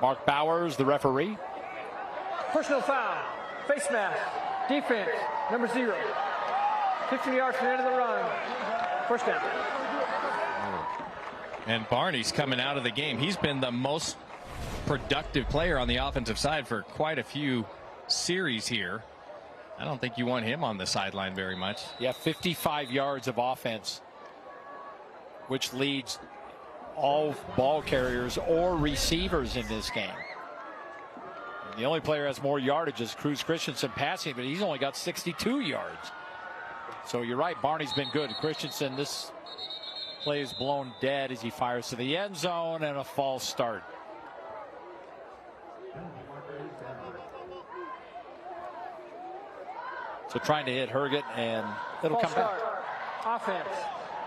Mark Bowers, the referee. Personal foul, face mask, defense, number 0. 15 yards from the end of the run. First down. And Barney's coming out of the game. He's been the most productive player on the offensive side for quite a few series here. I don't think you want him on the sideline very much. Yeah, 55 yards of offense, which leads all ball carriers or receivers in this game. And the only player who has more yardage is Cruz Christensen passing, but he's only got 62 yards. So you're right, Barney's been good. Christensen, this play is blown dead as he fires to the end zone, and a false start. So trying to hit Herget, and it'll come back. Offense,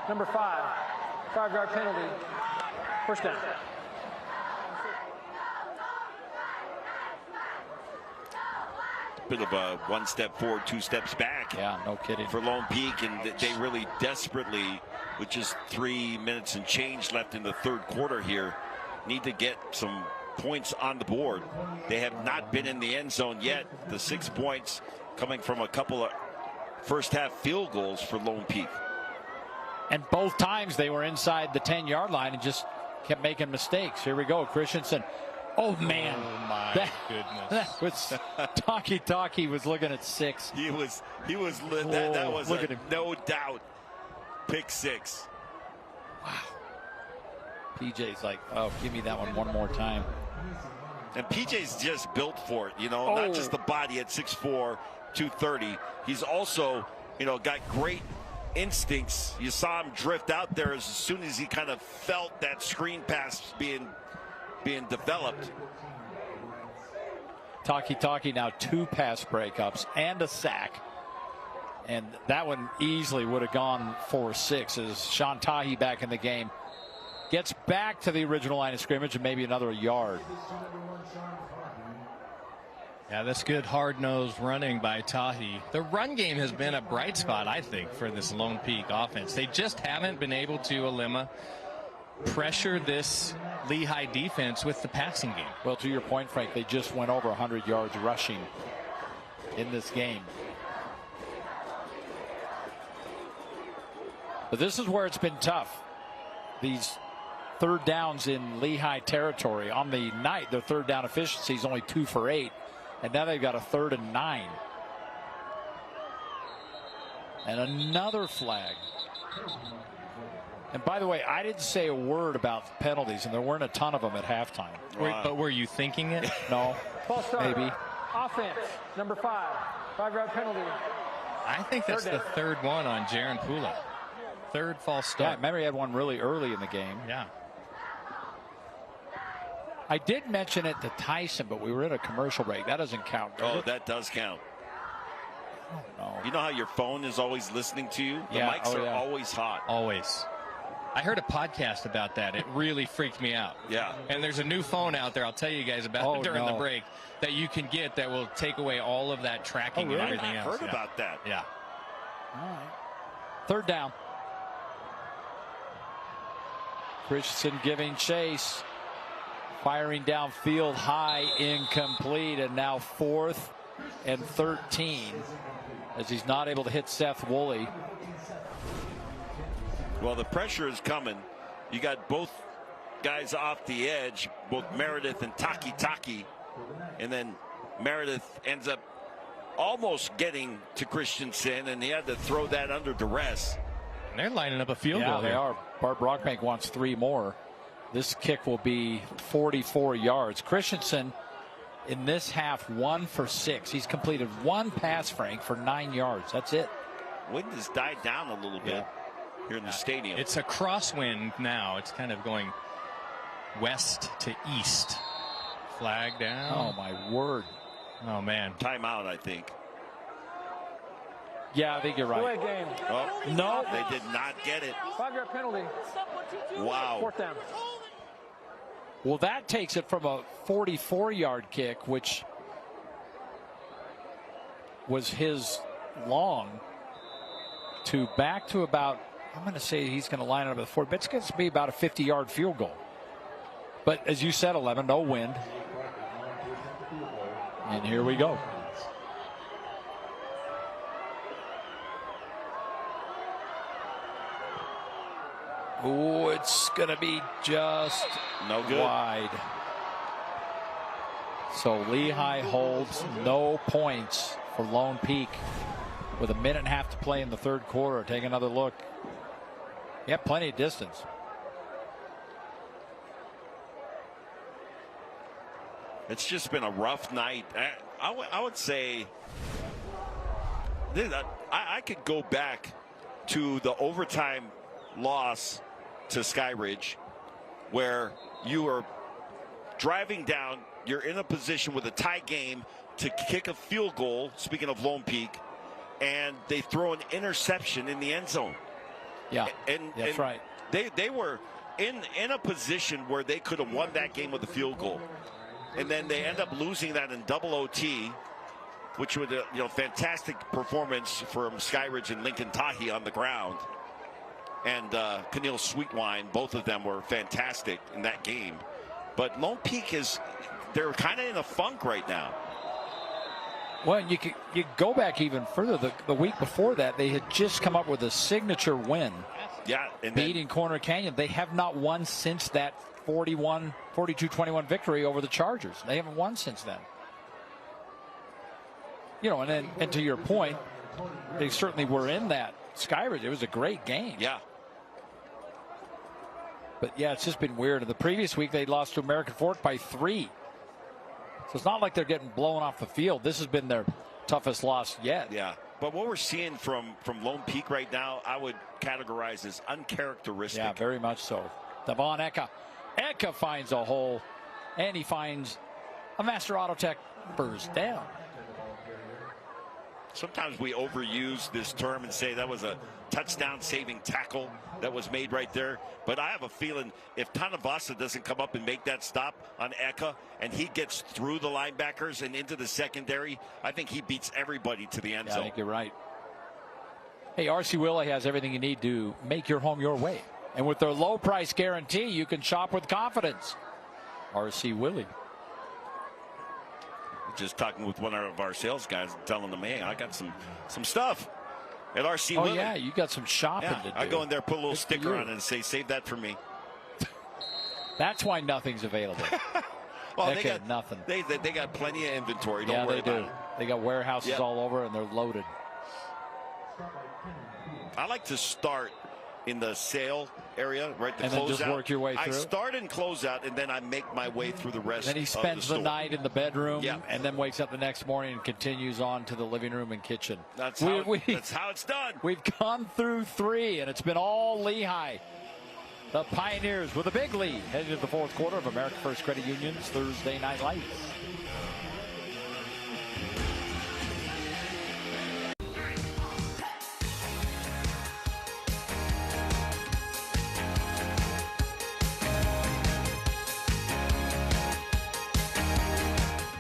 number 5. 5-yard penalty. First down. Bit of a 1 step forward, 2 steps back. Yeah, no kidding. For Lone Peak, and they really desperately, with just 3 minutes and change left in the third quarter here, need to get some points on the board. They have not been in the end zone yet. The 6 points coming from a couple of first half field goals for Lone Peak. And both times they were inside the 10-yard line and just kept making mistakes. Here we go, Christensen. Oh, man. Oh, my goodness. That was Taki was looking at 6. He was that was look at him. No doubt pick 6. Wow. PJ's like, oh, give me that one more time. And PJ's just built for it, not just the body at 6'4", 230. He's also, got great instincts. You saw him drift out there as soon as he kind of felt that screen pass being developed. Taki now 2 pass breakups and a sack. And that one easily would have gone for 6 as Sean Tahi back in the game gets back to the original line of scrimmage and maybe another yard. Yeah, that's good hard-nosed running by Tahi. The run game has been a bright spot, I think, for this Lone Peak offense. They just haven't been able to, Alima, pressure this Lehi defense with the passing game. Well, to your point, Frank, they just went over 100 yards rushing in this game. But this is where it's been tough. These third downs in Lehi territory. On the night, their third down efficiency is only 2 for 8. And now they've got a 3rd and 9. And another flag. And by the way, I didn't say a word about penalties, and there weren't a ton of them at halftime. But were you thinking it? No. False start. Maybe. Offense, number 5. 5-yard penalty. I think that's the 3rd one on Jaron Pula. 3rd false start. Yeah, I remember he had one really early in the game. Yeah. I did mention it to Tyson, but we were in a commercial break. That doesn't count. Oh, that does count. No. You know how your phone is always listening to you? The Yeah. mics are always hot. Always. I heard a podcast about that. It really freaked me out. Yeah. And there's a new phone out there, I'll tell you guys about it during the break, that you can get that will take away all of that tracking and everything else. I heard about that. Yeah. All right. 3rd down. Christensen giving chase. Firing downfield high, incomplete, and now 4th and 13 as he's not able to hit Seth Woolley. Well, the pressure is coming. You got both guys off the edge, both Meredith and Taki. And then Meredith ends up almost getting to Christensen, and he had to throw that under duress. And they're lining up a field goal. Yeah, they are. Bart Brockbank wants 3 more. This kick will be 44 yards. Christensen in this half 1 for 6. He's completed 1 pass, Frank, for 9 yards. That's it. Wind has died down a little bit here in the stadium. It's a crosswind now. It's kind of going west to east. Flag down. Oh, my word. Oh, man. Timeout, I think. Yeah, I think you're right. Delay game. Oh, no. They did not get it. 5-yard penalty. Wow. 4th down. Well, that takes it from a 44-yard kick, which was his long, to back to about, I'm going to say he's going to line up at the 40, but it's going to be about a 50-yard field goal. But as you said, 11, no wind. And here we go. Oh, it's going to be just no good. Wide. So Lehi holds no points for Lone Peak with 1.5 minutes to play in the 3rd quarter. Take another look. Yeah, plenty of distance. It's just been a rough night. I would say I could go back to the overtime loss to Skyridge, where you are driving down, you're in a position with a tie game to kick a field goal, speaking of Lone Peak, and they throw an interception in the end zone. Yeah, that's right. They were in a position where they could have won that game with a field goal. And then they end up losing that in double OT, which was a fantastic performance from Skyridge and Lincoln Tahi on the ground. And Keneal Sweetwine, both of them were fantastic in that game. But Lone Peak they're kind of in a funk right now. Well, you go back even further. The week before that, they had just come up with a signature win. Yeah. And beating Corner Canyon. They have not won since that 42-21 victory over the Chargers. They haven't won since then. And to your point, they certainly were in that Skyridge. It was a great game. Yeah. But yeah, it's just been weird. The previous week they lost to American Fork by 3. So it's not like they're getting blown off the field. This has been their toughest loss yet. Yeah. But what we're seeing from Lone Peak right now, I would categorize as uncharacteristic. Yeah, very much so. Devon Eka. Eka finds a hole, and he finds a Master Auto Tech burst down. Sometimes we overuse this term and say that was a touchdown saving tackle that was made right there. But I have a feeling if Tanavasa doesn't come up and make that stop on Eka and he gets through the linebackers and into the secondary, I think he beats everybody to the end zone. I think you're right. Hey, R.C. Willie has everything you need to make your home your way. And with their low price guarantee, you can shop with confidence. R.C. Willie. Just talking with one of our sales guys, telling them, hey, I got some stuff at RC Willie. Oh, yeah, you got some shopping to do. I go in there, put a little sticker on it and say, save that for me. That's why nothing's available. Well, they got nothing. They got plenty of inventory. Don't worry about it. They got warehouses all over, and they're loaded. I like to start in the sale area, right? And then just work your way through. I start in closeout, and then I make my way through the rest. Then he spends the night in the bedroom, yeah, and then wakes up the next morning and continues on to the living room and kitchen. That's how it's done. We've gone through 3, and it's been all Lehi. The Pioneers with a big lead heading to the 4th quarter of American First Credit Union's Thursday Night Lights.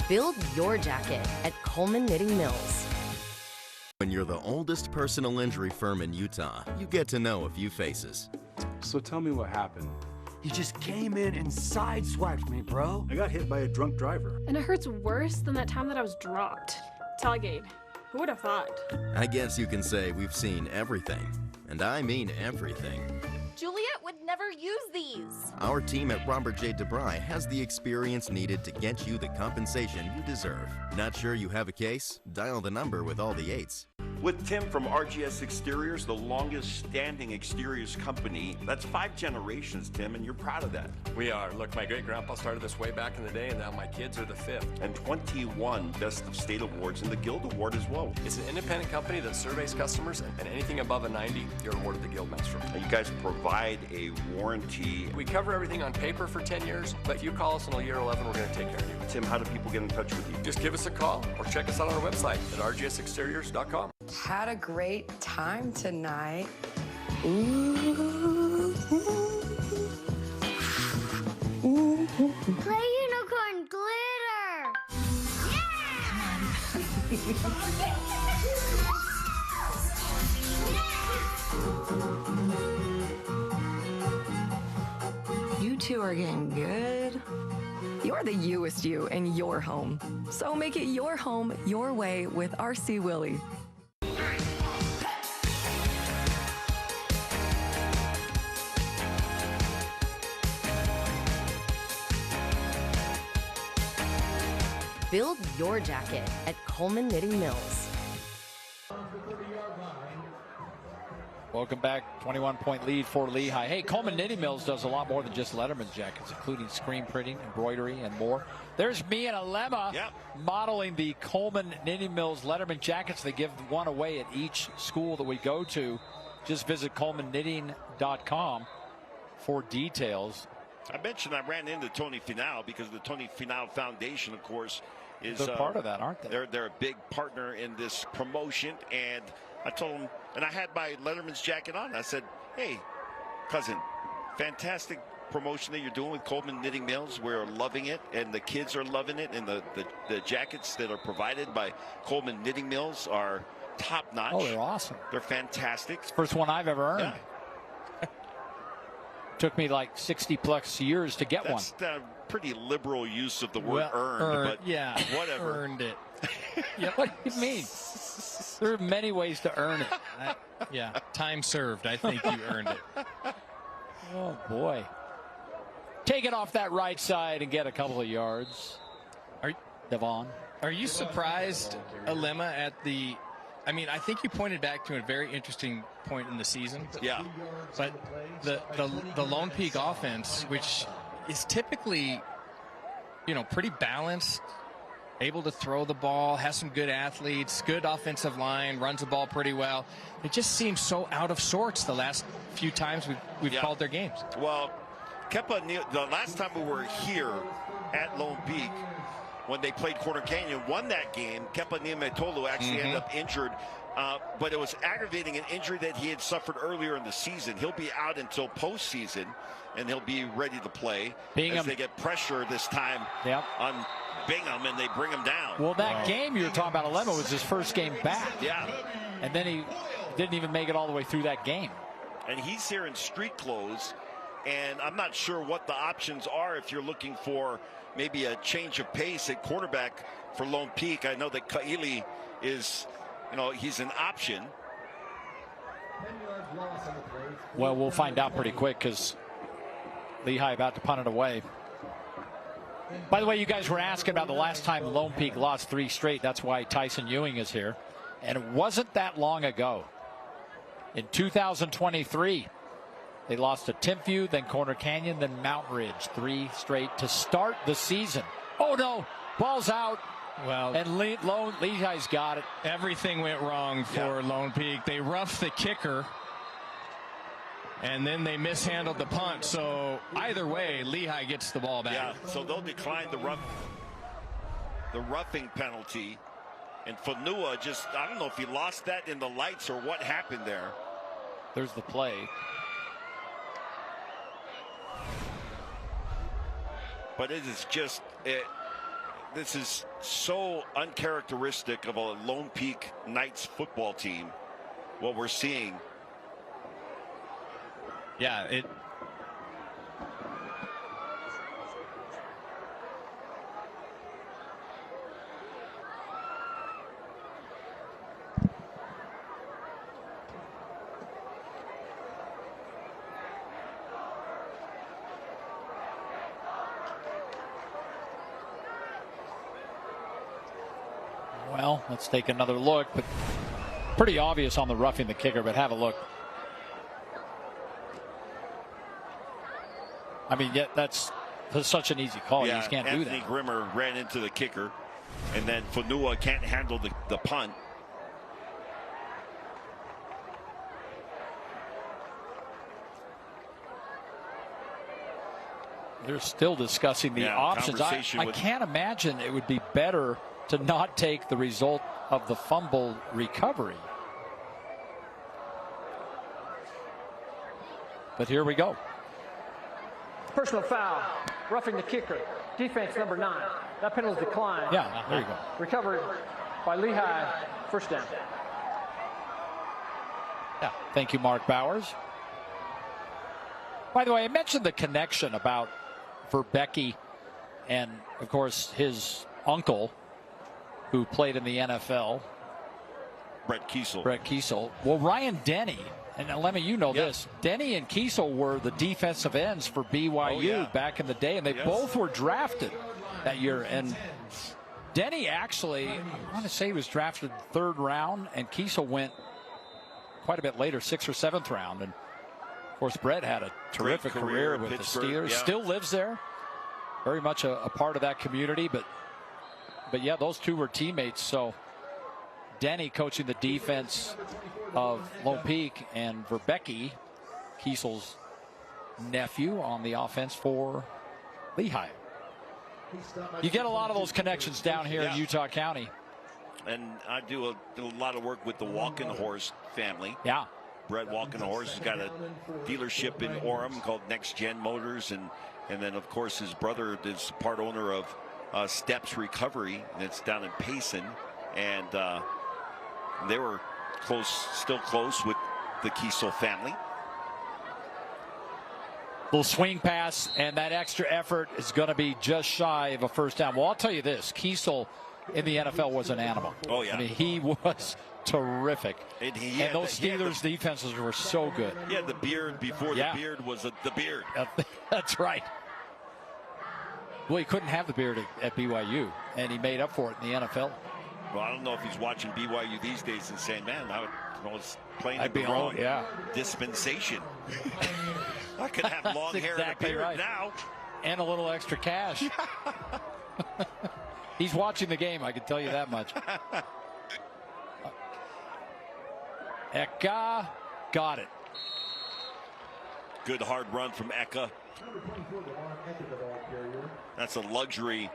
Build your jacket at Coleman Knitting Mills. When you're the oldest personal injury firm in Utah, you get to know a few faces. So tell me what happened. He just came in and sideswiped me, bro. I got hit by a drunk driver. And it hurts worse than that time that I was dropped. Tailgate. Who would have thought? I guess you can say we've seen everything. And I mean everything. Juliet would never use these. Our team at Robert J. DeBry has the experience needed to get you the compensation you deserve. Not sure you have a case? Dial the number with all the 8s. With Tim from RGS Exteriors, the longest standing exteriors company. That's 5 generations, Tim, and you're proud of that. We are. Look, my great-grandpa started this way back in the day, and now my kids are the 5th. And 21 Best of State Awards and the Guild Award as well. It's an independent company that surveys customers, and anything above a 90, you're awarded the Guild Master. And you guys provide a warranty. We cover everything on paper for 10 years, but you call us in year 11, we're going to take care of you. Tim, how do people get in touch with you? Just give us a call or check us out on our website at rgsexteriors.com. Had a great time tonight. Ooh. Play unicorn glitter! You two are getting good. You're the youest you in your home. So make it your home your way with RC Willie. Build your jacket at Coleman Knitting Mills. Welcome back. 21-point lead for Lehi. Hey, Coleman Knitting Mills does a lot more than just Letterman jackets, including screen printing, embroidery, and more. There's me and Alema modeling the Coleman Knitting Mills Letterman jackets. They give one away at each school that we go to. Just visit ColemanKnitting.com for details. I mentioned I ran into Tony Finau because the Tony Finau Foundation, of course, is they're part of that, aren't they? They're a big partner in this promotion, and I told him, and I had my Letterman's jacket on. I said, "Hey, cousin, fantastic promotion that you're doing with Coleman Knitting Mills. We're loving it, and the kids are loving it, and the jackets that are provided by Coleman Knitting Mills are top notch. Oh, they're awesome. They're fantastic. First one I've ever earned." Yeah. Took me like 60+ years to get one. That's a pretty liberal use of the word earned, but yeah, whatever. Earned it. Yeah, what do you mean? There are many ways to earn it. Yeah, time served. I think you earned it. Oh, boy. Take it off that right side and get a couple of yards. Devon. Are you surprised, Alema, at the... I mean, I think you pointed back to a very interesting point in the season. Yeah. But the Lone Peak offense, which is typically, pretty balanced, able to throw the ball, has some good athletes, good offensive line, runs the ball pretty well. It just seems so out of sorts the last few times we've called their games. Well, the last time we were here at Lone Peak, when they played Corner Canyon, won that game. Kepa Niumetolu actually ended up injured, but it was aggravating an injury that he had suffered earlier in the season. He'll be out until postseason, and he'll be ready to play as they get pressure this time on Bingham, and they bring him down. Well, that game you were talking about, Alema, was his first game back. Yeah. And then he didn't even make it all the way through that game. And he's here in street clothes, and I'm not sure what the options are if you're looking for maybe a change of pace at quarterback for Lone Peak. I know that Kaili is, he's an option. Well, we'll find out pretty quick because Lehi about to punt it away. By the way, you guys were asking about the last time Lone Peak lost 3 straight. That's why Tyson Ewing is here. And it wasn't that long ago. In 2023, they lost to Timpview, then Corner Canyon, then Mountain Ridge. 3 straight to start the season. Oh, no. Ball's out. Well, and Lehi's got it. Everything went wrong for Lone Peak. They roughed the kicker, and then they mishandled the punt. So either way, Lehi gets the ball back. Yeah, so they'll decline the roughing penalty. And Fanua I don't know if he lost that in the lights or what happened there. There's the play. But it is just, this is so uncharacteristic of a Lone Peak Knights football team, what we're seeing. Yeah, Well, let's take another look, but pretty obvious on the roughing the kicker, but have a look. I mean, that's such an easy call. Yeah, you just can't do that. Anthony Grimmer ran into the kicker, and then Fonua can't handle the punt. They're still discussing the options. I can't imagine it would be better to not take the result of the fumble recovery. But here we go. Personal foul, roughing the kicker. Defense number 9. That penalty declined. Yeah, there you go. Recovered by Lehi. First down. Yeah, thank you, Mark Bowers. By the way, I mentioned the connection about Verbecky and, of course, his uncle, who played in the NFL. Brett Kiesel. Well, Ryan Denny, and Lemmy, you know this. Denny and Kiesel were the defensive ends for BYU back in the day, and they both were drafted that year. And Denny actually, I want to say he was drafted 3rd round, and Kiesel went quite a bit later, 6th or 7th round. And of course, Brett had a terrific career with the Steelers. Yeah. Still lives there. Very much a part of that community. But yeah, those two were teammates. So Denny coaching the defense of Lone Peak, and Verbecky, Kiesel's nephew, on the offense for Lehi. You get a lot of those connections down here in Utah County. And I do a lot of work with the Walkenhorst family. Yeah. Brett Walkenhorst has got a dealership in Orem called Next Gen Motors, and then of course his brother is part owner of Steps Recovery, and it's down in Payson, and they were still close with the Kiesel family. Little swing pass, and that extra effort is going to be just shy of a first down. Well, I'll tell you this, Kiesel in the NFL was an animal. Oh yeah, I mean, he was terrific. And those Steelers defenses were so good. He had the beard before the beard was the beard. That's right. Well, he couldn't have the beard at BYU, and he made up for it in the NFL. Well, I don't know if he's watching BYU these days and saying, man, I was playing in the wrong dispensation. I could have long hair and a beard now. And a little extra cash. He's watching the game, I can tell you that much. Eka got it. Good hard run from Eka. That's a luxury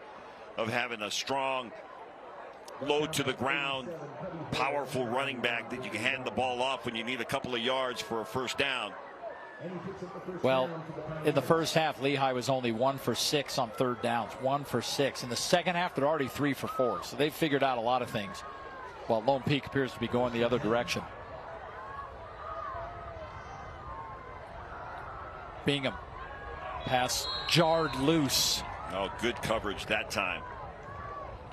of having a strong, low to the ground, powerful running back that you can hand the ball off when you need a couple of yards for a first down. Well, in the first half, Lehi was only 1 for 6 on 3rd downs. 1 for 6. In the second half, they're already 3 for 4. So they've figured out a lot of things, while Lone Peak appears to be going the other direction. Bingham. Pass jarred loose. Oh, good coverage that time.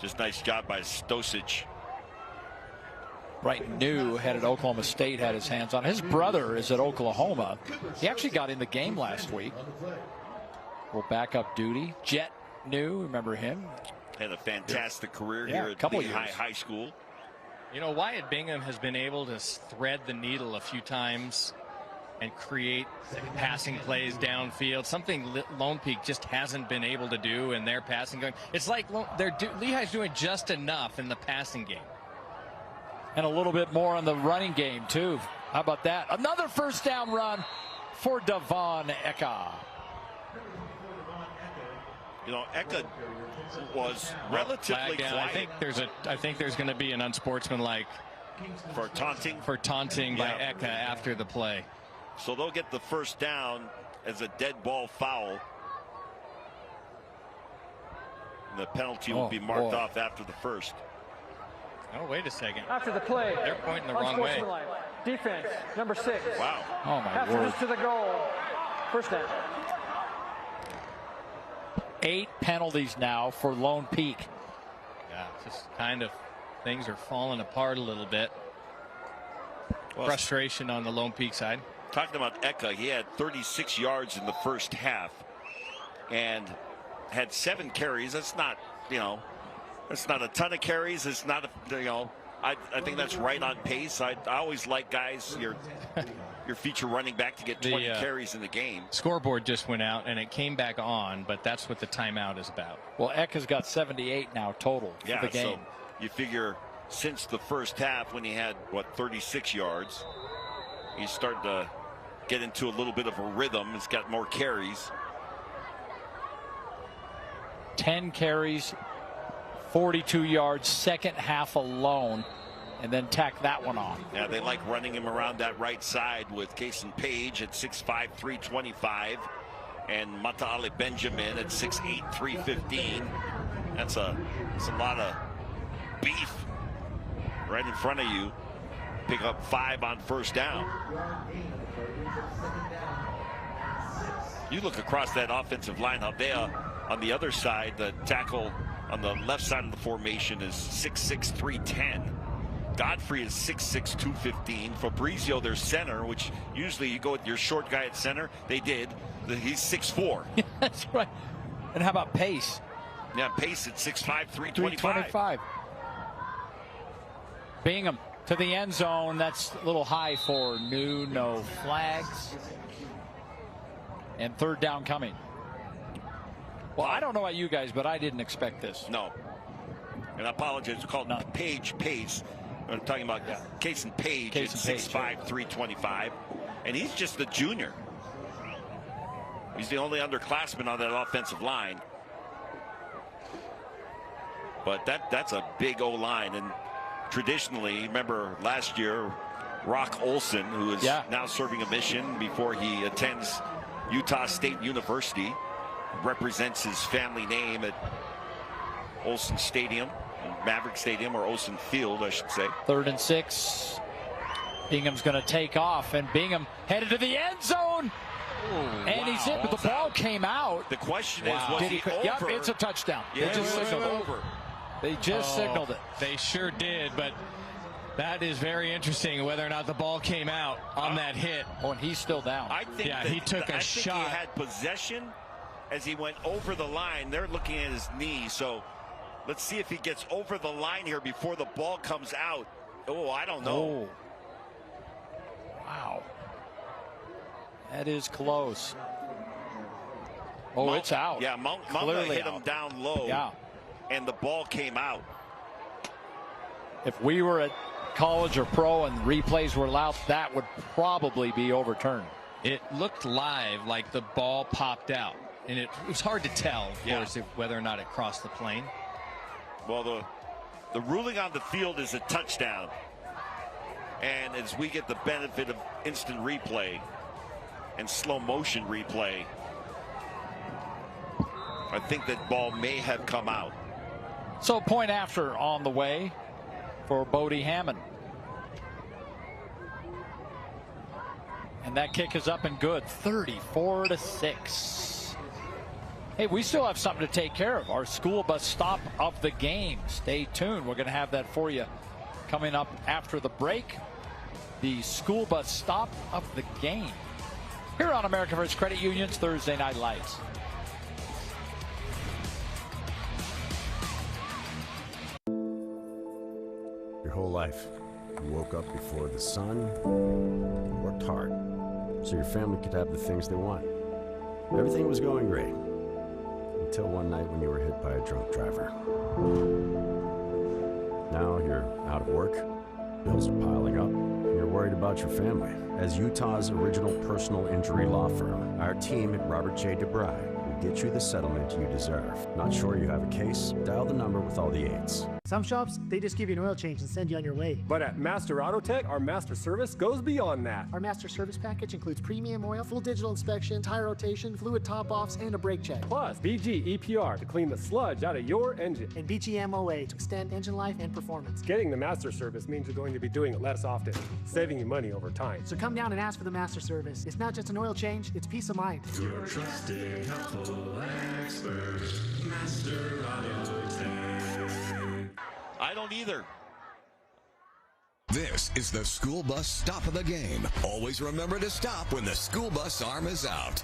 Just nice job by Stosic. Brighton New headed Oklahoma State, had his hands on. His brother is at Oklahoma. He actually got in the game last week. Will backup duty. Jet New, remember him? Had a fantastic career here at Lehi High School. You know, Wyatt Bingham has been able to thread the needle a few times and create passing plays downfield, something Lone Peak just hasn't been able to do in their passing game. It's like Lehi's doing just enough in the passing game. And a little bit more on the running game, too. How about that? Another first down run for Devon Eka. You know, Eka was relatively quiet. I think there's going to be an unsportsmanlike for taunting by Eka after the play. So they'll get the first down as a dead ball foul. And the penalty will be marked off after the first. Oh, wait a second. After the play, they're pointing the wrong way. Defense, number 6. Wow. Oh, my After word. this to the goal. First down. 8 penalties now for Lone Peak. Yeah, just kind of things are falling apart a little bit. Frustration on the Lone Peak side. Talking about Eka, he had 36 yards in the first half and had 7 carries. That's not, It's not a ton of carries. It's not a, you know, I think that's right on pace. I always like guys, your feature running back to get 20 carries in the game. Scoreboard just went out and it came back on, but that's what the timeout is about. Well, Eck has got 78 now total for the game. So you figure since the first half when he had, what, 36 yards, he's starting to get into a little bit of a rhythm. He's got more carries. 10 carries, 42 yards, second half alone, and then tack that one on. Yeah, they like running him around that right side with Kason Page at 6'5", 325, and Mataale Benjamin at 6'8", 315. That's a lot of beef right in front of you. Pick up 5 on first down. You look across that offensive line, Aldea on the other side, the tackle on the left side of the formation is 6'6", 310. Godfrey is 6'6", 215. Fabrizio, their center, which usually you go with your short guy at center. They did. He's 6'4". That's right. And how about Pace? Yeah, Pace at 6'5", 325. Bingham to the end zone. That's a little high for New. No flags. And third down coming. Well, I don't know about you guys, but I didn't expect this. No. And I apologize. It's called Page Pace. I'm talking about Kason Page at 6'5", 325. And he's just a junior. He's the only underclassman on that offensive line. But that's a big O-line. And traditionally, remember last year, Rock Olson, who is now serving a mission before he attends Utah State University, represents his family name at Olson Stadium, Maverick Stadium, or Olson Field, I should say. 3rd and 6. Bingham's going to take off, and Bingham headed to the end zone. And he's in, but the ball came out. The question is, was he over? Yep, it's a touchdown. Yeah, they just signaled over. They just signaled it. They sure did, but that is very interesting whether or not the ball came out on that hit. Oh, and he's still down. I think he took a shot. He had possession as he went over the line. They're looking at his knee, so let's see if he gets over the line here before the ball comes out. Oh, I don't know. Oh. Wow. That is close. Oh, it's out. Yeah, Mount hit him down low. Yeah. And the ball came out. If we were at college or pro and replays were allowed, that would probably be overturned. It looked live like the ball popped out, and it was hard to tell, of course, whether or not it crossed the plane. Well, the ruling on the field is a touchdown. And as we get the benefit of instant replay and slow motion replay, I think that ball may have come out. So point after on the way for Bodie Hammond. And that kick is up and good. 34-6. Hey, we still have something to take care of. Our school bus stop of the game. Stay tuned. We're going to have that for you coming up after the break. The school bus stop of the game. Here on American First Credit Union's Thursday Night Lights. Your whole life, you woke up before the sun, worked hard, so your family could have the things they want. Everything was going great, until one night when you were hit by a drunk driver. Now you're out of work, bills are piling up, and you're worried about your family. As Utah's original personal injury law firm, our team at Robert J. DeBry will get you the settlement you deserve. Not sure you have a case? Dial the number with all the 8s. Some shops, they just give you an oil change and send you on your way. But at Master Auto Tech, our master service goes beyond that. Our master service package includes premium oil, full digital inspection, tire rotation, fluid top-offs, and a brake check. Plus, BG EPR to clean the sludge out of your engine. And BG MOA to extend engine life and performance. Getting the master service means you're going to be doing it less often, saving you money over time. So come down and ask for the master service. It's not just an oil change, it's peace of mind. Your trusted, helpful expert, Master Auto Tech. I don't either. This is the school bus stop of the game. Always remember to stop when the school bus arm is out.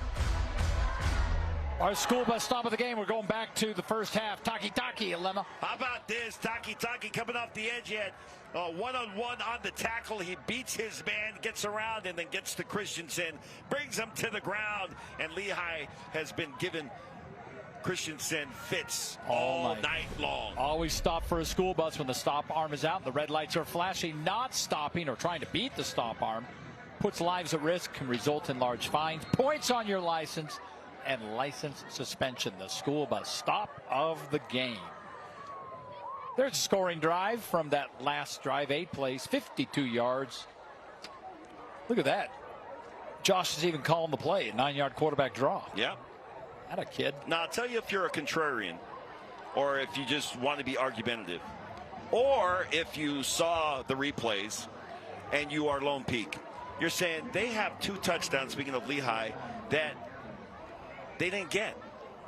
Our school bus stop of the game. We're going back to the first half. Taki Alema. How about this? Taki coming off the edge yet. One-on-one on the tackle. He beats his man, gets around, and then gets to Christensen, brings him to the ground. And Lehi has been given Christensen fits all night long. Always stop for a school bus when the stop arm is out. The red lights are flashing. Not stopping or trying to beat the stop arm puts lives at risk, can result in large fines, points on your license, and license suspension. The school bus stop of the game. There's a scoring drive from that last drive, 8 plays, 52 yards. Look at that. Josh is even calling the play, a 9-yard quarterback draw. Yeah. That a kid. Now, I'll tell you if you're a contrarian, or if you just want to be argumentative, or if you saw the replays and you are Lone Peak, you're saying they have 2 touchdowns, speaking of Lehi, that they didn't get.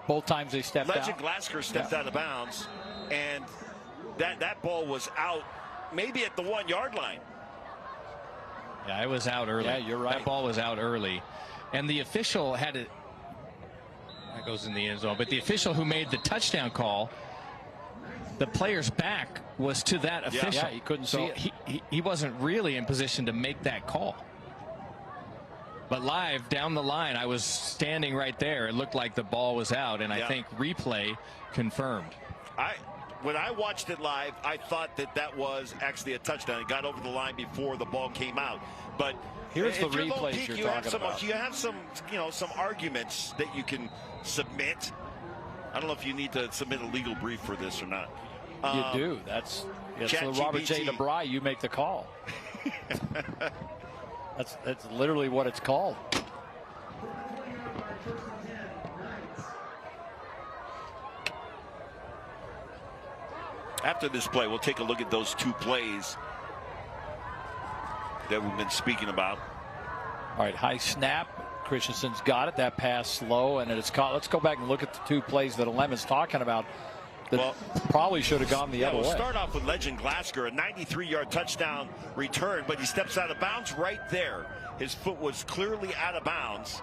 Both times they stepped out. Legend Glasgow stepped out of bounds, and that ball was out maybe at the 1-yard line. Yeah, it was out early. Yeah, you're right. That ball was out early. And the official had it. That goes in the end zone. But the official who made the touchdown call, the player's back was to that official. Yeah, he couldn't see it. He wasn't really in position to make that call. But live down the line, I was standing right there. It looked like the ball was out, and I think replay confirmed. When I watched it live, I thought that was actually a touchdown. It got over the line before the ball came out. But here's the replays you're talking about. You have some arguments that you can submit. I don't know if you need to submit a legal brief for this or not. You do. That's Robert J. DeBry. You make the call. That's literally what it's called. After this play, we'll take a look at those 2 plays that we've been speaking about. All right, high snap. Christensen's got it. That pass slow, and it's caught. Let's go back and look at the 2 plays that Aleman's talking about that probably should have gone the other way. We'll start off with Legend Glasgow, a 93-yard touchdown return, but he steps out of bounds right there. His foot was clearly out of bounds.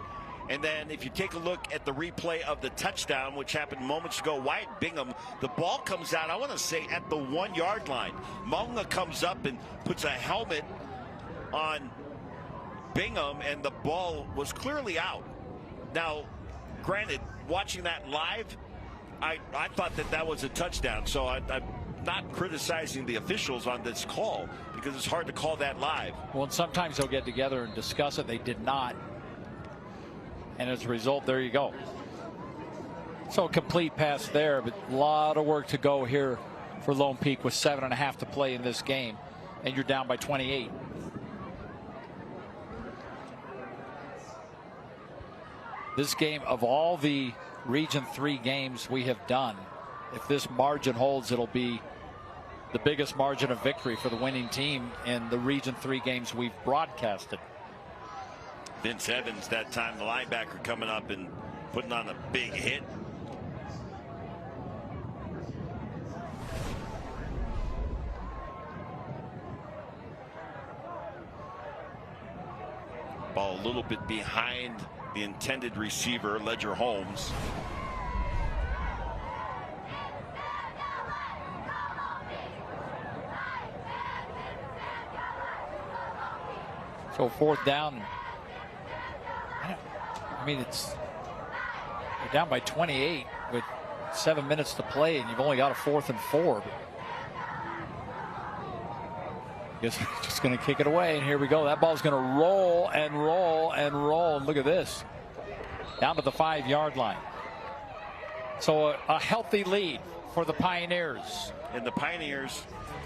And then if you take a look at the replay of the touchdown, which happened moments ago, Wyatt Bingham, the ball comes out, I want to say, at the 1-yard line. Munga comes up and puts a helmet on Bingham, and the ball was clearly out. Now, granted, watching that live, I thought that was a touchdown. So I'm not criticizing the officials on this call because it's hard to call that live. Well, and sometimes they'll get together and discuss it. They did not. And as a result, there you go. So a complete pass there, but a lot of work to go here for Lone Peak with 7.5 to play in this game. And you're down by 28. This game, of all the Region 3 games we have done, if this margin holds, it'll be the biggest margin of victory for the winning team in the Region 3 games we've broadcasted. Vince Evans, that time, the linebacker, coming up and putting on a big hit. Ball a little bit behind the intended receiver, Ledger Holmes. So 4th down. I mean, you're down by 28 with 7 minutes to play, and you've only got a 4th and 4. Guess we're just going to kick it away, and here we go. That ball's going to roll and roll and roll, and look at this. Down to the 5-yard line. So a healthy lead for the Pioneers. And the Pioneers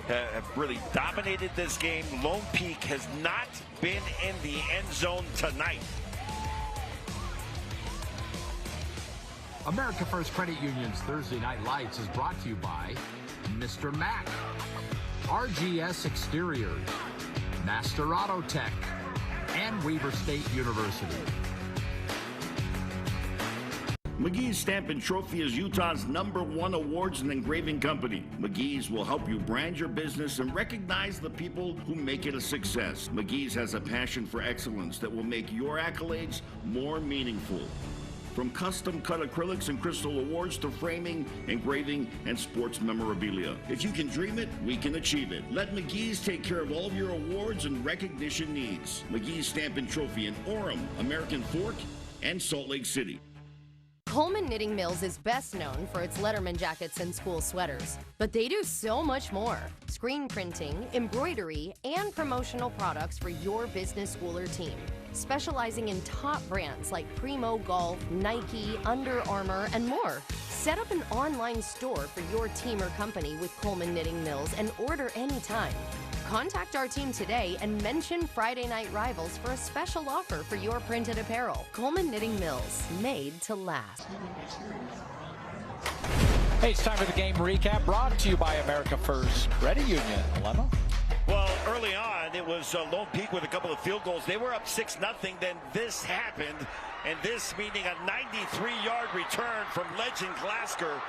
have really dominated this game. Lone Peak has not been in the end zone tonight. America First Credit Union's Thursday Night Lights is brought to you by Mr. Mac, RGS Exteriors, Master Auto Tech, and Weber State University. McGee's Stamp and Trophy is Utah's #1 awards and engraving company. McGee's will help you brand your business and recognize the people who make it a success. McGee's has a passion for excellence that will make your accolades more meaningful. From custom cut acrylics and crystal awards to framing, engraving, and sports memorabilia. If you can dream it, we can achieve it. Let McGee's take care of all of your awards and recognition needs. McGee's Stamp and Trophy in Orem, American Fork, and Salt Lake City. Coleman Knitting Mills is best known for its Letterman jackets and school sweaters, but they do so much more. Screen printing, embroidery, and promotional products for your business, school, or team. Specializing in top brands like Primo Golf, Nike, Under Armour, and more. Set up an online store for your team or company with Coleman Knitting Mills and order anytime. Contact our team today and mention Friday Night Rivals for a special offer for your printed apparel. Coleman Knitting Mills, made to last. Hey, it's time for the game recap, brought to you by America First Credit Union. Lemma? Well, early on, it was Lone Peak with a couple of field goals. They were up 6-0. Then this happened, and this meaning a 93-yard return from legend Glasgow.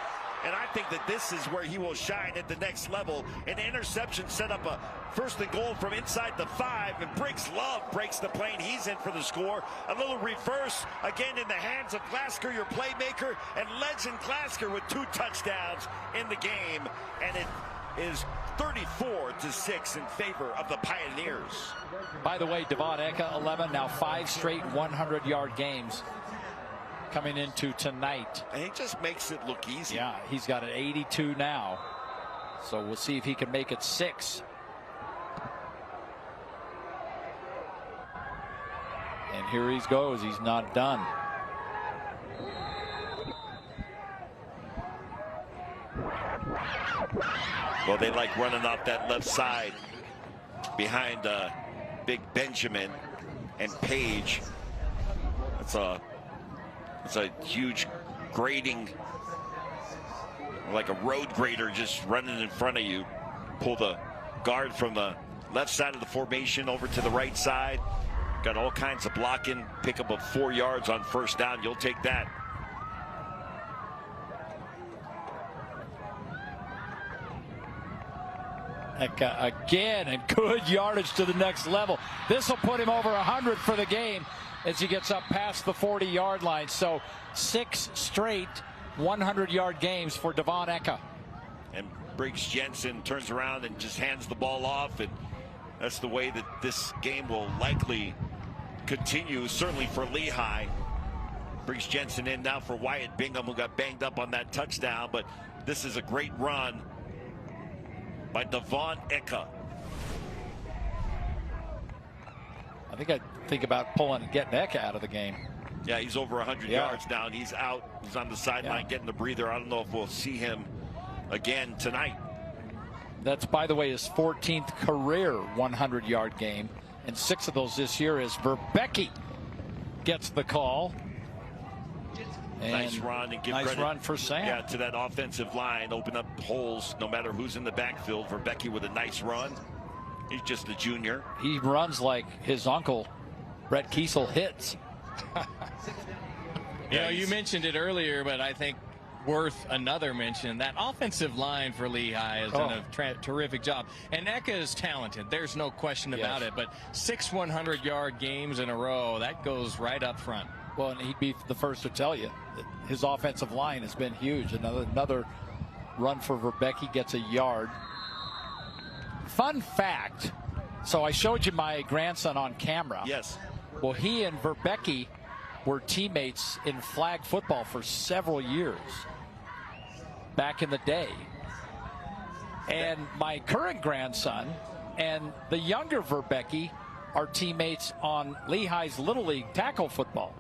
And I think that this is where he will shine at the next level. An interception set up a first and goal from inside the 5, and Briggs Love breaks the plane. He's in for the score. A little reverse, again in the hands of Glasgow, your playmaker, and legend Glasgow with 2 touchdowns in the game. And it is 34-6 in favor of the Pioneers. By the way, Devon Eka, 11, now 5 straight 100-yard games coming into tonight. And he just makes it look easy. Yeah, he's got an 82 now. So we'll see if he can make it 6. And here he goes. He's not done. Well, they like running off that left side behind Big Benjamin and Page. It's a huge grading, like a road grader just running in front of you. Pull the guard from the left side of the formation over to the right side. Got all kinds of blocking. Pick up 4 yards on first down. You'll take that. Again, and good yardage to the next level. This will put him over 100 for the game as he gets up past the 40-yard line. So 6 straight 100-yard games for Devon Eka. And Briggs Jensen turns around and just hands the ball off, and that's the way that this game will likely continue, certainly for Lehi. Briggs Jensen in now for Wyatt Bingham, who got banged up on that touchdown, but this is a great run by Devon Eka. I think I'd think about getting Eka out of the game. Yeah, he's over 100 yards now, and he's out. He's on the sideline getting the breather. I don't know if we'll see him again tonight. That's, by the way, his 14th career 100-yard game, and 6 of those this year as Verbecki gets the call. And nice run, and give nice credit, run for Sam. Yeah, to that offensive line. Open up holes no matter who's in the backfield. Verbecki with a nice run. He's just a junior. He runs like his uncle, Brett Kiesel, hits. You mentioned it earlier, but I think worth another mention. That offensive line for Lehi has done a terrific job. And Eka is talented. There's no question about it. But 6 100-yard games in a row, that goes right up front. Well, and he'd be the first to tell you that his offensive line has been huge. Another run for Verbecki, gets a yard. Fun fact, so I showed you my grandson on camera. Yes. Well, he and Verbecki were teammates in flag football for several years back in the day. And my current grandson and the younger Verbecki are teammates on Lehi's Little League tackle football.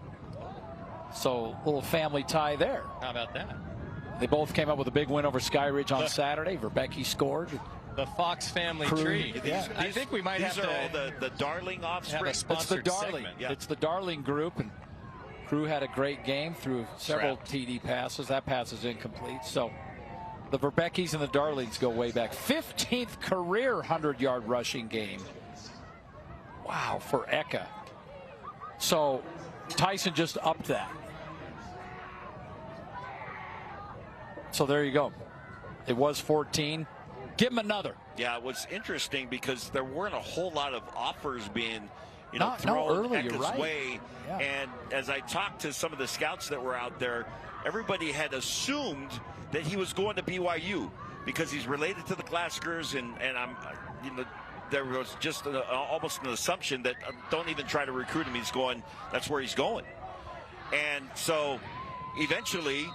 So a little family tie there. How about that? They both came up with a big win over Skyridge on Saturday. Verbecki scored. The Fox family tree. I think we might have to. These are all the Darling offspring. It's the Darling. It's the Darling group, and Crew had a great game through several TD passes. That pass is incomplete. So the Verbeckis and the Darlings go way back. 15th career 100-yard rushing game. Wow, for Eka. So Tyson just upped that. So there you go. It was 14. Give him another. Yeah, it was interesting because there weren't a whole lot of offers being thrown early, you're Eka's right. way. Yeah. And as I talked to some of the scouts that were out there, everybody had assumed that he was going to BYU because he's related to the Glaskers, and I'm, there was just almost an assumption that don't even try to recruit him. That's where he's going. And so eventually,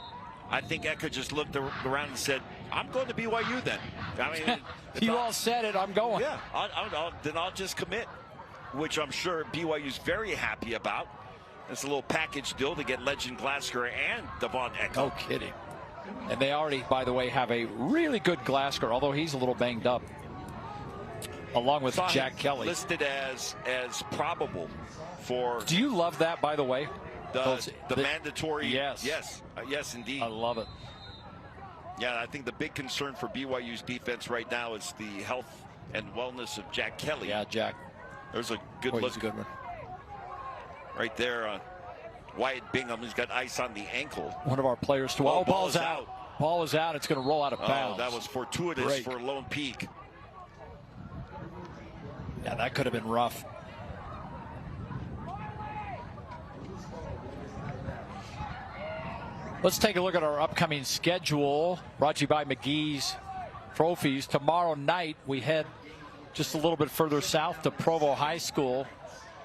I think Eka just looked around and said, I'm going to BYU then. I mean, you all said it, I'm going. Yeah, then I'll just commit, which I'm sure BYU's very happy about. It's a little package deal to get legend Glasker and Devon Eka. No kidding. And they already, by the way, have a really good Glasker, although he's a little banged up, along with Jack Kelly. Listed as probable for... Do you love that, by the way? The mandatory... Yes. Yes, indeed. I love it. Yeah, I think the big concern for BYU's defense right now is the health and wellness of Jack Kelly. Yeah, Jack. There's a good look. He's a good one. Right there. Wyatt Bingham, he's got ice on the ankle. One of our players to... Oh, ball's out. Ball is out. It's going to roll out of bounds. That was fortuitous for Lone Peak. Yeah, that could have been rough. Let's take a look at our upcoming schedule, brought to you by McGee's Trophies. Tomorrow night, we head just a little bit further south to Provo High School.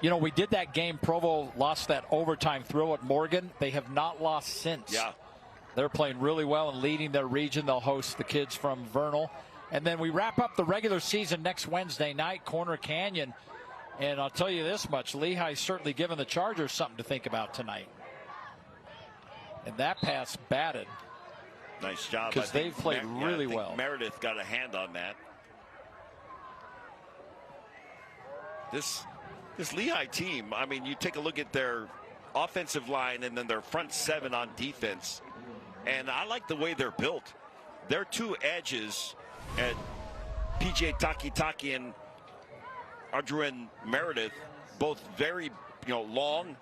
You know, we did that game. Provo lost that overtime throw at Morgan. They have not lost since. Yeah. They're playing really well and leading their region. They'll host the kids from Vernal. And then we wrap up the regular season next Wednesday night, Corner Canyon. And I'll tell you this much, Lehi's certainly given the Chargers something to think about tonight. And that pass batted. Nice job. Because they've played really well. Meredith got a hand on that. This Lehigh team, I mean, you take a look at their offensive line and then their front seven on defense. And I like the way they're built. Their two edges at PJ Takitaki and Adrian Meredith, both very long,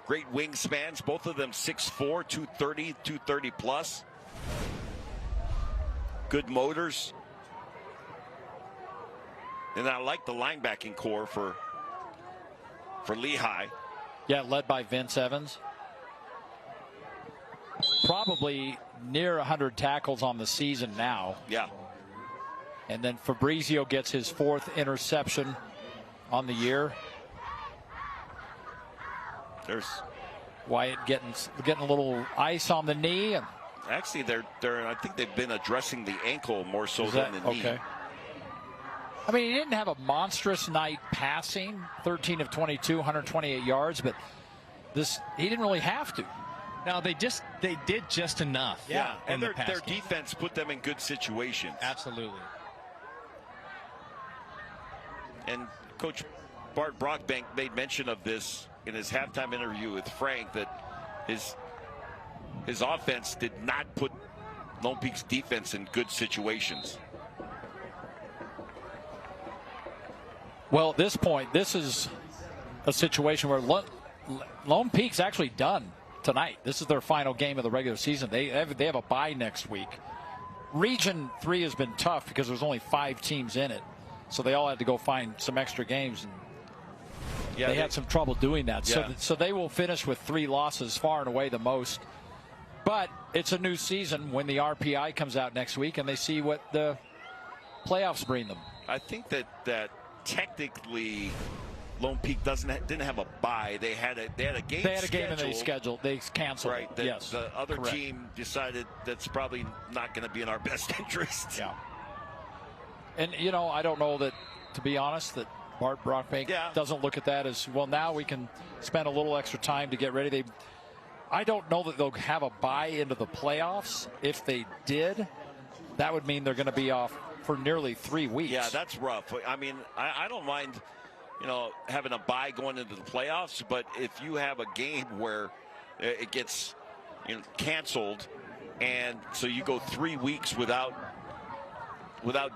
great wingspans. Both of them 6'4", 230, 230 plus. Good motors. And I like the linebacking core for Lehigh. Yeah, led by Vince Evans. Probably near 100 tackles on the season now. Yeah. And then Fabrizio gets his 4th interception on the year. There's Wyatt getting a little ice on the knee. And actually, I think they've been addressing the ankle more so than the knee. Okay. I mean, he didn't have a monstrous night passing, 13 of 22, 128 yards, but he didn't really have to. No, they did just enough. Yeah, and their game. defense put them in good situations. Absolutely. And Coach Bart Brockbank made mention of this in his halftime interview with Frank, that his offense did not put Lone Peak's defense in good situations. Well, at this point, this is a situation where Lone Peak's actually done tonight. This is their final game of the regular season. They have a bye next week. Region 3 has been tough because there's only 5 teams in it, so they all had to go find some extra games, and they had some trouble doing that. Yeah. So they will finish with 3 losses, far and away the most. But it's a new season when the RPI comes out next week, and they see what the playoffs bring them. I think that technically Lone Peak didn't have a bye. They had a game. They had a game and they canceled. Right. Yes. The other correct. team decided that's probably not going to be in our best interest. Yeah. And I don't know that, to be honest, that Bart Brockbank doesn't look at that as, well, now we can spend a little extra time to get ready. I don't know that they'll have a bye into the playoffs. If they did, that would mean they're going to be off for nearly 3 weeks. Yeah, that's rough. I mean, I don't mind, having a bye going into the playoffs, but if you have a game where it gets canceled, and so you go 3 weeks without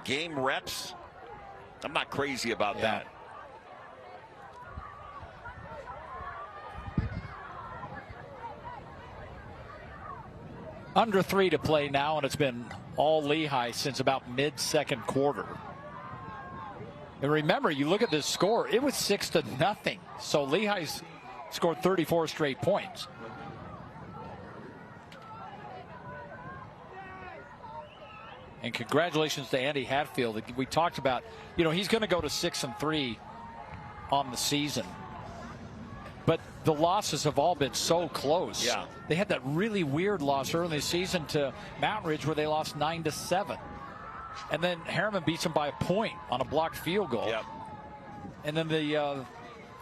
game reps, I'm not crazy about that. Under 3 to play now, and it's been all Lehi since about mid-second quarter. And remember, you look at this score, it was 6-0. So Lehi's scored 34 straight points. And congratulations to Andy Hatfield. We talked about, he's going to go to 6-3 on the season. But the losses have all been so close. Yeah. They had that really weird loss early in the season to Mountain Ridge where they lost 9-7. And then Harriman beats them by a point on a blocked field goal. Yep. And then the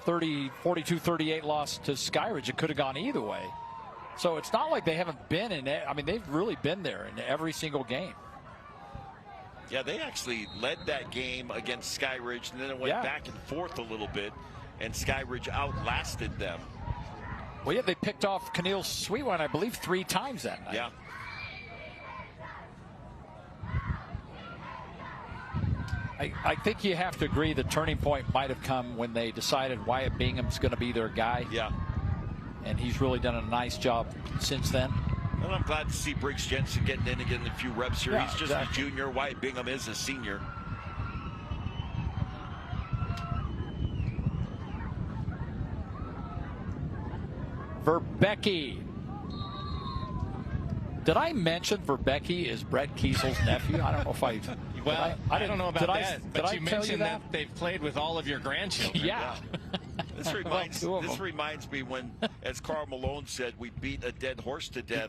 42-38 loss to Skyridge. It could have gone either way. So it's not like they haven't been in it. I mean, they've really been there in every single game. Yeah, they actually led that game against Skyridge, and then it went back and forth a little bit, and Skyridge outlasted them. Well, yeah, they picked off Keneal Sweetwine, I believe, 3 times that night. Yeah. I think you have to agree the turning point might have come when they decided Wyatt Bingham's going to be their guy. Yeah. And he's really done a nice job since then. And I'm glad to see Briggs Jensen getting in again a few reps here. Yeah, he's just a junior. Wyatt Bingham is a senior. Verbecki. Did I mention Verbecki is Brett Kiesel's nephew? I don't know if I... Well, I don't know about that, but you mentioned that they've played with all of your grandchildren. Yeah. This reminds me when, as Carl Malone said, we beat a dead horse to death,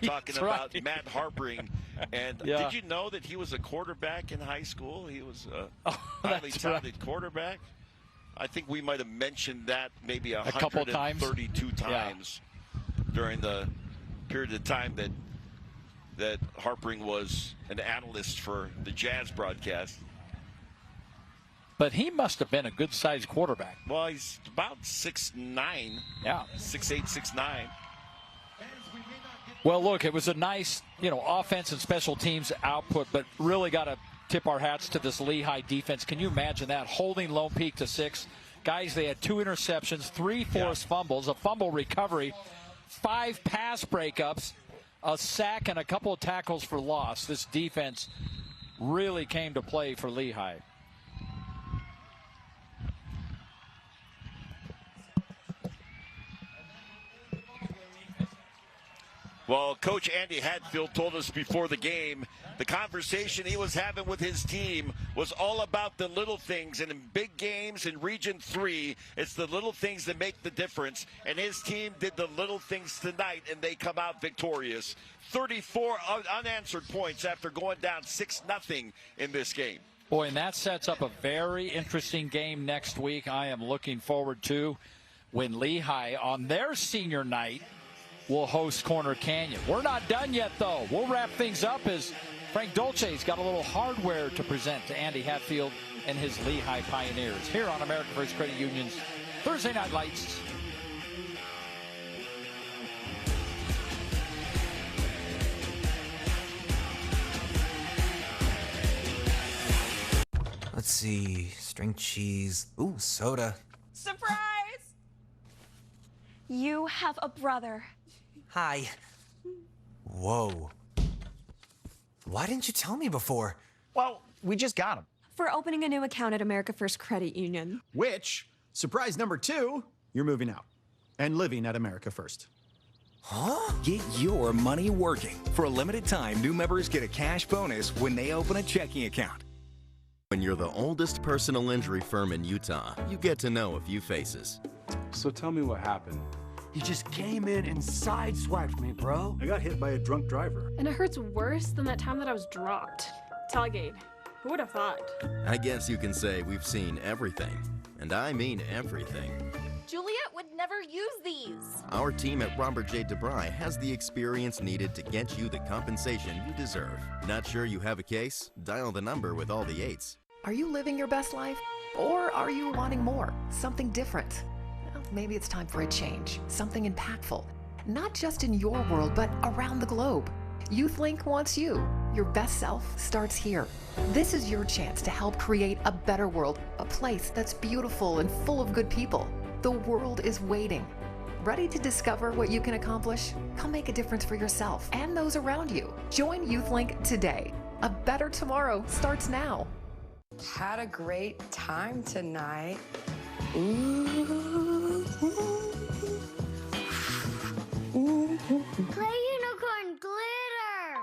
talking about Matt Harpering. And did you know that he was a quarterback in high school? He was a highly talented quarterback. I think we might have mentioned that maybe a couple times, 32 times during the period of time that Harpering was an analyst for the Jazz broadcast. But he must have been a good-sized quarterback. Well, he's about 6'9". Yeah. 6'8", 6'9". Well, look, it was a nice, offense and special teams output, but really got to tip our hats to this Lehi defense. Can you imagine that? Holding Lone Peak to 6. Guys, they had 2 interceptions, 3 forced fumbles, a fumble recovery, 5 pass breakups, a sack, and a couple of tackles for loss. This defense really came to play for Lehi. Well, Coach Andy Hatfield told us before the game the conversation he was having with his team was all about the little things. And in big games in Region 3, it's the little things that make the difference. And his team did the little things tonight, and they come out victorious. 34 unanswered points after going down 6-0 in this game. Boy, and that sets up a very interesting game next week. I am looking forward to when Lehi, on their senior night, will host Corner Canyon. We're not done yet, though. We'll wrap things up as Frank Dolce's got a little hardware to present to Andy Hatfield and his Lehi Pioneers here on American First Credit Union's Thursday Night Lights. Let's see, string cheese, ooh, soda. Surprise! You have a brother. Hi. Whoa. Why didn't you tell me before? Well, we just got him. For opening a new account at America First Credit Union. Which, surprise number 2, you're moving out and living at America First. Huh? Get your money working. For a limited time, new members get a cash bonus when they open a checking account. When you're the oldest personal injury firm in Utah, you get to know a few faces. So tell me what happened. He just came in and sideswiped me, bro. I got hit by a drunk driver. And it hurts worse than that time that I was dropped. Tailgate. Who would have thought? I guess you can say we've seen everything. And I mean everything. Juliet would never use these. Our team at Robert J. DeBry has the experience needed to get you the compensation you deserve. Not sure you have a case? Dial the number with all the 8s. Are you living your best life? Or are you wanting more? Something different? Well, maybe it's time for a change. Something impactful. Not just in your world, but around the globe. YouthLink wants you. Your best self starts here. This is your chance to help create a better world, a place that's beautiful and full of good people. The world is waiting. Ready to discover what you can accomplish? Come make a difference for yourself and those around you. Join YouthLink today. A better tomorrow starts now. Had a great time tonight. Ooh. Play unicorn glitter!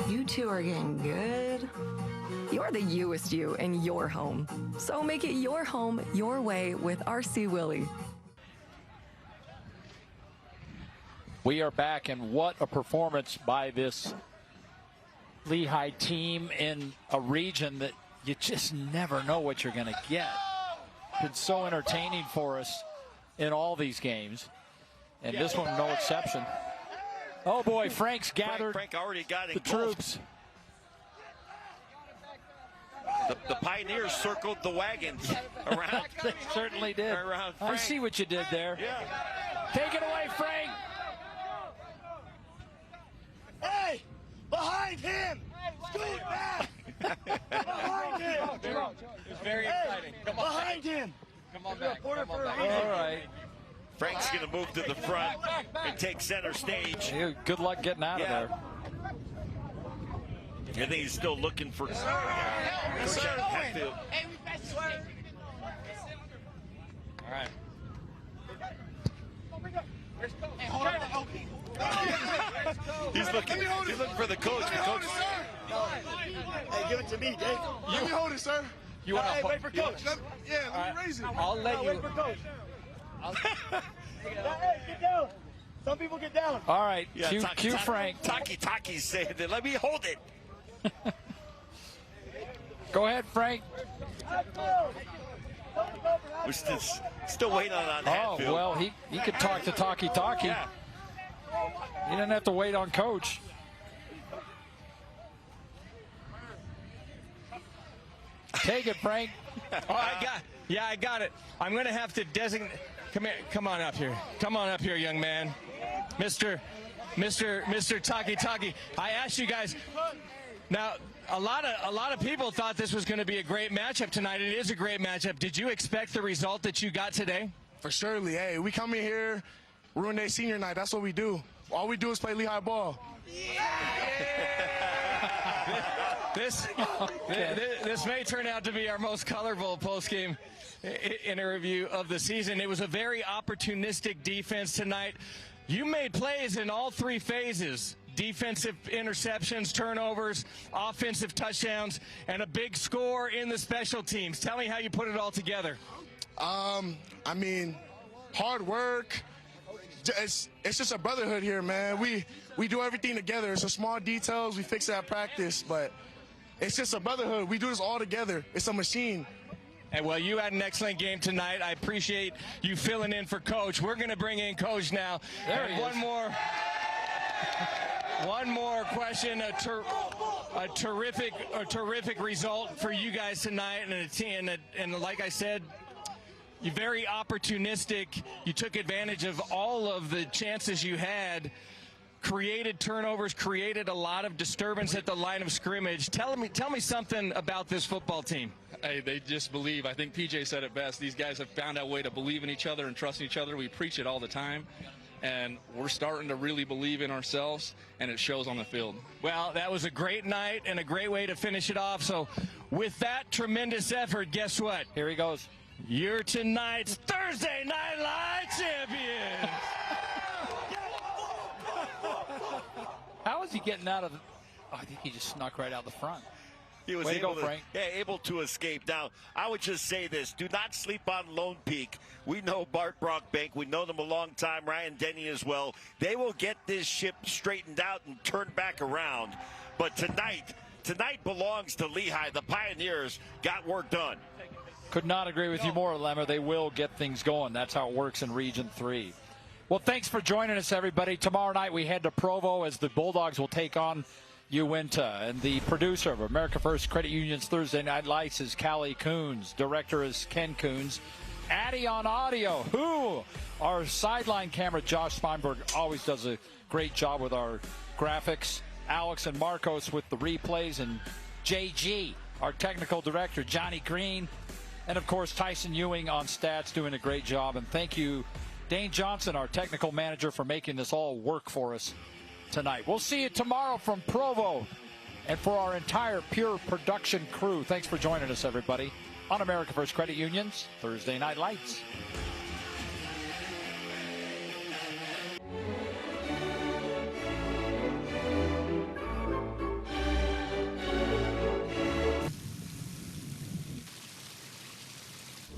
You two are getting good. You're the youest you in your home. So make it your home your way with RC Willie. We are back, and what a performance by this Lehi team in a region that you just never know what you're going to get. Been so entertaining for us in all these games, and this one no exception. Oh boy, Frank's gathered Frank already got the troops. The Pioneers circled the wagons around. They certainly did. Around I Frank. see what you did there. Yeah. Take it away, Frank. Hey, behind him! Scoot back! Behind him! It's very exciting. Come on, behind him! Come on back. All right. Frank's going to move to the front and take center stage. Yeah, good luck getting out of there. I think he's still looking for Hatfield. All right. He's looking for the coach. The coach. Hey, give it to me, Dave. Let me hold it, sir. You want to wait for coach? Let me raise it. I'll let you. Wait for coach. Hey, get down. Some people get down. All right, Yeah, cue Frank. Taki's saying that. Let me hold it. Go ahead, Frank. We're still waiting on Oh, Hatfield. well, he could talk to Taki. Yeah. He didn't have to wait on coach. Take it, Frank. Oh, I got it. I'm going to have to designate. Come here. Come on up here. Come on up here, young man. Mr. Taki. I asked you guys. Now, a lot of people thought this was going to be a great matchup tonight. It is a great matchup. Did you expect the result that you got today? For surely. Hey, we come in here, ruin their senior night. That's what we do. All we do is play Lehigh ball. This may turn out to be our most colorful postgame interview of the season. It was a very opportunistic defense tonight. You made plays in all three phases. Defensive interceptions, turnovers, offensive touchdowns, and a big score in the special teams. Tell me how you put it all together. I mean, hard work. It's just a brotherhood here, man. We do everything together. It's the small details. We fix it at practice, but it's just a brotherhood. We do this all together. It's a machine. And well, you had an excellent game tonight. I appreciate you filling in for Coach. We're going to bring in Coach now. There he is. One more question. A terrific result for you guys tonight, and a team. And like I said, you're very opportunistic. You took advantage of all of the chances you had. Created turnovers, created a lot of disturbance at the line of scrimmage. Tell me something about this football team. Hey, they just believe. I think PJ said it best. These guys have found a way to believe in each other and trust in each other. We preach it all the time, and we're starting to really believe in ourselves, and it shows on the field. Well, that was a great night and a great way to finish it off. So with that tremendous effort, guess what? Here he goes. You're tonight's Thursday Night Live champions. How is he getting out of the... Oh, I think he just snuck right out the front. He was able to escape. Now, I would just say this. Do not sleep on Lone Peak. We know Bart Brockbank. We know them a long time. Ryan Denny as well. They will get this ship straightened out and turned back around. But tonight belongs to Lehi. The Pioneers got work done. Could not agree with you more, Lemmer. They will get things going. That's how it works in Region 3. Well, thanks for joining us, everybody. Tomorrow night we head to Provo as the Bulldogs will take on Uinta. And the producer of America First Credit Union's Thursday Night Lights is Callie Coons. Director is Ken Coons. Addy on audio. Our sideline camera, Josh Feinberg, always does a great job with our graphics. Alex and Marcos with the replays. And JG, our technical director, Johnny Green. And, of course, Tyson Ewing on stats doing a great job. And thank you, Dane Johnson, our technical manager, for making this all work for us tonight. We'll see you tomorrow from Provo. And for our entire Pure production crew, thanks for joining us, everybody, on America First Credit Union's Thursday Night Lights.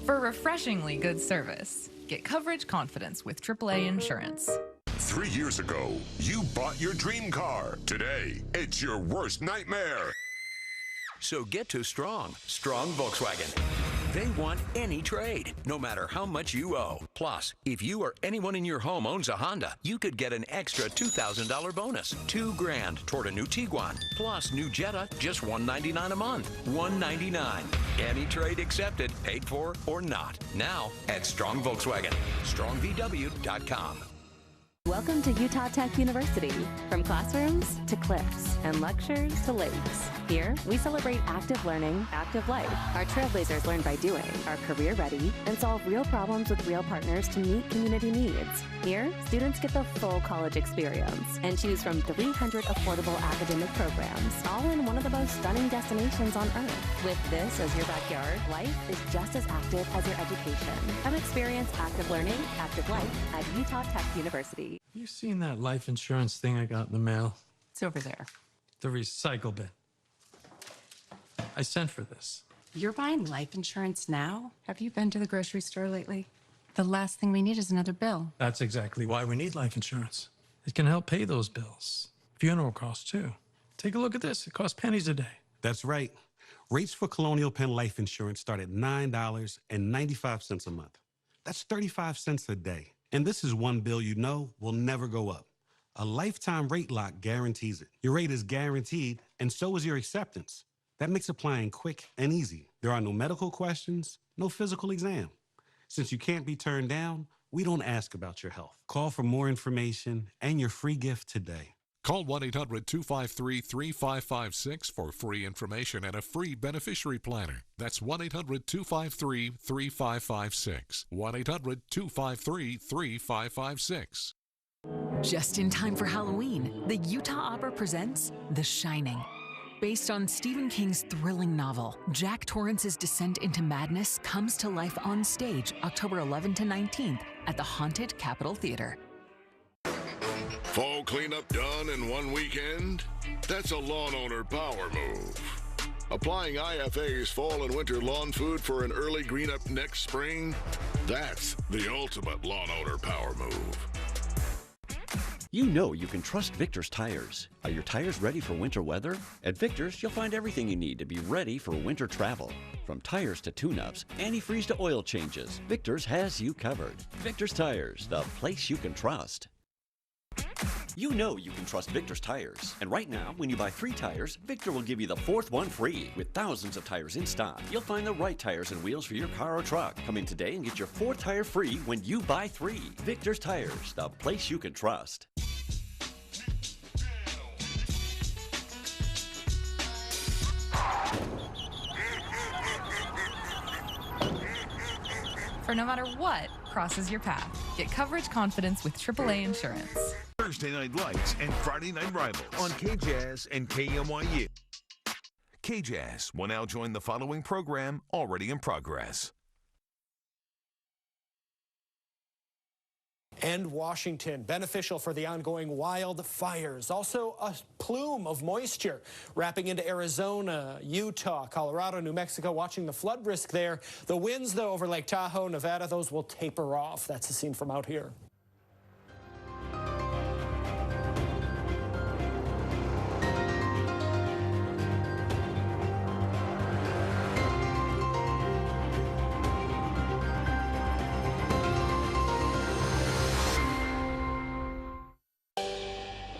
For refreshingly good service, get coverage confidence with AAA Insurance. 3 years ago, you bought your dream car. Today, it's your worst nightmare. So get to Strong Volkswagen. They want any trade, no matter how much you owe. Plus, if you or anyone in your home owns a Honda, you could get an extra $2,000 bonus. $2,000 toward a new Tiguan. Plus, new Jetta, just $199 a month. $199. Any trade accepted, paid for or not. Now at Strong Volkswagen. StrongVW.com. Welcome to Utah Tech University. From classrooms to cliffs and lectures to lakes. Here, we celebrate active learning, active life. Our trailblazers learn by doing, are career ready, and solve real problems with real partners to meet community needs. Here, students get the full college experience and choose from 300 affordable academic programs, all in one of the most stunning destinations on Earth. With this as your backyard, life is just as active as your education. Come experience active learning, active life at Utah Tech University. You seen that life insurance thing I got in the mail? It's over there. The recycle bin. I sent for this. You're buying life insurance now? Have you been to the grocery store lately? The last thing we need is another bill. That's exactly why we need life insurance. It can help pay those bills. Funeral costs, too. Take a look at this. It costs pennies a day. That's right. Rates for Colonial Penn Life Insurance start at $9.95 a month. That's 35 cents a day. And this is one bill you know will never go up. A lifetime rate lock guarantees it. Your rate is guaranteed, and so is your acceptance. That makes applying quick and easy. There are no medical questions, no physical exam. Since you can't be turned down, we don't ask about your health. Call for more information and your free gift today. Call 1-800-253-3556 for free information and a free beneficiary planner. That's 1-800-253-3556. 1-800-253-3556. Just in time for Halloween, the Utah Opera presents The Shining. Based on Stephen King's thrilling novel, Jack Torrance's descent into madness comes to life on stage October 11th to 19th at the Haunted Capitol Theater. Fall cleanup done in one weekend? That's a lawn owner power move. Applying IFA's fall and winter lawn food for an early green up next spring? That's the ultimate lawn owner power move. You know you can trust Victor's tires. Are your tires ready for winter weather? At Victor's, you'll find everything you need to be ready for winter travel. From tires to tune-ups, antifreeze to oil changes, Victor's has you covered. Victor's Tires, the place you can trust. You know you can trust Victor's tires. And right now, when you buy 3 tires, Victor will give you the 4th one free. With thousands of tires in stock, you'll find the right tires and wheels for your car or truck. Come in today and get your 4th tire free when you buy 3. Victor's Tires, the place you can trust. For no matter what crosses your path, get coverage confidence with AAA Insurance. Thursday Night Lights and Friday Night Rivals on KJazz and KMYU. KJazz will now join the following program already in progress. And Washington, beneficial for the ongoing wildfires. Also, a plume of moisture wrapping into Arizona, Utah, Colorado, New Mexico, watching the flood risk there. The winds, though, over Lake Tahoe, Nevada, those will taper off. That's the scene from out here.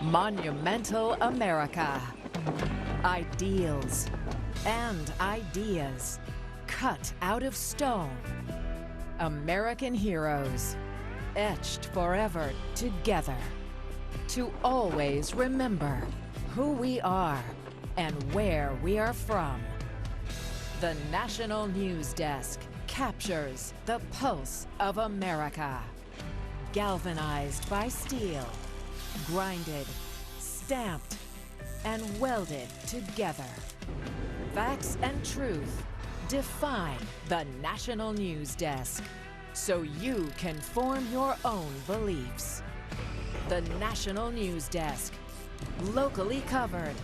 Monumental America. Ideals and ideas cut out of stone. American heroes etched forever together. To always remember who we are and where we are from. The National News Desk, captures the pulse of America. Galvanized by steel, grinded, stamped, and welded together. Facts and truth define the National News Desk, so you can form your own beliefs. The National News Desk. Locally covered,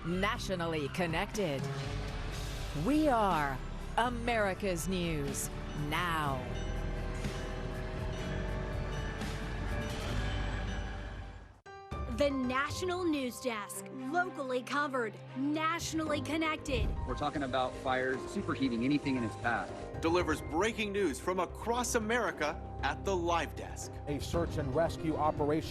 nationally connected. We are America's News Now. The National News Desk. Locally covered, nationally connected. We're talking about fires superheating anything in its path. Delivers breaking news from across America at the Live Desk. A search and rescue operation